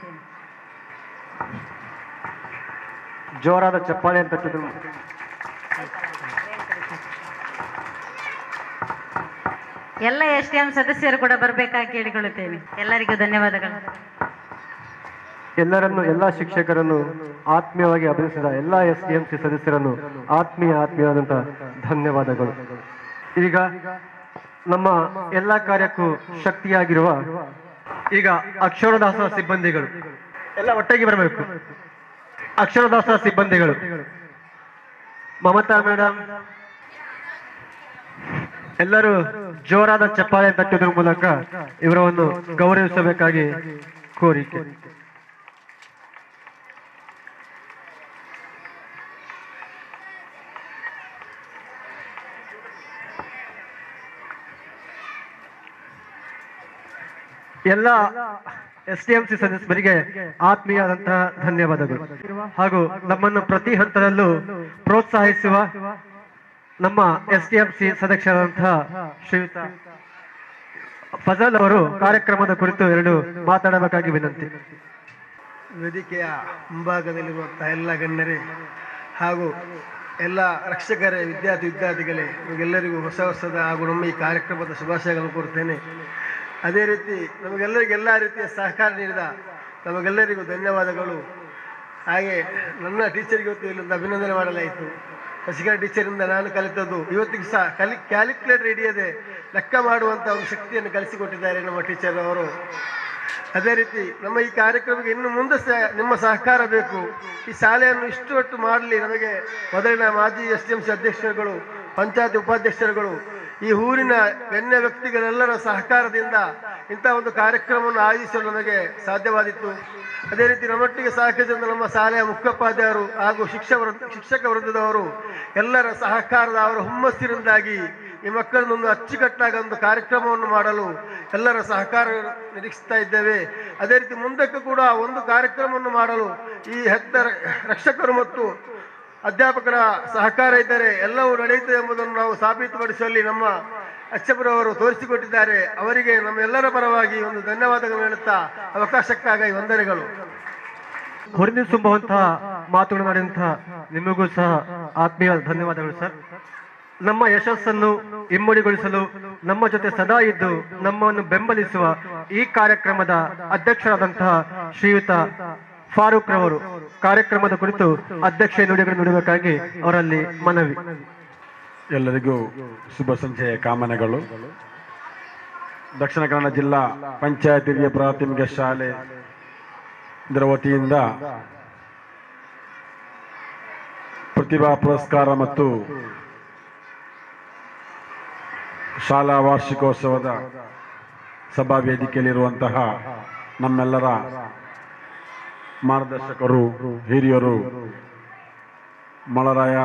Speaker 1: ಜೋರಾದ ಚಪ್ಪಾಳೆ ತಟ್ಟುವುದರ
Speaker 13: ಎಲ್ಲ STM ಸದಸ್ಯರು ಕೂಡ ಬರಬೇಕಾಗಿ ಕೇಳಿಕೊಳ್ಳುತ್ತೇನೆ. ಎಲ್ಲರಿಗೂ ಧನ್ಯವಾದಗಳು.
Speaker 1: ಎಲ್ಲರನ್ನು ಎಲ್ಲ ಶಿಕ್ಷಕರನ್ನು ಆತ್ಮೀಯವಾಗಿ ಅಭಿನಂದಿಸಿದ ಎಲ್ಲ SDMC ಸದಸ್ಯರನ್ನು ಆತ್ಮೀಯವಾದಂತಹ ಧನ್ಯವಾದಗಳು. ಈಗ ನಮ್ಮ ಎಲ್ಲ ಕಾರ್ಯಕ್ಕೂ ಶಕ್ತಿಯಾಗಿರುವ ಈಗ ಅಕ್ಷರದಾಸ ಸಿಬ್ಬಂದಿಗಳು ಎಲ್ಲ ಒಟ್ಟಾಗಿ ಬರಬೇಕು. ಅಕ್ಷರದಾಸ ಸಿಬ್ಬಂದಿಗಳು ಮಮತಾ ಮೇಡಮ್ ಎಲ್ಲರೂ ಜೋರಾದ ಚಪ್ಪಾಳೆ ತಟ್ಟುವುದರ ಮೂಲಕ ಇವರನ್ನು ಗೌರವಿಸಬೇಕಾಗಿ ಕೋರಿಕೆ. ಎಲ್ಲ SDMC ಸದಸ್ಯರಿಗೆ ಆತ್ಮೀಯವಾದಂತಹ ಧನ್ಯವಾದಗಳು. ಹಾಗೂ ನಮ್ಮನ್ನು ಪ್ರತಿ ಹಂತದಲ್ಲೂ ಪ್ರೋತ್ಸಾಹಿಸುವ ನಮ್ಮ SDMC ಸದಸ್ಯರಾದಂತಹ ಶ್ರೀಯುತ ಫಜಲ್ ಅವರು ಕಾರ್ಯಕ್ರಮದ ಕುರಿತು 2 ಮಾತಾಡಬೇಕಾಗಿ ವಿನಂತಿ.
Speaker 15: ವೇದಿಕೆಯ ಮುಂಭಾಗದಲ್ಲಿರುವಂತಹ ಎಲ್ಲ ಗಣ್ಯರೇ ಹಾಗೂ ಎಲ್ಲ ರಕ್ಷಕರೇ, ವಿದ್ಯಾರ್ಥಿಗಳೇ, ನಿಮಗೆಲ್ಲರಿಗೂ ಹೊಸ ವರ್ಷದ ಹಾಗೂ ನಮ್ಮ ಈ ಕಾರ್ಯಕ್ರಮದ ಶುಭಾಶಯಗಳನ್ನು ಕೋರುತ್ತೇನೆ. ಅದೇ ರೀತಿ ನಮಗೆಲ್ಲರಿಗೂ ಎಲ್ಲ ರೀತಿಯ ಸಹಕಾರ ನೀಡಿದ ನಮಗೆಲ್ಲರಿಗೂ ಧನ್ಯವಾದಗಳು. ಹಾಗೆ ನನ್ನ ಟೀಚರ್ಗೆ ಇವತ್ತು ಇಲ್ಲಿಂದ ಅಭಿನಂದನೆ ಮಾಡಲಾಯಿತು. ಶಶಿಕಲಾ ಟೀಚರಿಂದ ನಾನು ಕಲಿತದ್ದು ಇವತ್ತಿಗೆ ಸಹ ಕ್ಯಾಲ್ಕುಲೇಟರ್ ಹಿಡಿಯದೆ ಲೆಕ್ಕ ಮಾಡುವಂಥ ಒಂದು ಶಕ್ತಿಯನ್ನು ಕಲಿಸಿಕೊಟ್ಟಿದ್ದಾರೆ ನಮ್ಮ ಟೀಚರ್ ಅವರು. ಅದೇ ರೀತಿ ನಮ್ಮ ಈ ಕಾರ್ಯಕ್ರಮಕ್ಕೆ ಇನ್ನು ಮುಂದೆ ಸಹ ನಿಮ್ಮ ಸಹಕಾರ ಬೇಕು. ಈ ಶಾಲೆಯನ್ನು ಇಷ್ಟು ಮಾಡಲಿ ನಮಗೆ ಮೊದಲಿನ ಮಾಜಿ SDMC ಅಧ್ಯಕ್ಷರುಗಳು, ಪಂಚಾಯತ್ ಉಪಾಧ್ಯಕ್ಷರುಗಳು, ಈ ಊರಿನ ಗಣ್ಯ ವ್ಯಕ್ತಿಗಳೆಲ್ಲರ ಸಹಕಾರದಿಂದ ಇಂಥ ಒಂದು ಕಾರ್ಯಕ್ರಮವನ್ನು ಆಯೋಜಿಸಲು ನಮಗೆ ಸಾಧ್ಯವಾದಿತ್ತು. ಅದೇ ರೀತಿ ನಮ್ಮೊಟ್ಟಿಗೆ ಸಹಕರಿಸಿದ ನಮ್ಮ ಶಾಲೆಯ ಮುಖ್ಯೋಪಾಧ್ಯಾಯರು ಹಾಗೂ ಶಿಕ್ಷಕ ವೃಂದದವರು ಎಲ್ಲರ ಸಹಕಾರದ ಅವರ ಹುಮ್ಮಸ್ಸಿನಿಂದಾಗಿ ಈ ಮಕ್ಕಳನ್ನೊಂದು ಅಚ್ಚುಕಟ್ಟಾಗಿ ಒಂದು ಕಾರ್ಯಕ್ರಮವನ್ನು ಮಾಡಲು ಎಲ್ಲರ ಸಹಕಾರ ನಿರೀಕ್ಷಿಸ್ತಾ ಇದ್ದೇವೆ. ಅದೇ ರೀತಿ ಮುಂದಕ್ಕೂ ಕೂಡ ಒಂದು ಕಾರ್ಯಕ್ರಮವನ್ನು ಮಾಡಲು ಈ ಹೆತ್ತ ರಕ್ಷಕರು ಮತ್ತು ಅಧ್ಯಾಪಕರ ಸಹಕಾರ ಇದ್ದರೆ ಎಲ್ಲವೂ ನಡೆಯುತ್ತದೆ ಎಂಬುದನ್ನು ನಾವು ಸಾಬೀತುಪಡಿಸುವಲ್ಲಿ ನಮ್ಮ ಅಚ್ಚಪುರವರು ತೋರಿಸಿಕೊಟ್ಟಿದ್ದಾರೆ. ಅವರಿಗೆ ನಮ್ಮೆಲ್ಲರ ಪರವಾಗಿ ಒಂದು ಧನ್ಯವಾದಗಳು ಹೇಳುತ್ತಾ ಅವಕಾಶಕ್ಕಾಗಿ ವಂದನೆಗಳು.
Speaker 1: ಹೊರನಿಸುಂಬುವಂತಹ ಮಾತುಗಳನ್ನಾಡಿದಂತಹ ನಿಮಗೂ ಸಹ ಆತ್ಮೀಯ ಧನ್ಯವಾದಗಳು ಸರ್. ನಮ್ಮ ಯಶಸ್ಸನ್ನು ಇಮ್ಮಡಿಗೊಳಿಸಲು ನಮ್ಮ ಜೊತೆ ಸದಾ ಇದ್ದು ನಮ್ಮನ್ನು ಬೆಂಬಲಿಸುವ ಈ ಕಾರ್ಯಕ್ರಮದ ಅಧ್ಯಕ್ಷರಾದಂತಹ ಶ್ರೀಯುತ ಫಾರೂಕ್ ರವರು ಕಾರ್ಯಕ್ರಮದ ಕುರಿತು ಅಧ್ಯಕ್ಷ ನುಡಿಗಳನ್ನು ನುಡಿಬೇಕಾಗಿ ಅವರಲ್ಲಿ ಮನವಿ.
Speaker 6: ಎಲ್ಲರಿಗೂ ಶುಭ ಸಂಜೆಯ ಕಾಮನೆಗಳು. ದಕ್ಷಿಣ ಕನ್ನಡ ಜಿಲ್ಲಾ ಪಂಚಾಯತ್ ಹಿರಿಯ ಪ್ರಾಥಮಿಕ ಶಾಲೆ ಇದರ ವತಿಯಿಂದ ಪ್ರತಿಭಾ ಪುರಸ್ಕಾರ ಮತ್ತು ಶಾಲಾ ವಾರ್ಷಿಕೋತ್ಸವದ ಸಭಾ ವೇದಿಕೆಯಲ್ಲಿರುವಂತಹ ನಮ್ಮೆಲ್ಲರ ಮಾರ್ಗದರ್ಶಕರು, ಹಿರಿಯರು, ಮಳರಾಯ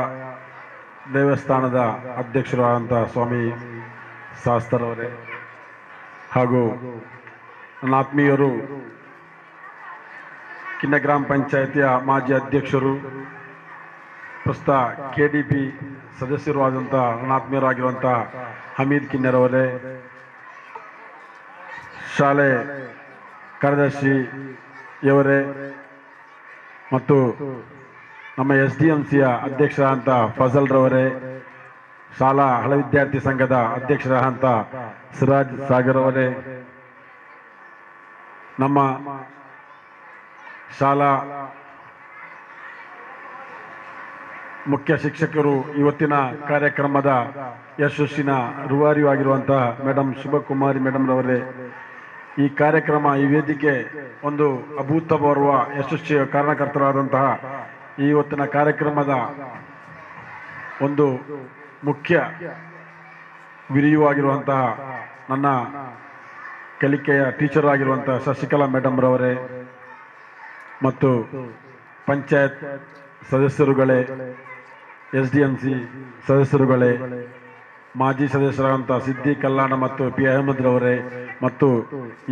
Speaker 6: ದೇವಸ್ಥಾನದ ಅಧ್ಯಕ್ಷರಾದಂತಹ ಸ್ವಾಮಿ ಶಾಸ್ತ್ರರವರೇ ಹಾಗೂ ನನ್ನ ಆತ್ಮೀಯರು, ಕಿನ್ನ ಗ್ರಾಮ ಪಂಚಾಯಿತಿಯ ಮಾಜಿ ಅಧ್ಯಕ್ಷರು, ಪ್ರಸ್ತುತ KDP ಸದಸ್ಯರು ಆದಂತಹ ನನ್ನ ಆತ್ಮೀಯರಾಗಿರುವಂತಹ ಹಮೀದ್ ಕಿನ್ನರವರೇ, ಶಾಲೆ ಕಾರ್ಯದರ್ಶಿಯವರೇ ಮತ್ತು ನಮ್ಮ SDMCಯ ಅಧ್ಯಕ್ಷರಾದಂಥ ಫಜಲ್ ರವರೇ, ಶಾಲಾ ಹಳ ವಿದ್ಯಾರ್ಥಿ ಸಂಘದ ಅಧ್ಯಕ್ಷರಾದಂಥ ಸಿರಾಜ್ ಸಾಗರ್ ಅವರೇ, ನಮ್ಮ ಶಾಲಾ ಮುಖ್ಯ ಶಿಕ್ಷಕರು, ಇವತ್ತಿನ ಕಾರ್ಯಕ್ರಮದ ಯಶಸ್ಸಿನ ರೂವಾರಿಯೂ ಆಗಿರುವಂತಹ ಮೇಡಮ್ ಶುಭಕುಮಾರಿ ಮೇಡಮ್ ರವರೇ, ಈ ಕಾರ್ಯಕ್ರಮ, ಈ ವೇದಿಕೆ ಒಂದು ಅಭೂತಪೂರ್ವ ಯಶಸ್ಸಿಯ ಕಾರಣಕರ್ತರಾದಂತಹ ಈ ಇವತ್ತಿನ ಕಾರ್ಯಕ್ರಮದ ಒಂದು ಮುಖ್ಯ ಗುರಿಯೂ ಆಗಿರುವಂತಹ ನನ್ನ ಕಲಿಕೆಯ ಟೀಚರ್ ಆಗಿರುವಂತಹ ಶಶಿಕಲಾ ಮೇಡಮ್ ರವರೇ ಮತ್ತು ಪಂಚಾಯತ್ ಸದಸ್ಯರುಗಳೇ, SDMC ಸದಸ್ಯರುಗಳೇ, ಮಾಜಿ ಸದಸ್ಯರಾದಂಥ ಸಿದ್ದಿ ಕಲ್ಯಾಣ ಮತ್ತು P ಅಹಮದ್ ರವರೇ ಮತ್ತು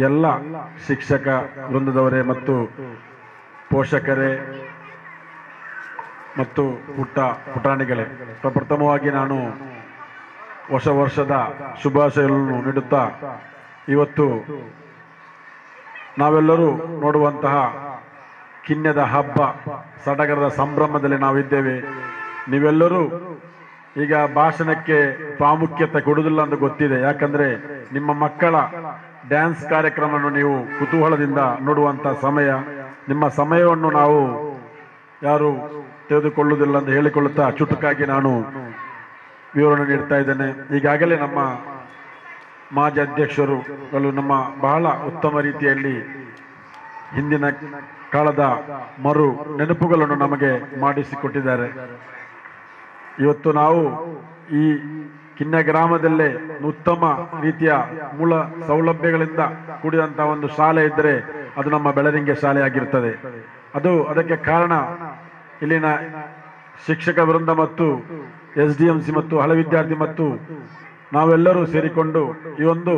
Speaker 6: ಎಲ್ಲ ಶಿಕ್ಷಕ ವೃಂದದವರೇ ಮತ್ತು ಪೋಷಕರೇ ಮತ್ತು ಪುಟಾಣಿಗಳೇ, ಪ್ರಪ್ರಥಮವಾಗಿ ನಾನು ಹೊಸ ವರ್ಷದ ಶುಭಾಶಯಗಳನ್ನು ನೀಡುತ್ತಾ, ಇವತ್ತು ನಾವೆಲ್ಲರೂ ನೋಡುವಂತಹ ಕಿನ್ಯದ ಹಬ್ಬ ಸಡಗರದ ಸಂಭ್ರಮದಲ್ಲಿ ನಾವಿದ್ದೇವೆ. ನೀವೆಲ್ಲರೂ ಈಗ ಭಾಷಣಕ್ಕೆ ಪ್ರಾಮುಖ್ಯತೆ ಕೊಡುವುದಿಲ್ಲ ಅಂತ ಗೊತ್ತಿದೆ. ಯಾಕಂದ್ರೆ ನಿಮ್ಮ ಮಕ್ಕಳ ಡ್ಯಾನ್ಸ್ ಕಾರ್ಯಕ್ರಮವನ್ನು ನೀವು ಕುತೂಹಲದಿಂದ ನೋಡುವಂತ ಸಮಯ. ನಿಮ್ಮ ಸಮಯವನ್ನು ನಾವು ಯಾರು ತೆಗೆದುಕೊಳ್ಳುವುದಿಲ್ಲ ಅಂತ ಹೇಳಿಕೊಳ್ಳುತ್ತಾ ಚುಟುಕಾಗಿ ನಾನು ವಿವರಣೆ ನೀಡ್ತಾ ಇದ್ದೇನೆ. ಈಗಾಗಲೇ ನಮ್ಮ ಮಾಜಿ ಅಧ್ಯಕ್ಷರು ನಮ್ಮ ಬಹಳ ಉತ್ತಮ ರೀತಿಯಲ್ಲಿ ಹಿಂದಿನ ಕಾಲದ ಮರು ನೆನಪುಗಳನ್ನು ನಮಗೆ ಮಾಡಿಸಿಕೊಟ್ಟಿದ್ದಾರೆ. ಇವತ್ತು ನಾವು ಈ ಕಿನ್ನ ಗ್ರಾಮದಲ್ಲೇ ಉತ್ತಮ ರೀತಿಯ ಮೂಲ ಸೌಲಭ್ಯಗಳಿಂದ ಕೂಡಿದಂತಹ ಒಂದು ಶಾಲೆ ಇದ್ದರೆ ಅದು ನಮ್ಮ ಬೆಳರಿಂಗೆ ಶಾಲೆ ಆಗಿರುತ್ತದೆ. ಅದಕ್ಕೆ ಕಾರಣ ಇಲ್ಲಿನ ಶಿಕ್ಷಕ ವೃಂದ ಮತ್ತು SDMC ಮತ್ತು ಹಳೆ ವಿದ್ಯಾರ್ಥಿ ಮತ್ತು ನಾವೆಲ್ಲರೂ ಸೇರಿಕೊಂಡು ಈ ಒಂದು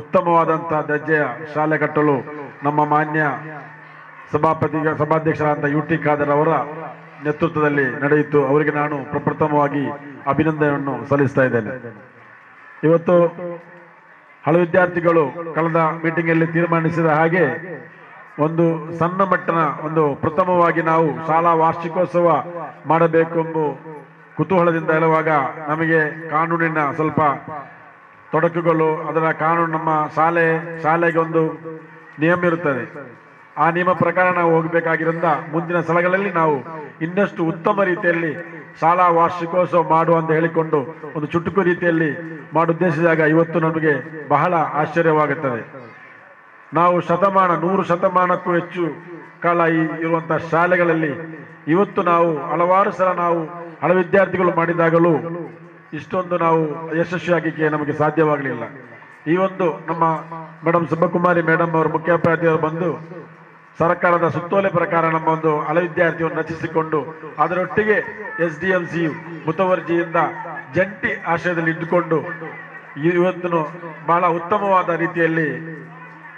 Speaker 6: ಉತ್ತಮವಾದಂತಹ ದರ್ಜೆಯ ಶಾಲೆ ಕಟ್ಟಲು ನಮ್ಮ ಮಾನ್ಯ ಸಭಾಧ್ಯಕ್ಷರಾದ UT ಖಾದರ್ ಅವರ ನೇತೃತ್ವದಲ್ಲಿ ನಡೆಯಿತು. ಅವರಿಗೆ ನಾನು ಪ್ರಪ್ರಥಮವಾಗಿ ಅಭಿನಂದನೆಯನ್ನು ಸಲ್ಲಿಸ್ತಾ ಇದ್ದೇನೆ. ಇವತ್ತು ಹಳೆ ವಿದ್ಯಾರ್ಥಿಗಳು ಕಳೆದ ಮೀಟಿಂಗ್ ಅಲ್ಲಿ ತೀರ್ಮಾನಿಸಿದ ಹಾಗೆ ಒಂದು ಸಣ್ಣ ಮಟ್ಟದ ಒಂದು ಪ್ರಥಮವಾಗಿ ನಾವು ಶಾಲಾ ವಾರ್ಷಿಕೋತ್ಸವ ಮಾಡಬೇಕು ಎಂಬ ಕುತೂಹಲದಿಂದ ಹೇಳುವಾಗ ನಮಗೆ ಕಾನೂನಿನ ಸ್ವಲ್ಪ ತೊಡಕುಗಳು, ಅದರ ಕಾನೂನು ನಮ್ಮ ಶಾಲೆಗೆ ಒಂದು ನಿಯಮ ಇರುತ್ತದೆ. ಆ ನಿಯಮ ಪ್ರಕಾರ ನಾವು ಹೋಗಬೇಕಾಗಿರೋದ್ರಿಂದ ಮುಂದಿನ ಸ್ಥಳಗಳಲ್ಲಿ ನಾವು ಇನ್ನಷ್ಟು ಉತ್ತಮ ರೀತಿಯಲ್ಲಿ ಶಾಲಾ ವಾರ್ಷಿಕೋತ್ಸವ ಮಾಡುವ ಅಂತ ಹೇಳಿಕೊಂಡು ಒಂದು ಚುಟುಕು ರೀತಿಯಲ್ಲಿ ಮಾಡುದ್ದೇಶಿಸಿದಾಗ ಇವತ್ತು ನಮಗೆ ಬಹಳ ಆಶ್ಚರ್ಯವಾಗುತ್ತದೆ. ನಾವು 100 ಶತಮಾನಕ್ಕೂ ಹೆಚ್ಚು ಕಾಲ ಇರುವಂತಹ ಶಾಲೆಗಳಲ್ಲಿ ಇವತ್ತು ನಾವು ಹಲವಾರು ಸಲ ನಾವು ಹಳೆ ವಿದ್ಯಾರ್ಥಿಗಳು ಮಾಡಿದಾಗಲೂ ಇಷ್ಟೊಂದು ನಾವು ಯಶಸ್ವಿಯಾಗಲಿಕ್ಕೆ ನಮಗೆ ಸಾಧ್ಯವಾಗಲಿಲ್ಲ. ಈ ಒಂದು ನಮ್ಮ ಮೇಡಮ್ ಶುಭಕುಮಾರಿ ಮೇಡಮ್ ಅವರು ಮುಖ್ಯೋಪಾಧ್ಯಾಯರು ಬಂದು ಸರ್ಕಾರದ ಸುತ್ತೋಲೆ ಪ್ರಕಾರ ನಮ್ಮ ಒಂದು ಹಳೆ ವಿದ್ಯಾರ್ಥಿಯನ್ನು ರಚಿಸಿಕೊಂಡು ಅದರೊಟ್ಟಿಗೆ SDMC ಮುತುವರ್ಜಿಯಿಂದ ಜಂಟಿ ಆಶಯದಲ್ಲಿ ಇದ್ದುಕೊಂಡು ಇವತ್ತು ಬಹಳ ಉತ್ತಮವಾದ ರೀತಿಯಲ್ಲಿ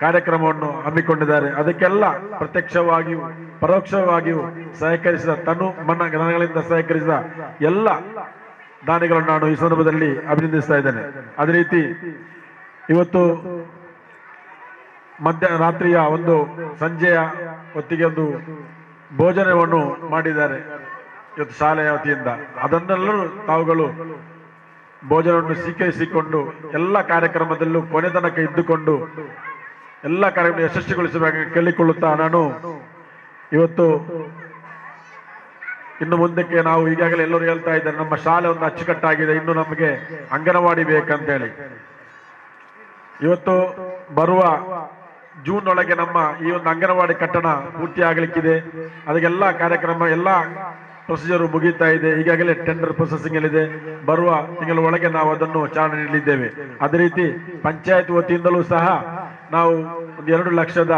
Speaker 6: ಕಾರ್ಯಕ್ರಮವನ್ನು ಹಮ್ಮಿಕೊಂಡಿದ್ದಾರೆ. ಅದಕ್ಕೆಲ್ಲ ಪ್ರತ್ಯಕ್ಷವಾಗಿಯೂ ಪರೋಕ್ಷವಾಗಿಯೂ ಸಹಕರಿಸಿದ ತನು ಮನ ಜ್ಞಾನಗಳಿಂದ ಸಹಕರಿಸಿದ ಎಲ್ಲ ದಾನಿಗಳನ್ನು ನಾನು ಈ ಸಂದರ್ಭದಲ್ಲಿ ಅಭಿನಂದಿಸ್ತಾ ಇದ್ದೇನೆ. ಅದೇ ರೀತಿ ಇವತ್ತು ರಾತ್ರಿಯ ಒಂದು ಸಂಜೆಯ ಹೊತ್ತಿಗೆ ಒಂದು ಭೋಜನವನ್ನು ಮಾಡಿದ್ದಾರೆ ಇವತ್ತು ಶಾಲೆಯ ವತಿಯಿಂದ. ಅದನ್ನೆಲ್ಲರೂ ತಾವುಗಳು ಭೋಜನವನ್ನು ಸ್ವೀಕರಿಸಿಕೊಂಡು ಎಲ್ಲ ಕಾರ್ಯಕ್ರಮದಲ್ಲೂ ಕೊನೆ ತನಕ ಇದ್ದುಕೊಂಡು ಎಲ್ಲ ಕಾರ್ಯಕ್ರಮ ಯಶಸ್ವಿಗೊಳಿಸಬೇಕು ಕೇಳಿಕೊಳ್ಳುತ್ತಾ ನಾನು ಇವತ್ತು ಇನ್ನು ಮುಂದಕ್ಕೆ ನಾವು ಈಗಾಗಲೇ ಎಲ್ಲರೂ ಹೇಳ್ತಾ ಇದ್ದಾರೆ ನಮ್ಮ ಶಾಲೆ ಒಂದು ಅಚ್ಚುಕಟ್ಟಾಗಿದೆ, ಇನ್ನು ನಮಗೆ ಅಂಗನವಾಡಿ ಬೇಕಂತೇಳಿ. ಇವತ್ತು ಬರುವ ಜೂನ್ ಒಳಗೆ ನಮ್ಮ ಈ ಒಂದು ಅಂಗನವಾಡಿ ಕಟ್ಟಡ ಪೂರ್ತಿ ಆಗಲಿಕ್ಕಿದೆ. ಅದಕ್ಕೆಲ್ಲ ಕಾರ್ಯಕ್ರಮ ಎಲ್ಲ ಪ್ರೊಸೀಜರ್ ಮುಗೀತಾ ಇದೆ. ಈಗಾಗಲೇ ಟೆಂಡರ್ ಪ್ರೊಸೆಸಿಂಗ್ ಅಲ್ಲಿದೆ. ಬರುವ ತಿಂಗಳ ಒಳಗೆ ನಾವು ಅದನ್ನು ಚಾಲನೆ ನೀಡಲಿದ್ದೇವೆ. ಅದೇ ರೀತಿ ಪಂಚಾಯತ್ ವತಿಯಿಂದಲೂ ಸಹ ನಾವು 2 ಲಕ್ಷದ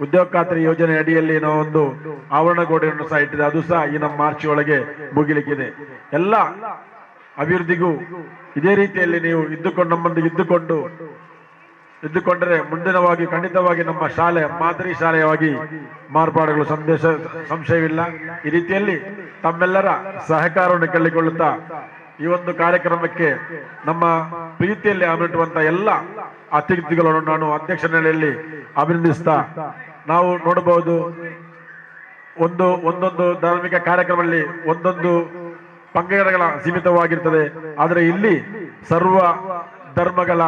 Speaker 6: ಉದ್ಯೋಗ ಖಾತ್ರಿ ಯೋಜನೆ ಅಡಿಯಲ್ಲಿ ನಾವು ಒಂದು ಆವರಣಗೋಡೆಯನ್ನು ಸಹ ಇಟ್ಟಿದೆ. ಅದು ಸಹ ಈ ನಮ್ಮ ಮಾರ್ಚ್ ಒಳಗೆ ಮುಗಿಲಿಕ್ಕಿದೆ. ಎಲ್ಲ ಅಭಿವೃದ್ಧಿಗೂ ಇದೇ ರೀತಿಯಲ್ಲಿ ನೀವು ನಮ್ಮೊಂದಿಗೆ ಇದ್ದುಕೊಂಡರೆ ಮುಂದಿನವಾಗಿ ಖಂಡಿತವಾಗಿ ನಮ್ಮ ಶಾಲೆ ಮಾದರಿ ಶಾಲೆಯಾಗಿ ಮಾರ್ಪಾಡುಗಳು ಸಂಶಯವಿಲ್ಲ. ಈ ರೀತಿಯಲ್ಲಿ ತಮ್ಮೆಲ್ಲರ ಸಹಕಾರವನ್ನು ಕೇಳಿಕೊಳ್ಳುತ್ತಾ ಈ ಒಂದು ಕಾರ್ಯಕ್ರಮಕ್ಕೆ ನಮ್ಮ ಪ್ರೀತಿಯಲ್ಲಿ ಆಮಿಟ್ಟುವಂತ ಎಲ್ಲ ಅತಿಥಿಗಳನ್ನು ನಾನು ಅಧ್ಯಕ್ಷ ನೆಲೆಯಲ್ಲಿ ಅಭಿನಂದಿಸ್ತಾ, ನಾವು ನೋಡಬಹುದು ಒಂದೊಂದು ಧಾರ್ಮಿಕ ಕಾರ್ಯಕ್ರಮದಲ್ಲಿ ಒಂದೊಂದು ಪಂಗಡಗಳ ಸೀಮಿತವಾಗಿರ್ತದೆ. ಆದರೆ ಇಲ್ಲಿ ಸರ್ವ ಧರ್ಮಗಳ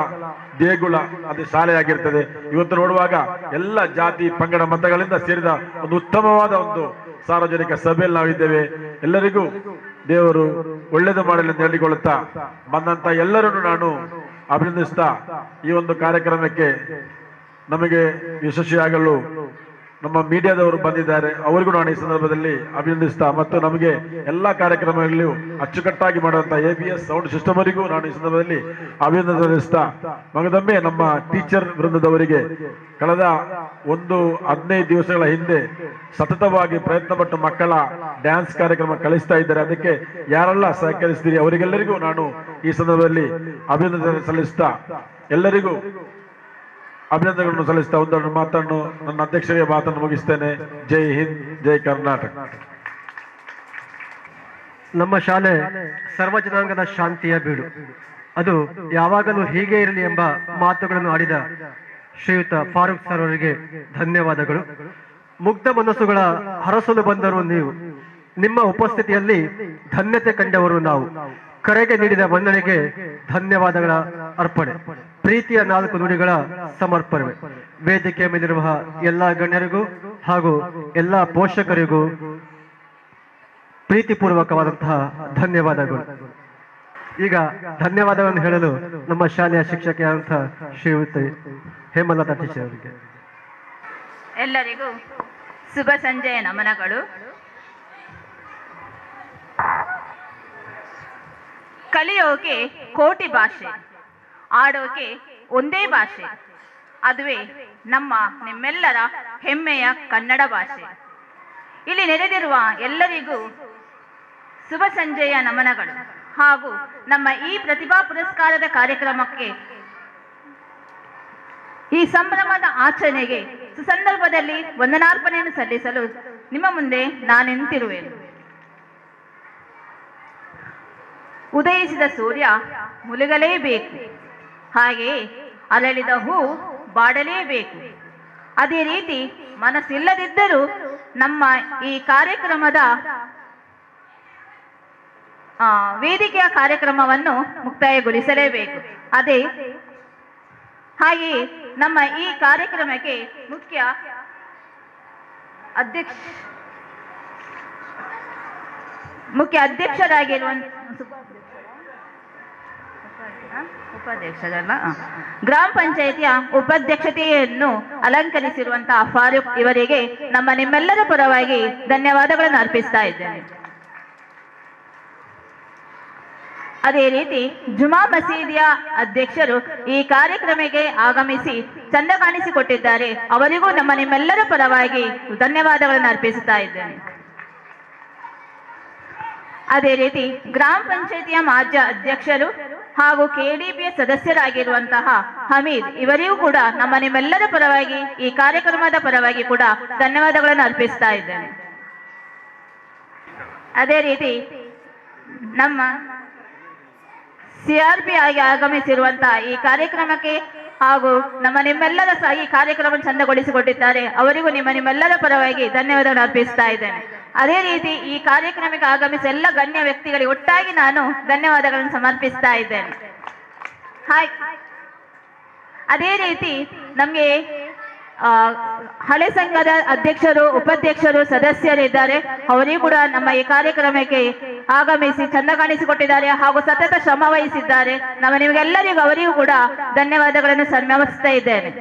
Speaker 6: ದೇಗುಲ ಅದು ಶಾಲೆಯಾಗಿರ್ತದೆ. ಇವತ್ತು ನೋಡುವಾಗ ಎಲ್ಲ ಜಾತಿ ಪಂಗಡ ಮತಗಳಿಂದ ಸೇರಿದ ಒಂದು ಉತ್ತಮವಾದ ಒಂದು ಸಾರ್ವಜನಿಕ ಸಭೆಯಲ್ಲಿ ನಾವಿದ್ದೇವೆ. ಎಲ್ಲರಿಗೂ ದೇವರು ಒಳ್ಳೆಯದು ಮಾಡಲಿ ಎಂದು ಹೇಳಿಕೊಳ್ಳುತ್ತಾ ಬಂದಂತ ಎಲ್ಲರನ್ನು ನಾನು ಅಭಿನಂದಿಸ್ತಾ ಈ ಒಂದು ಕಾರ್ಯಕ್ರಮಕ್ಕೆ ನಮಗೆ ಯಶಸ್ವಿಯಾಗಲು ನಮ್ಮ ಮೀಡಿಯಾದವರು ಬಂದಿದ್ದಾರೆ, ಅವರಿಗೂ ನಾನು ಈ ಸಂದರ್ಭದಲ್ಲಿ ಅಭಿನಂದಿಸ್ತಾ ಮತ್ತು ನಮಗೆ ಎಲ್ಲಾ ಕಾರ್ಯಕ್ರಮಗಳಲ್ಲೂ ಅಚ್ಚುಕಟ್ಟಾಗಿ ಮಾಡುವಂತ ABS ಸೌಂಡ್ ಸಿಸ್ಟಮ್ ಅವರಿಗೂ ನಾನು ಈ ಸಂದರ್ಭದಲ್ಲಿ ಅಭಿನಂದಿಸ್ತಾ ಮಗದೊಮ್ಮೆ ನಮ್ಮ ಟೀಚರ್ ವೃಂದದವರಿಗೆ ಕಳೆದ 15 ದಿವಸಗಳ ಹಿಂದೆ ಸತತವಾಗಿ ಪ್ರಯತ್ನ ಪಟ್ಟು ಮಕ್ಕಳ ಡ್ಯಾನ್ಸ್ ಕಾರ್ಯಕ್ರಮ ಕಳಿಸ್ತಾ ಇದ್ದಾರೆ. ಅದಕ್ಕೆ ಯಾರೆಲ್ಲ ಸಹಕರಿಸ್ತೀರಿ ಅವರಿಗೆಲ್ಲರಿಗೂ ನಾನು ಈ ಸಂದರ್ಭದಲ್ಲಿ ಅಭಿನಂದನೆ ಸಲ್ಲಿಸ್ತಾ ಎಲ್ಲರಿಗೂ ಅಭಿನಂದನೆಗಳನ್ನು ಸಲ್ಲಿಸ್ತಾ ಒಂದನ್ನು ಮಾತನ್ನು ನನ್ನ ಅಧ್ಯಕ್ಷರಿಗೆ ಮಾತನ್ನು ಮುಗಿಸ್ತೇನೆ. ಜೈ ಹಿಂದ್, ಜೈ ಕರ್ನಾಟಕ.
Speaker 1: ನಮ್ಮ ಶಾಲೆ ಸರ್ವ ಜನಾಂಗದ ಶಾಂತಿಯ ಬೀಡು, ಅದು ಯಾವಾಗಲೂ ಹೀಗೆ ಇರಲಿ ಎಂಬ ಮಾತುಗಳನ್ನು ಆಡಿದ ಶ್ರೀಯುತ ಫಾರೂಕ್ ಸರ್ ಅವರಿಗೆ ಧನ್ಯವಾದಗಳು. ಮುಗ್ಧ ಮನಸ್ಸುಗಳ ಹರಸಲು ಬಂದರು ನೀವು, ನಿಮ್ಮ ಉಪಸ್ಥಿತಿಯಲ್ಲಿ ಧನ್ಯತೆ ಕಂಡವರು ನಾವು. ಕರೆಗೆ ನೀಡಿದ ಮನ್ನಣೆಗೆ ಧನ್ಯವಾದಗಳ ಅರ್ಪಣೆ, ಪ್ರೀತಿಯ 4 ನುಡಿಗಳ ಸಮರ್ಪಣೆ. ವೇದಿಕೆ ಮೇಲಿರುವ ಎಲ್ಲಾ ಗಣ್ಯರಿಗೂ ಹಾಗೂ ಎಲ್ಲಾ ಪೋಷಕರಿಗೂ ಪ್ರೀತಿಪೂರ್ವಕವಾದಂತಹ ಧನ್ಯವಾದಗಳು. ಈಗ ಧನ್ಯವಾದಗಳನ್ನು ಹೇಳಲು ನಮ್ಮ ಶಾಲೆಯ ಶಿಕ್ಷಕಿಯಾದಂತಹ ಶ್ರೀಯುತಿ ಹೇಮಲತಾ ಟೀಚರ್ ಅವರಿಗೆ.
Speaker 7: ಎಲ್ಲರಿಗೂ ಶುಭ ಸಂಜೆಯ ನಮನಗಳು. ಕಲಿಯೋಕೆ ಕೋಟಿ ಭಾಷೆ, ಆಡೋಕೆ ಒಂದೇ ಭಾಷೆ, ಅದುವೇ ನಿಮ್ಮೆಲ್ಲರ ಹೆಮ್ಮೆಯ ಕನ್ನಡ ಭಾಷೆ. ಇಲ್ಲಿ ನೆರೆದಿರುವ ಎಲ್ಲರಿಗೂ ಶುಭ ಸಂಜೆಯ ನಮನಗಳು ಹಾಗೂ ನಮ್ಮ ಈ ಪ್ರತಿಭಾ ಪುರಸ್ಕಾರದ ಕಾರ್ಯಕ್ರಮಕ್ಕೆ ಈ ಸಂಭ್ರಮದ ಆಚರಣೆಗೆ ಸುಸಂದರ್ಭದಲ್ಲಿ ವಂದನಾರ್ಪಣೆಯನ್ನು ಸಲ್ಲಿಸಲು ನಿಮ್ಮ ಮುಂದೆ ನಾನು ನಿಂತಿರುವೆನು. ಉದಯಿಸಿದ ಸೂರ್ಯ ಮುಳುಗಲೇಬೇಕು, ಹಾಗೆಯೇ ಅರಳಿದ ಹೂ ಬಾಡಲೇಬೇಕು. ಅದೇ ರೀತಿ ಮನಸ್ಸಿಲ್ಲದಿದ್ದರೂ ನಮ್ಮ ಈ ಕಾರ್ಯಕ್ರಮದ ವೇದಿಕೆಯ ಕಾರ್ಯಕ್ರಮವನ್ನು ಮುಕ್ತಾಯಗೊಳಿಸಲೇಬೇಕು. ಹಾಗೆಯೇ ನಮ್ಮ ಈ ಕಾರ್ಯಕ್ರಮಕ್ಕೆ ಮುಖ್ಯ ಅಧ್ಯಕ್ಷರಾಗಿರುವಂತ ಗ್ರಾಮ ಪಂಚಾಯಿತಿಯ ಉಪಾಧ್ಯಕ್ಷತೆಯನ್ನು ಅಲಂಕರಿಸಿರುವಂತಹ ಫಾರೂಕ್ ಇವರಿಗೆ ನಿಮ್ಮೆಲ್ಲರ ಪರವಾಗಿ ಧನ್ಯವಾದಗಳನ್ನು ಅರ್ಪಿಸ್ತಾ ಇದ್ದೇನೆ. ಅದೇ ರೀತಿ ಜುಮಾ ಮಸೀದಿಯ ಅಧ್ಯಕ್ಷರು ಈ ಕಾರ್ಯಕ್ರಮಕ್ಕೆ ಆಗಮಿಸಿ ಚಂದ ಕಾಣಿಸಿಕೊಟ್ಟಿದ್ದಾರೆ, ಅವರಿಗೂ ನಿಮ್ಮೆಲ್ಲರ ಪರವಾಗಿ ಧನ್ಯವಾದಗಳನ್ನು ಅರ್ಪಿಸುತ್ತಾ ಇದ್ದೇನೆ. ಅದೇ ರೀತಿ ಗ್ರಾಮ ಪಂಚಾಯಿತಿಯ ಮಾಜಿ ಅಧ್ಯಕ್ಷರು ಹಾಗೂ ಕೆಡಿಪಿಯ ಸದಸ್ಯರಾಗಿರುವಂತಹ ಹಮೀದ್ ಇವರಿಗೂ ಕೂಡ ನಿಮ್ಮೆಲ್ಲರ ಪರವಾಗಿ ಈ ಕಾರ್ಯಕ್ರಮದ ಪರವಾಗಿ ಕೂಡ ಧನ್ಯವಾದಗಳನ್ನು ಅರ್ಪಿಸ್ತಾ ಇದ್ದೇನೆ. ಅದೇ ರೀತಿ ನಮ್ಮ CRP ಆಗಿ ಆಗಮಿಸಿರುವಂತಹ ಈ ಕಾರ್ಯಕ್ರಮಕ್ಕೆ ಹಾಗೂ ನಿಮ್ಮೆಲ್ಲರ ಸಹ ಈ ಕಾರ್ಯಕ್ರಮ ಚಂದಗೊಳಿಸಿಕೊಟ್ಟಿದ್ದಾರೆ, ಅವರಿಗೂ ನಿಮ್ಮೆಲ್ಲರ ಪರವಾಗಿ ಧನ್ಯವಾದಗಳನ್ನು ಅರ್ಪಿಸ್ತಾ ಇದ್ದೇನೆ. ಅದೇ ರೀತಿ ಈ ಕಾರ್ಯಕ್ರಮಕ್ಕೆ ಆಗಮಿಸಿ ಎಲ್ಲ ಗಣ್ಯ ವ್ಯಕ್ತಿಗಳಿಗೆ ಒಟ್ಟಾಗಿ ನಾನು ಧನ್ಯವಾದಗಳನ್ನು ಸಮರ್ಪಿಸ್ತಾ ಇದ್ದೇನೆ. ಹಾಯ್. ಅದೇ ರೀತಿ ನಮಗೆ ಹಳೆ ಸಂಘದ ಅಧ್ಯಕ್ಷರು, ಉಪಾಧ್ಯಕ್ಷರು, ಸದಸ್ಯರಿದ್ದಾರೆ. ಅವರಿಗೂ ಕೂಡ ನಮ್ಮ ಈ ಕಾರ್ಯಕ್ರಮಕ್ಕೆ ಆಗಮಿಸಿ ಚಂದ ಕಾಣಿಸಿಕೊಟ್ಟಿದ್ದಾರೆ ಹಾಗೂ ಸತತ ಶ್ರಮ ವಹಿಸಿದ್ದಾರೆ. ನಿಮಗೆಲ್ಲರಿಗೂ ಅವರಿಗೂ ಕೂಡ ಧನ್ಯವಾದಗಳನ್ನು ಸಮರ್ಪಿಸ್ತಾ ಇದ್ದೇನೆ.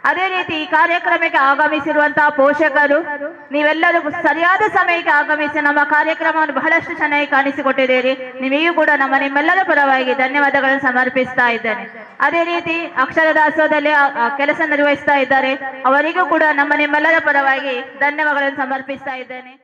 Speaker 7: ಅದೇ ರೀತಿ ಈ ಕಾರ್ಯಕ್ರಮಕ್ಕೆ ಆಗಮಿಸಿರುವಂತಹ ಪೋಷಕರು, ನೀವೆಲ್ಲರೂ ಸರಿಯಾದ ಸಮಯಕ್ಕೆ ಆಗಮಿಸಿ ನಮ್ಮ ಕಾರ್ಯಕ್ರಮವನ್ನು ಬಹಳಷ್ಟು ಚೆನ್ನಾಗಿ ಕಾಣಿಸಿಕೊಟ್ಟಿದ್ದೀರಿ. ನಿಮಗೂ ಕೂಡ ನಿಮ್ಮೆಲ್ಲರ ಪರವಾಗಿ ಧನ್ಯವಾದಗಳನ್ನು ಸಮರ್ಪಿಸ್ತಾ ಇದ್ದೇನೆ. ಅದೇ ರೀತಿ ಅಕ್ಷರ ದಾಸೋಹದಲ್ಲಿ ಕೆಲಸ ನಿರ್ವಹಿಸ್ತಾ ಇದ್ದಾರೆ, ಅವರಿಗೂ ಕೂಡ ನಿಮ್ಮೆಲ್ಲರ ಪರವಾಗಿ ಧನ್ಯವಾದಗಳನ್ನು ಸಮರ್ಪಿಸ್ತಾ ಇದ್ದೇನೆ.